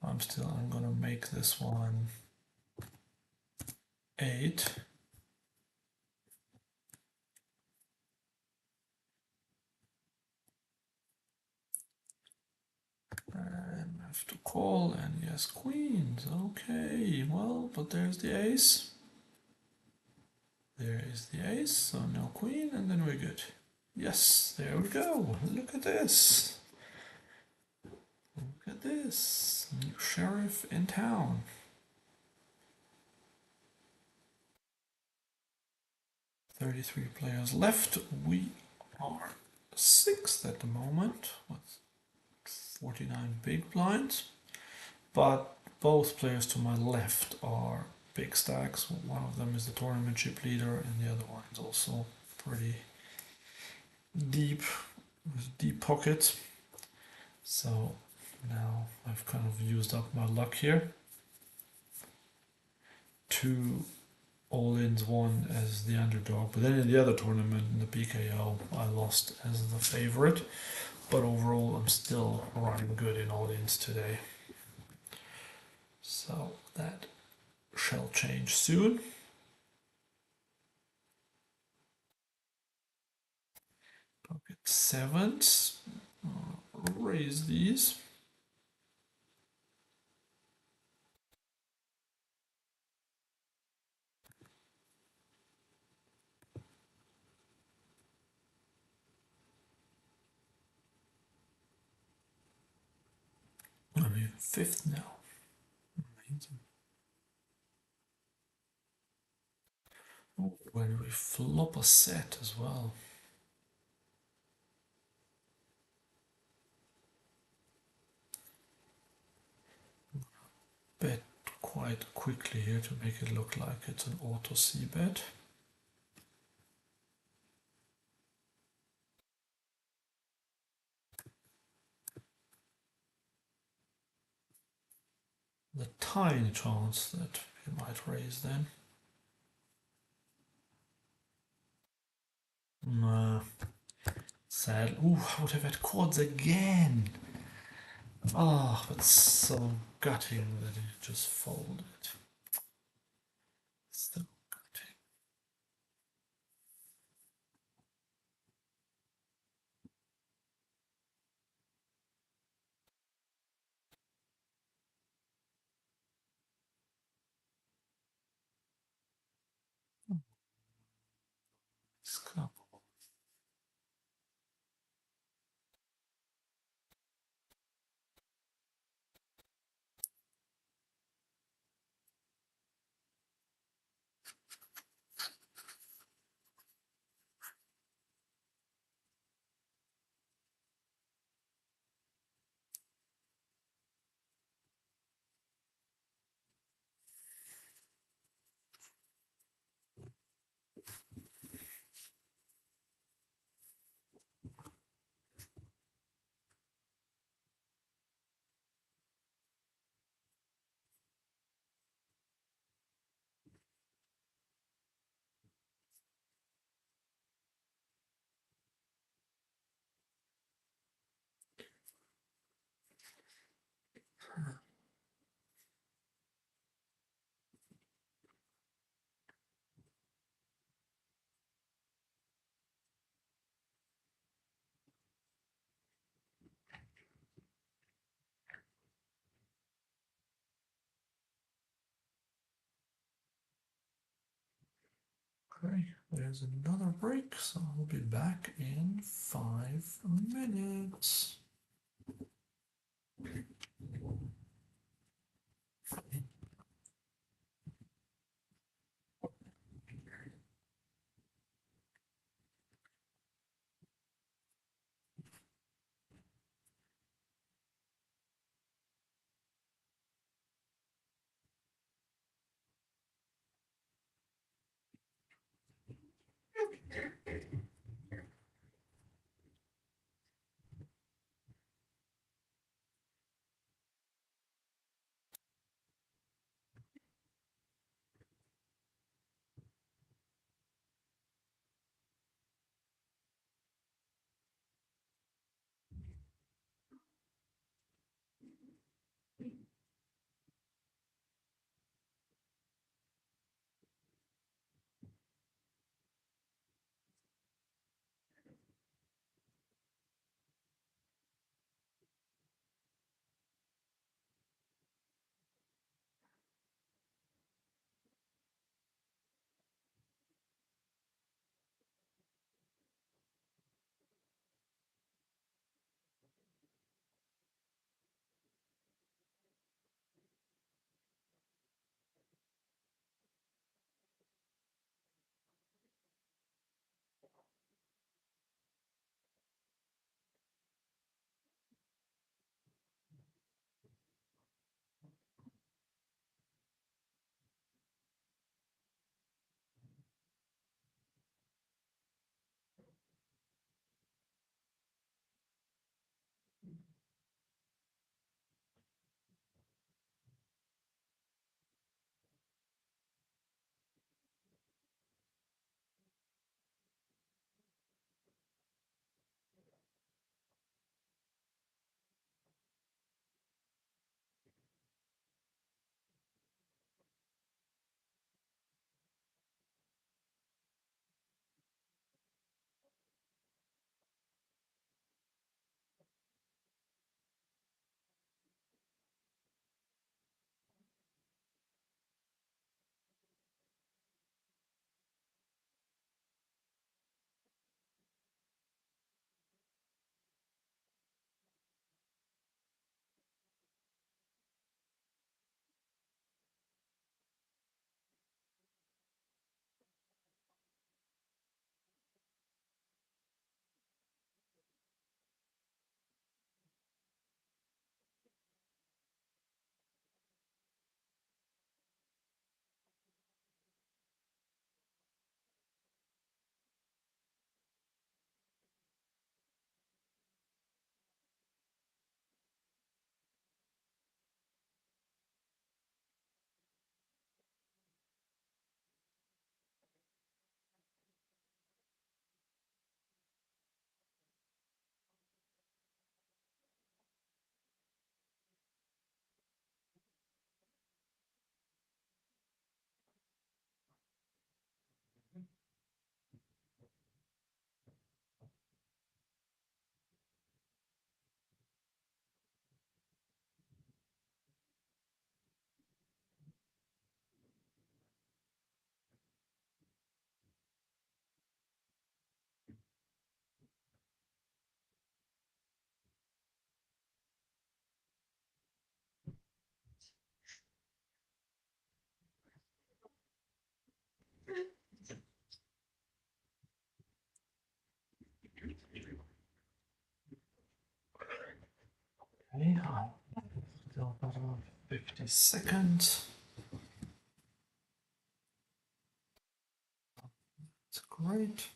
I'm gonna make this one 8. have to call, and yes, queens. Okay, well, but there's the ace. There is the ace, so no queen, and then we're good. Yes, there we go. Look at this. Look at this. New sheriff in town. 33 players left. We are sixth at the moment with 49 big blinds. But both players to my left are big stacks. One of them is the tournament chip leader, and the other one is also pretty deep, with deep pockets. So now I've kind of used up my luck here. Two all-ins, one as the underdog, but then in the other tournament, in the PKO, I lost as the favorite. But overall, I'm still running good in all-ins today. So that shall change soon. Pocket sevens. Raise these. I'm even fifth now. Amazing. Oh, when we flop a set as well. Bet quite quickly here to make it look like it's an auto C bet. The tiny chance that he might raise then. Nah. Sad. Ooh, I would have had quads again. Oh, but so gutting that it just folded. So gutting. It's couple. Okay, there's another break, so I'll be back in 5 minutes. Okay, still got about 50 seconds. It's great.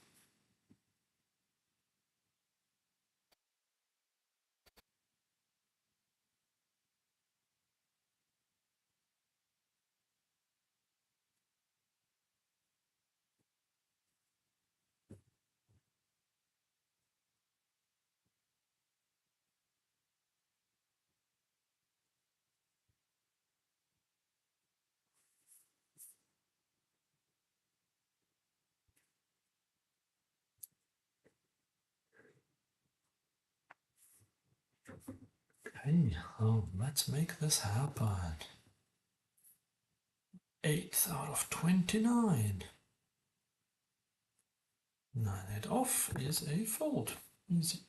Okay, let's make this happen. 8th out of 29. 9 off is a fold. Easy.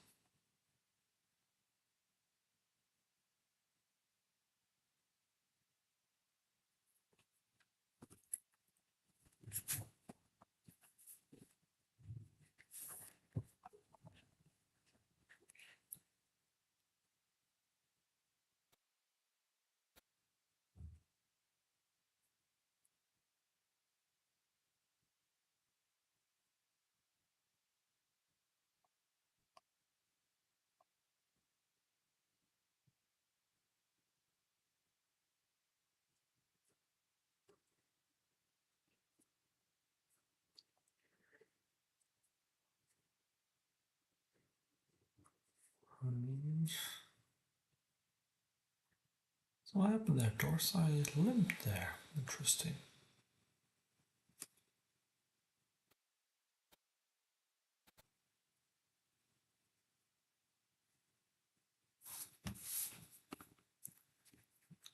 So what happened there? Dorsai limped there. Interesting.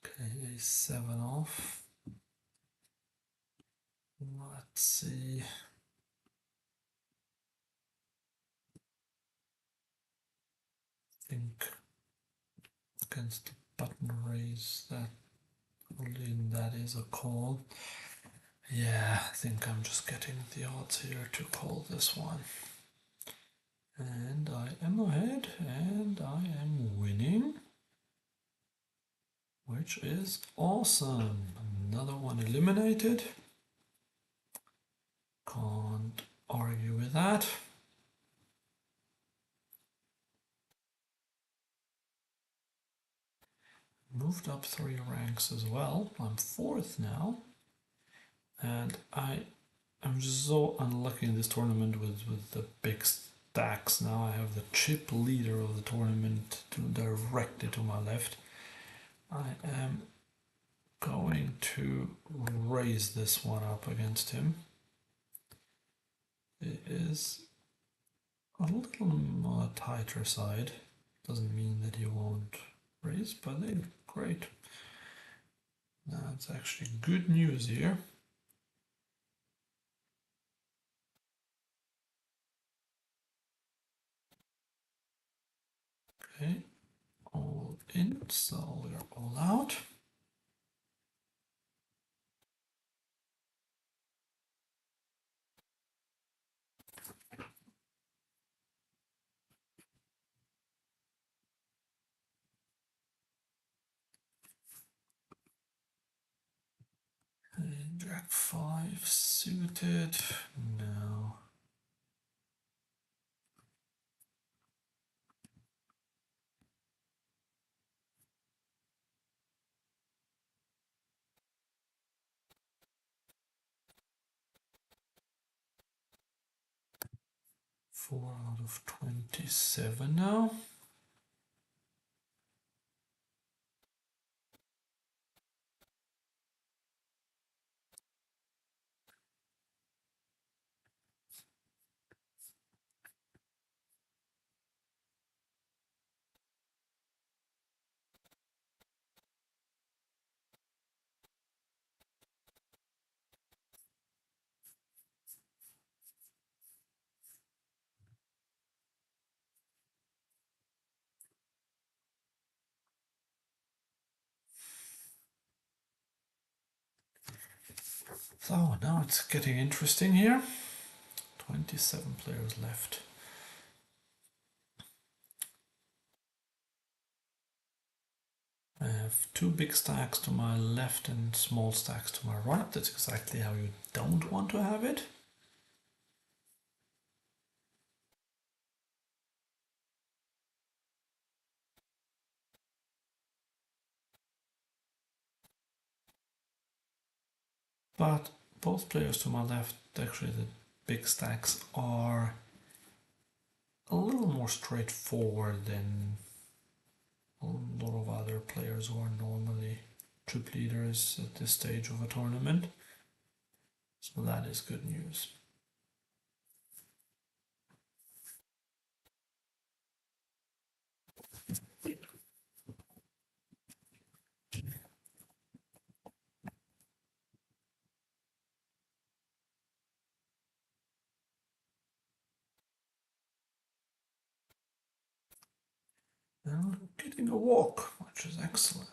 Okay, a7 off. Let's see. I think against the button raise that that is a call. Yeah, I think I'm just getting the odds here to call this one. And I am ahead and I am winning, which is awesome. Another one eliminated. Can't argue with that. Moved up 3 ranks as well. I'm 4th now. And I'm just so unlucky in this tournament with the big stacks. Now I have the chip leader of the tournament directly to my left. I am going to raise this one up against him. It is a little on the tighter side. Doesn't mean that he won't raise, but great. That's actually good news here. Okay, all in, so we're all out. And Jack 5 suited. No. Four out of 27 now. So now it's getting interesting here. 27 players left. have two big stacks to my left and small stacks to my right. That's exactly how you don't want to have it. But both players to my left, actually the big stacks, are a little more straightforward than a lot of other players who are normally troop leaders at this stage of a tournament. So that is good news. Now getting a walk, which is excellent.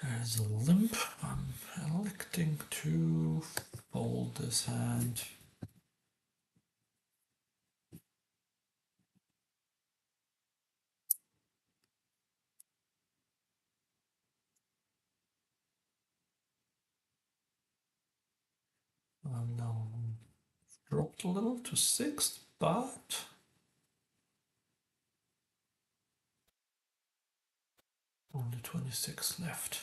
There's a limp. I'm electing to fold this hand. I'm now dropped a little to sixth, but only 26 left.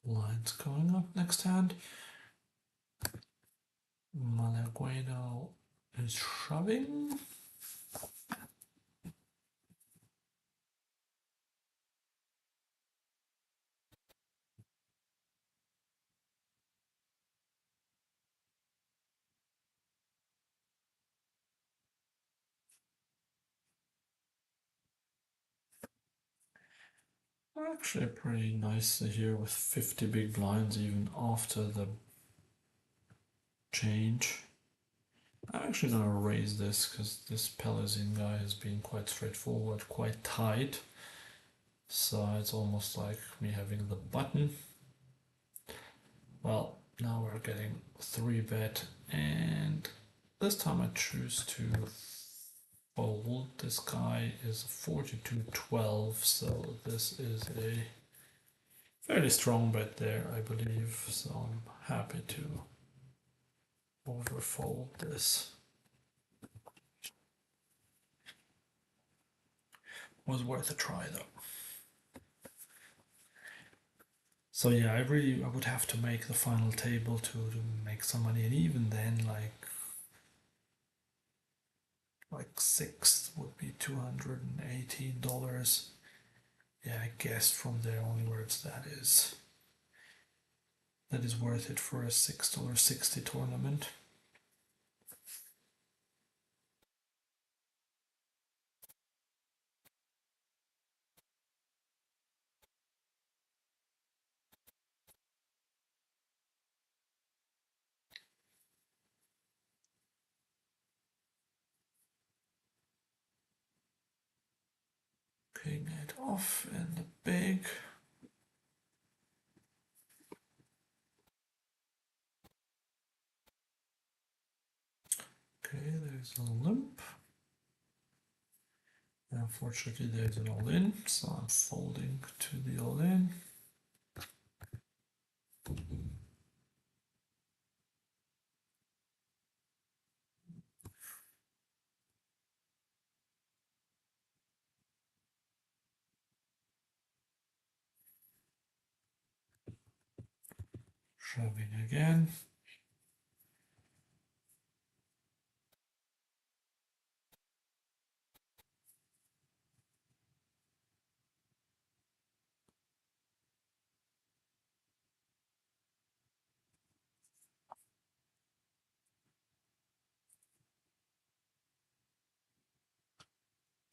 Lines going up next hand. Malagueno is shoving. Actually pretty nice here with 50 big blinds even after the change. I'm actually gonna raise this because this Pelazin guy has been quite straightforward, quite tight. So it's almost like me having the button. Well, now we're getting 3-bet, and this time I choose to fold. This guy is 42-12, so this is a fairly strong bet there, I believe. So I'm happy to overfold this. Was worth a try though. So yeah, I would have to make the final table to make some money, and even then, like sixth would be $218. Yeah, I guess from there onwards that is worth it for a $6.60 tournament. King it off in the big. Okay, there's a limp. Unfortunately, there's an all-in, so I'm folding to the all-in. Shoving again.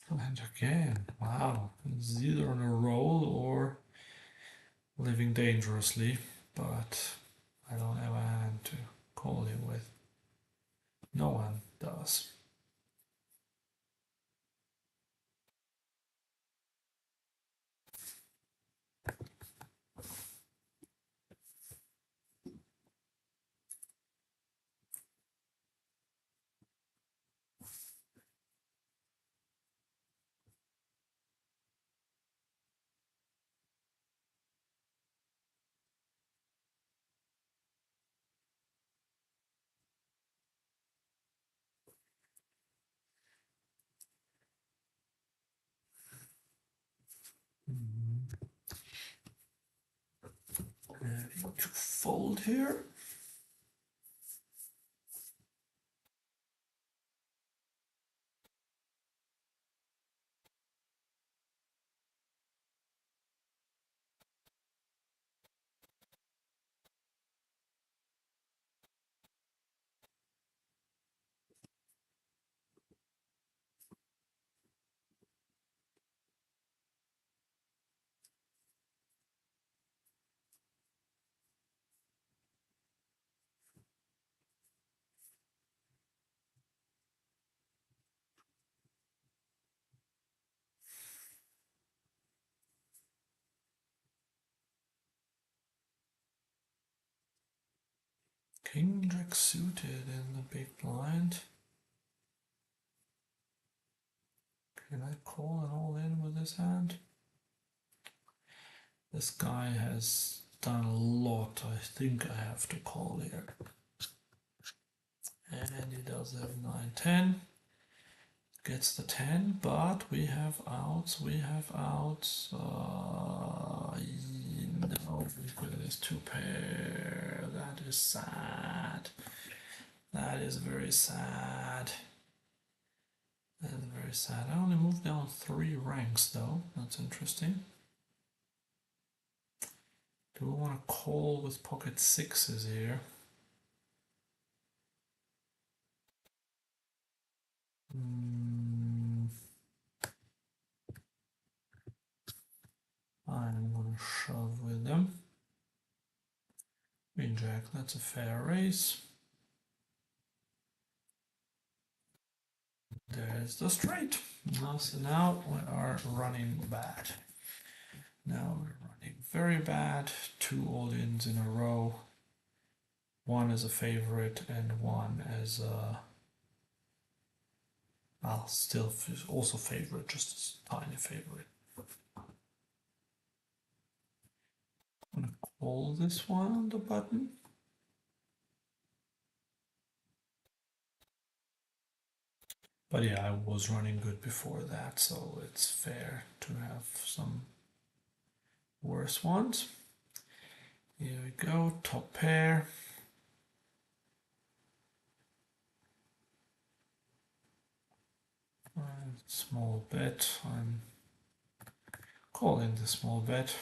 And again, wow, it's either on a roll or living dangerously, but I don't have a hand to calling with? No one does. Having to fold here. King Jack suited in the big blind. Can I call and all in with this hand? This guy has done a lot. I think I have to call here. And he does have 9-10. Gets the 10, but we have outs. No, look at this 2-pair. That is sad. That is very sad. That is very sad. I only moved down 3 ranks though. That's interesting. Do we want to call with pocket 6s here? I'm gonna shove with them. Queen Jack, that's a fair race. There's the straight. So now we are running bad. Now we're running very bad. 2 all-ins in a row. 1 as a favorite and 1 as a... Well, still also favorite, just a tiny favorite. I'm gonna call this one on the button. But yeah, I was running good before that, so it's fair to have some worse ones. Here we go, top pair. Small bet. I'm calling the small bet.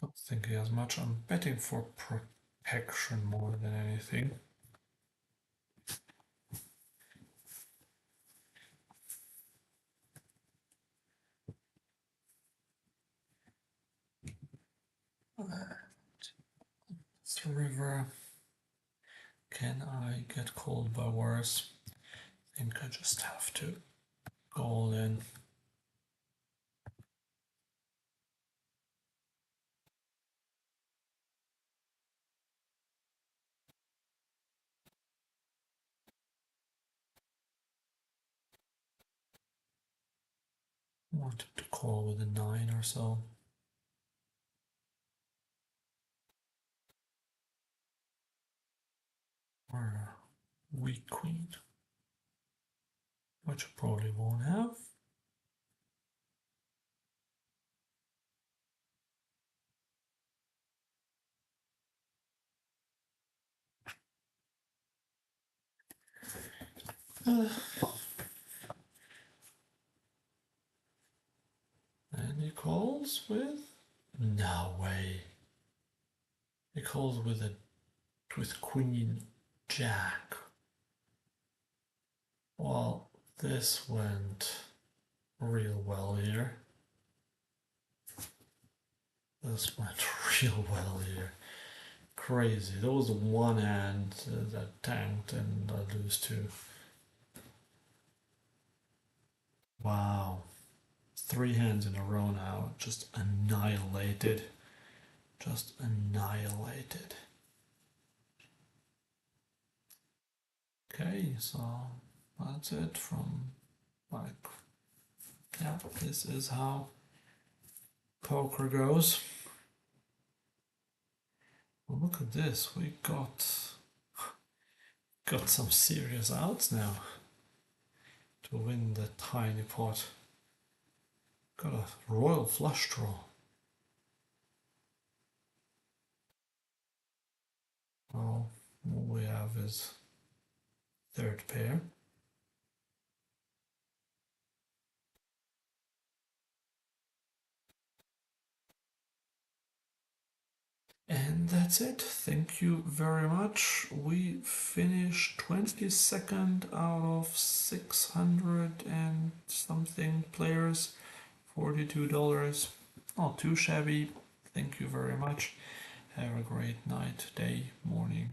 Not thinking as much. I'm betting for protection more than anything. It's the river. Can I get called by worse? I think I just have to go all in. Wanted to call with a 9 or so. Or a weak queen, which I probably won't have. And he calls with... No way. He calls with Queen Jack. Well, this went real well here. This went real well here. Crazy. There was one hand that tanked and I lose two. Wow. Three hands in a row now. Just annihilated. Just annihilated. Okay, so that's it from like, yeah, this is how poker goes. Well, look at this, we got some serious outs now to win the tiny pot. Got a royal flush draw. Well, what we have is third pair. And that's it. Thank you very much. We finished 22nd out of 600 and something players. $42. Not too shabby. Thank you very much. Have a great night, day, morning.